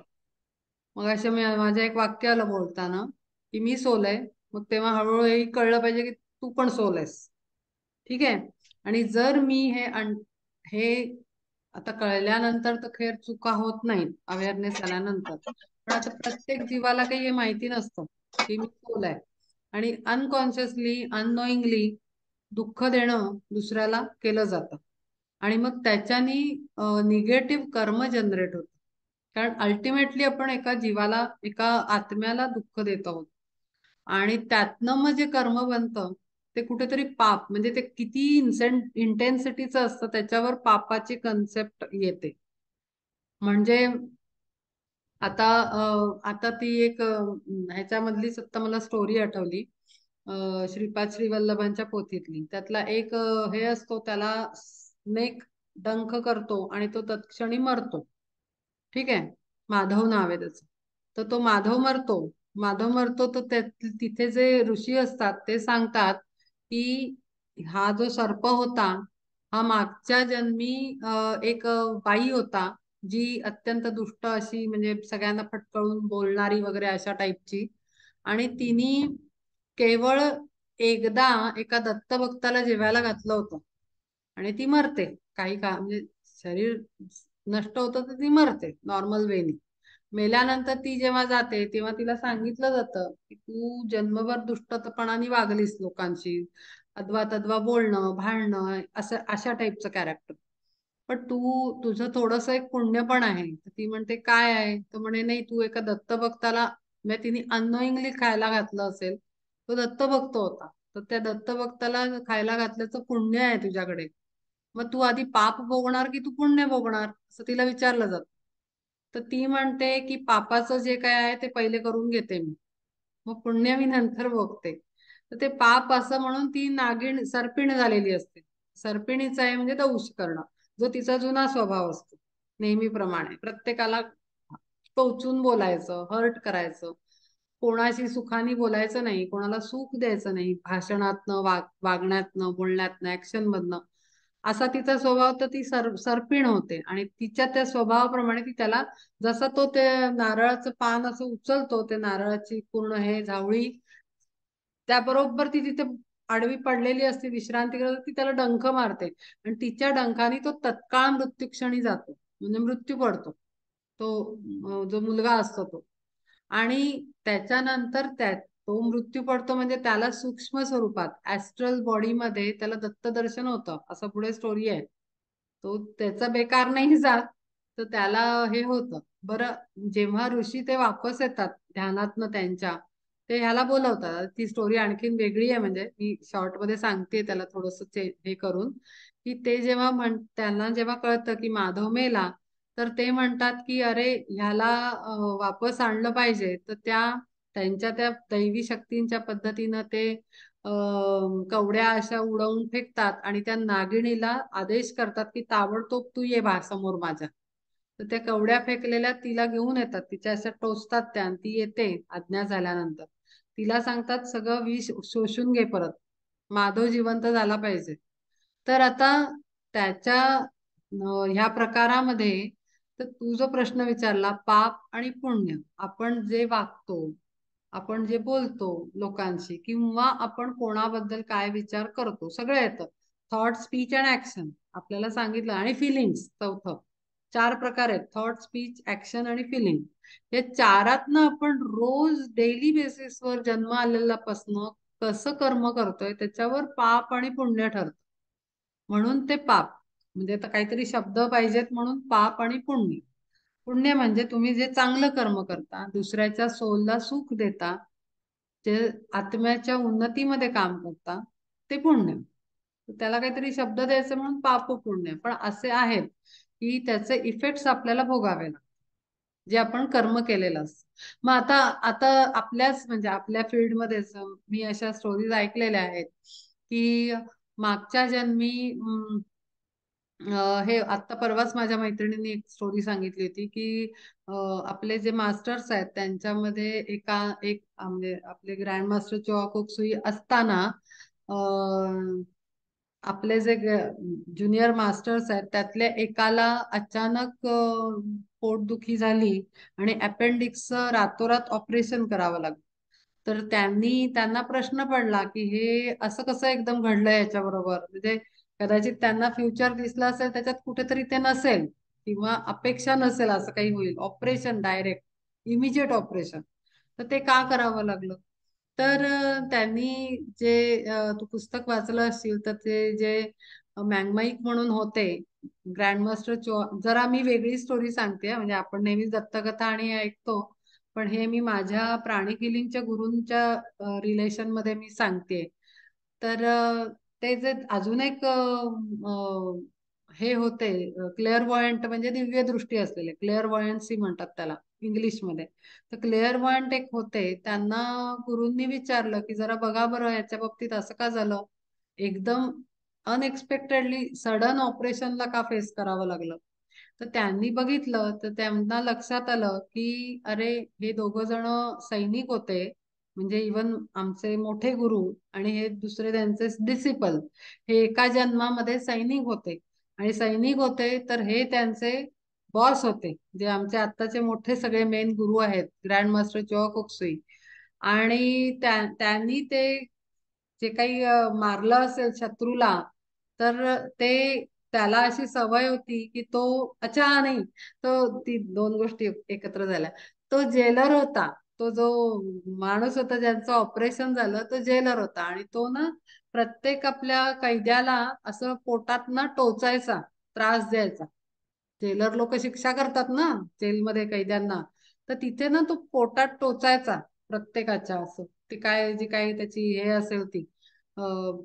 मग अशा माझ्या एक वाक्य आलं बोलताना की मी सोल आहे, मग तेव्हा हळूहळू हे कळलं पाहिजे की तू पण सोल आहेस. ठीक आहे. आणि जर मी हे आता कळल्यानंतर तर खैर चुका होत नाहीत अवेअरनेस आल्यानंतर, पण आता प्रत्येक जीवाला काही हे माहिती नसतं की मी सोल आहे, आणि अनकॉन्शियसली अननोईंगली दुःख देणं दुसऱ्याला केलं जातं, आणि मग त्याच्यानी निगेटिव्ह कर्म जनरेट होतं. कारण अल्टिमेटली आपण एका जीवाला, एका आत्म्याला दुःख देत आहोत, आणि त्यातनं मग जे कर्म बनतं ते कुठेतरी पाप, म्हणजे ते किती इंटेन्सिटीचं असतं त्याच्यावर पापाची कन्सेप्ट येते. म्हणजे आता ती एक ह्याच्यामधलीच आता मला स्टोरी आठवली, श्रीपाद श्रीवल्लभांच्या पोथीतली. त्यातला एक हे असतो, त्याला स्नेक डंख करतो आणि तो तत्क्षणी मरतो. ठीक आहे, माधव नाव आहे त्याचं. तर तो माधव मरतो तर तिथे जे ऋषी असतात ते सांगतात की हा जो सर्प होता, हा मागच्या जन्मी एक बाई होता, जी अत्यंत दुष्ट अशी, म्हणजे सगळ्यांना फटकळून बोलणारी वगैरे अशा टाईपची. आणि तिने केवळ एकदा एका दत्तभक्ताला जेवायला घातलं होतं, आणि ती मरते. काही का म्हणजे शरीर नष्ट होतं तर ती मरते नॉर्मल वेनी. मेल्यानंतर ती जेव्हा जाते तेव्हा तिला सांगितलं जातं की तू जन्मभर दुष्टपणाने वागलीस लोकांशी, अद्वा तद्वा बोलणं, भांडणं, असं अशा टाईपचं कॅरेक्टर. पण तुझं थोडस एक पुण्य पण आहे. तर ती म्हणते काय आहे, तर म्हणे नाही, तू एका दत्तभक्ताला, म्हणजे तिने अननोईंगली खायला घातलं असेल, तो दत्तभक्त होता, तर त्या दत्तभक्ताला खायला घातल्याचं पुण्य आहे तुझ्याकडे. मग तू आधी पाप भोगणार की तू पुण्य भोगणार, असं तिला विचारलं जातं. तर ती म्हणते की पापाचं जे काय आहे ते पहिले करून घेते मी, मग पुण्य मी नंतर भोगते. तर ते पाप असं म्हणून ती नागिण सर्पिण झालेली असते. सर्पिणीचं आहे म्हणजे दंश करणं, जो तिचा जुना स्वभाव असतो. नेहमीप्रमाणे प्रत्येकाला टोचून बोलायचं, हर्ट करायचं, कोणाशी सुखाने बोलायचं नाही, कोणाला सुख द्यायचं नाही, भाषणातनं, वागण्यातनं, बोलण्यातनं, ऍक्शन मधनं. असा तिचा स्वभाव. तर ती सर्पिण होते, आणि तिच्या त्या स्वभावाप्रमाणे ती त्याला, जसं तो ते नारळाचं पान असं उचलतो, ते नारळाची पूर्ण हे झावळी, त्याबरोबर ती तिथे आडवी पडलेली असते विश्रांती करत, ती त्याला डंख मारते, आणि तिच्या डंखाने तो तत्काळ मृत्यूक्षणी जातो, म्हणजे मृत्यू पडतो तो, जो मुलगा असतो तो. आणि त्याच्यानंतर तो मृत्यू पडतो, म्हणजे त्याला सूक्ष्म स्वरूपात ऍस्ट्रल बॉडीमध्ये त्याला दत्तदर्शन होतं, असं पुढे स्टोरी आहे. तो त्याचा बेकार नाही जात, तर त्याला हे होतं. बरं, जेव्हा ऋषी ते वापस येतात ध्यानातनं त्यांच्या, ते ह्याला बोलवतात. ती स्टोरी आणखीन वेगळी आहे, म्हणजे मी शॉर्ट मध्ये सांगते त्याला थोडस हे करून, की ते जेव्हा त्यांना जेव्हा कळतं की माधव मेला, तर ते म्हणतात की अरे ह्याला वापस आणलं पाहिजे. तर त्यांच्या त्या दैवी शक्तींच्या पद्धतीनं ते कवड्या अशा उडवून फेकतात आणि त्या नागिणीला आदेश करतात की ताबडतोब तू ये समोर माझ्या. तर त्या कवड्या फेकलेल्या तिला घेऊन येतात, तिच्या अशा टोचतात त्या आणि ती येते आज्ञा झाल्यानंतर. तिला सांगतात सगळं विष शोषून घे परत, माधव जिवंत झाला पाहिजे. तर आता त्याच्या ह्या प्रकारामध्ये तर तू जो प्रश्न विचारला पाप आणि पुण्य, आपण जे वागतो, आपण जे बोलतो लोकांशी किंवा आपण कोणाबद्दल काय विचार करतो सगळं येतं. थॉट, स्पीच अँड ऍक्शन आपल्याला सांगितलं, आणि फिलिंग्स चौथं. 4 प्रकार आहेत: थॉट, स्पीच, ऍक्शन आणि फिलिंग. हे चारातनं आपण रोज डेली बेसिसवर जन्म आलेल्यापासनं कसं कर्म करतोय त्याच्यावर पाप आणि पुण्य ठरतं. म्हणून ते पाप म्हणजे आता काहीतरी शब्द पाहिजेत म्हणून पाप आणि पुण्य. पुण्य म्हणजे तुम्ही जे चांगलं कर्म करता, दुसऱ्याच्या सोलला सुख देता, जे आत्म्याच्या उन्नतीमध्ये काम करता, ते पुण्य. त्याला काहीतरी शब्द द्यायचं म्हणून पाप पुण्य. पण असे आहेत की त्याचे इफेक्ट्स आपल्याला भोगावे लागतात जे आपण कर्म केलेलं असतं. मग आता आता आपल्याच म्हणजे आपल्या फील्डमध्येच मी अशा स्टोरीज ऐकलेल्या आहेत की मागच्या जन्मी हे आता परवाच माझ्या मैत्रिणींनी एक स्टोरी सांगितली होती की आपले जे मास्टर्स आहेत त्यांच्यामध्ये एक म्हणजे आपले ग्रँड मास्टर चोआ कोक्सुई असताना आपले जे ज्युनियर मास्टर्स आहेत त्यातल्या एकाला अचानक पोटदुखी झाली आणि अपेंडिक्सचं रातोरात ऑपरेशन करावं लागलं. तर त्यांना प्रश्न पडला की हे असं कसं एकदम घडलं याच्याबरोबर. म्हणजे कदाचित त्यांना फ्युचर दिसलं असेल त्याच्यात, कुठेतरी ते नसेल किंवा अपेक्षा नसेल असं काही होईल. ऑपरेशन डायरेक्ट इमिजिएट ऑपरेशन, तर ते का करावं लागलं. तर त्यांनी जे तू पुस्तक वाचलं असतील तर ते जे मॅंगमाईक म्हणून होते ग्रँडमास्टर जरा मी वेगळी स्टोरी सांगते म्हणजे आपण नेहमीच दत्तकथा आणि ऐकतो, पण हे मी माझ्या प्राणिक हिलिंगच्या गुरूंच्या रिलेशन मध्ये मी सांगते. तर ते जे अजून एक हे होते क्लेअरवॉयंट म्हणजे दिव्य दृष्टी असलेले, क्लेअरवॉयन्सी म्हणतात त्याला इंग्लिशमध्ये. तर क्लेअरवॉयंट एक होते, त्यांना गुरूंनी विचारलं की जरा बघा बरं याच्या बाबतीत असं का झालं, एकदम अनएक्सपेक्टेडली सडन ऑपरेशनला का फेस करावं लागलं. तर त्यांनी बघितलं तर त्यांना लक्षात आलं की अरे हे दोघं जण सैनिक होते, म्हणजे इवन आमचे मोठे गुरु आणि हे दुसरे त्यांचे डिसिपल, हे एका जन्मामध्ये सैनिक होते. आणि सैनिक होते तर हे त्यांचे बॉस होते, जे आमचे आत्ताचे मोठे सगळे मेन गुरु आहेत ग्रँड मास्टर चोआ कोक्सुई. आणि त्यांनी ते जे काही मारलं असेल शत्रूला, तर ते त्याला अशी सवय होती की तो अच्छा नाही, तो ती दोन गोष्टी एकत्र झाल्या. तो जेलर होता, तो जो माणूस होता ज्यांचं ऑपरेशन झालं तो जेलर होता आणि तो ना प्रत्येक आपल्या कैद्याला असं पोटात ना टोचायचा, त्रास द्यायचा. जेलर लोक शिक्षा करतात ना जेलमध्ये कैद्यांना, तर तिथे ना तो पोटात टोचायचा प्रत्येकाच्या. असं ती काय जी काही त्याची हे असेल ती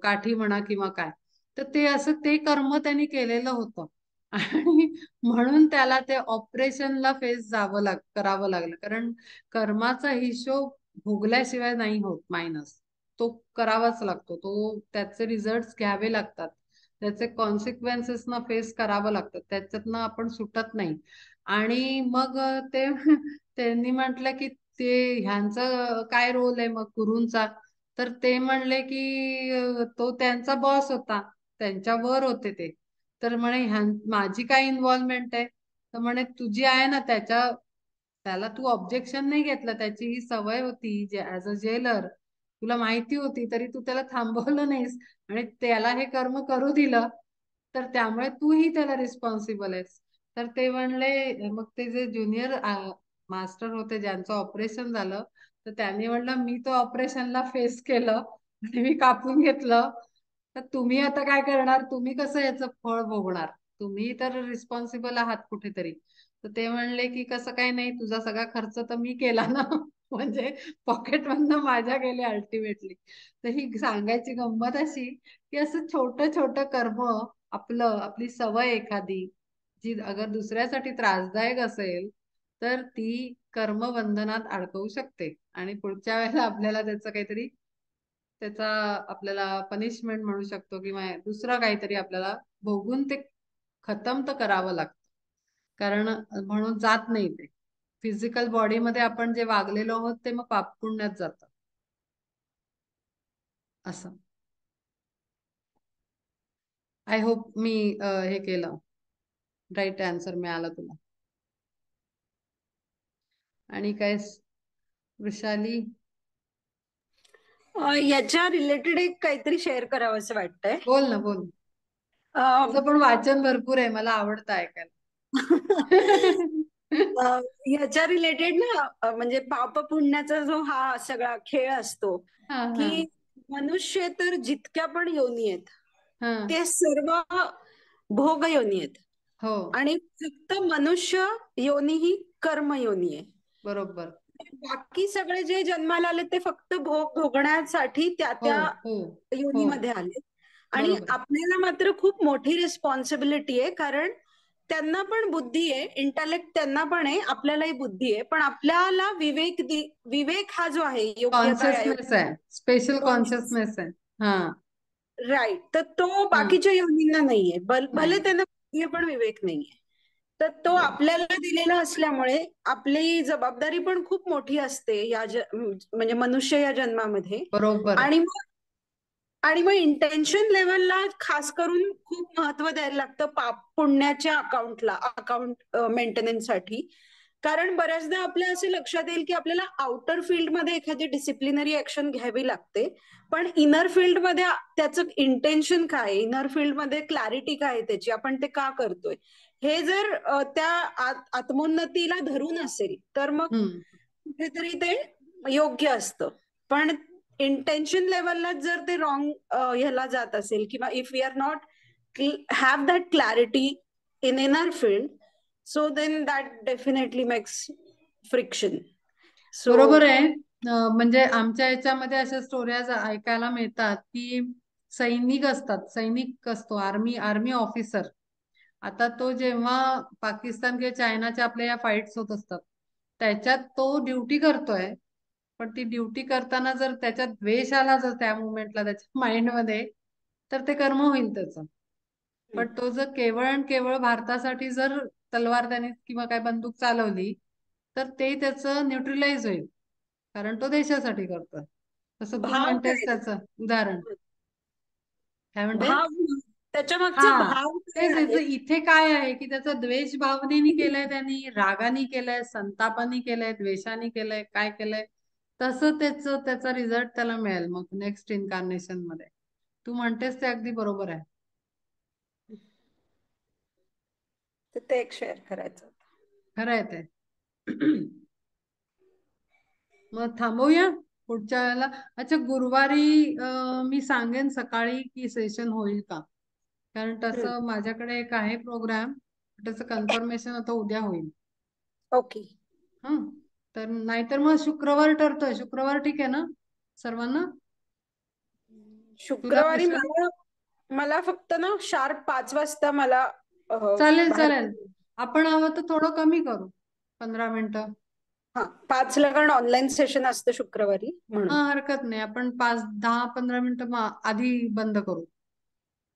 काठी म्हणा किंवा काय, तर ते असं ते कर्म त्यांनी केलेलं होतं. आणि म्हणून त्याला ते ऑपरेशनला फेस करावं लागलं, कारण कर्माचा हिशोब भोगल्याशिवाय नाही होत मायनस. तो करावाच लागतो, तो त्याचे रिझल्ट घ्यावे लागतात, त्याचे कॉन्सिक्वेन्सेस ना फेस करावं लागतं, त्याच्यातनं आपण सुटत नाही. आणि मग ते त्यांनी म्हटलं की ते ह्यांचं काय रोल आहे मग गुरूंचा. तर ते म्हणले की तो त्यांचा बॉस होता, त्यांच्यावर होते ते. तर म्हणे माझी काय इन्व्हॉल्वमेंट आहे, तर म्हणे तुझी आहे ना. त्याला तू ऑब्जेक्शन नाही घेतलं, त्याची ही सवय होती जे ऍज अ जेलर, तुला माहिती होती तरी तू त्याला थांबवलं नाहीस आणि त्याला हे कर्म करू दिलं, तर त्यामुळे तूही त्याला रिस्पॉन्सिबल आहेस. तर ते म्हणले, मग ते जे ज्युनियर मास्टर होते ज्यांचं ऑपरेशन झालं, तर त्यांनी म्हणलं मी तो ऑपरेशनला फेस केलं आणि मी कापून घेतलं, तर तुम्ही आता काय करणार, तुम्ही कसं याचं फळ भोगणार, तुम्ही तर रिस्पॉन्सिबल आहात कुठेतरी. तर ते म्हणले की कसं काय नाही, तुझा सगळा खर्च तर मी केला ना. म्हणजे पॉकेट मधनं माझ्या गेले अल्टिमेटली. तर ही सांगायची गंमत अशी की असं छोटं छोटं कर्म, आपली सवय एखादी जी अगर दुसऱ्यासाठी त्रासदायक असेल तर ती कर्मबंधनात अडकवू शकते आणि पुढच्या वेळेला आपल्याला त्याचा आपल्याला पनिशमेंट म्हणू शकतो किंवा दुसरं काहीतरी आपल्याला भोगून ते खतम तर करावं लागतं. कारण म्हणून जात नाही ते फिजिकल बॉडीमध्ये आपण जे वागलेलो आहोत ते मग पाप पुण्यात जातं असं. आय होप मी हे केलं, राईट आन्सर मिळाला तुला. आणि काय वृषाली? याच्या रिलेटेड एक काहीतरी शेअर करावं असं वाटतंय. बोल ना, बोल. तुझं पण वाचन भरपूर आहे, मला आवडतं ऐकायला. याच्या रिलेटेड ना म्हणजे पाप पुण्याचा जो हा सगळा खेळ असतो हा हा की मनुष्य तर जितक्या पण योनी आहेत हा. ते सर्व भोग योनी आहेत हो, आणि फक्त मनुष्य योनी ही कर्म योनी आहे. बरोबर. बाकी सगळे जे जन्माला आले ते फक्त भोग भोगण्यासाठी त्या हो त्या हो हो, योनीमध्ये आले. आणि बरोबर. आपल्याला मात्र खूप मोठी रिस्पॉन्सिबिलिटी आहे, कारण त्यांना पण बुद्धी आहे, इंटलेक्ट त्यांना पण आहे, आपल्यालाही बुद्धी आहे, पण आपल्याला विवेक हा जो आहे, योग्यता आहे, कॉन्शियसनेस आहे, स्पेशल कॉन्शियसनेस आहे. हा राईट, तर तो हा, बाकीच्या योनींना नाहीये. भले नाही, त्यांना बुद्धी आहे पण विवेक नाहीये. तर तो बरोबर. आपल्याला दिलेला असल्यामुळे आपली जबाबदारी पण खूप मोठी असते म्हणजे मनुष्य या जन्मामध्ये. बरोबर. आणि मग इंटेन्शन लेवलला खास करून खूप महत्व द्यायला लागतं पाप पुण्याच्या अकाउंट मेंटेनन्ससाठी. कारण बऱ्याचदा आपल्या असे लक्षात येईल की आपल्याला आउटर फील्डमध्ये एखादी डिसिप्लिनरी ऍक्शन घ्यावी लागते, पण इनर फील्डमध्ये त्याचं इंटेन्शन काय, इनर फील्डमध्ये क्लॅरिटी काय आहे त्याची, आपण ते का करतोय, हे जर त्या आत्मोन्नतीला धरून असेल तर मग हम्म, कुठेतरी ते योग्य असतं. पण इंटेन्शन लेवलला जर ते रॉंग ह्याला जात असेल, किंवा if we are not have that clarity in inner field, so then that definitely makes friction. So बरोबर आहे. म्हणजे आमच्या याच्यामध्ये अशा स्टोऱ्या ऐकायला मिळतात की सैनिक असतात, सैनिक असतो, आर्मी ऑफिसर. आता तो जेव्हा पाकिस्तान किंवा चायनाच्या आपल्या या फाईट्स होत असतात त्याच्यात तो ड्युटी करतोय, पण ती ड्युटी करताना जर त्याच्यात द्वेष आला जर त्या मुवमेंटला त्याच्या माइंडमध्ये, तर ते कर्म होईल त्याचं. पण तो जर केवळ आणि केवळ भारतासाठी जर तलवार त्याने किंवा काय बंदूक चालवली तर ते त्याचं न्यूट्रलाइज होईल, कारण तो देशासाठी करतोय. तसं तू भाव म्हणतेस काय, त्याचं उदाहरण काय म्हणते? भाव, त्याच्या हा, मागचा भाव काय तेच आहे. इथे काय आहे की त्याचा द्वेष भावनेनी केलाय, त्यांनी रागानी केलाय, संतापानी केलाय, द्वेषानी केलंय, काय केलंय, तसं त्याचा रिझल्ट त्याला मिळेल मग नेक्स्ट इन्कार्नेशन मध्ये. तू म्हणतेस ते अगदी बरोबर आहे. तर ते एक शेअर करायचं. खरं आहे ते. मग थांबवूया पुढच्या वेळेला. अच्छा, गुरुवारी मी सांगेन सकाळी की सेशन होईल का, कारण तसं माझ्याकडे एक आहे प्रोग्राम, त्याचं कन्फर्मेशन आता उद्या होईल. ओके. हा, तर नाहीतर मग शुक्रवार ठरतोय. शुक्रवार ठीक आहे ना सर्वांना? तुला शुक्रवारी वृषाली? मला मला फक्त ना शार्प 5 वाजता मला चालेल बाहेर. चालेल, आपण हवं तर थोडं कमी करू, 15 मिनिटं. हा, 5ला, कारण ऑनलाईन सेशन असतं शुक्रवारी हा, म्हणून. हरकत नाही, आपण 5-10-15 मिनिटं आधी बंद करू.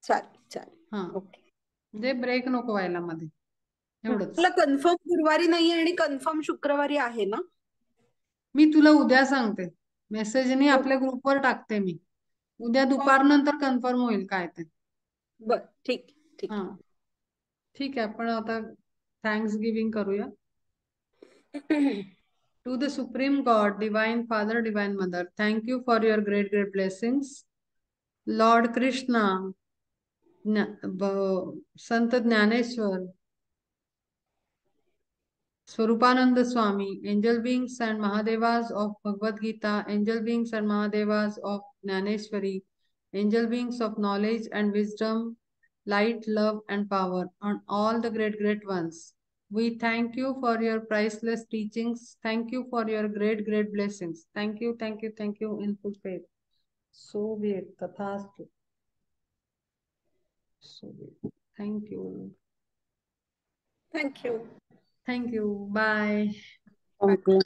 चालेल चालेल. हा, ओके. म्हणजे ब्रेक नको व्हायला मध्ये, एवढंच. मला कन्फर्म गुरुवारी नाही आणि कन्फर्म शुक्रवारी आहे ना? मी तुला उद्या सांगते, मेसेजनी हो. आपल्या ग्रुपवर टाकते मी. उद्या दुपारनंतर कन्फर्म होईल काय ते. बर, ठीक ठीक. हा, ठीक आहे. आपण आता थँक्स गिव्हिंग करूया. To the Supreme God, Divine Father, Divine Mother, thank you for your great, great blessings. Lord Krishna, Sant Jnaneshwar, Swarupananda Swami, angel beings and Mahadevas of Bhagavad Gita, angel beings and Mahadevas of Jnaneshwari, angel beings of knowledge and wisdom, light, love, and power, on all the great, great ones. We thank you for your priceless teachings. Thank you for your great, great blessings. Thank you, thank you, thank you in full faith. So be it. Tathastu. So be it. Thank you. Thank you. Thank you. Bye. Thank you.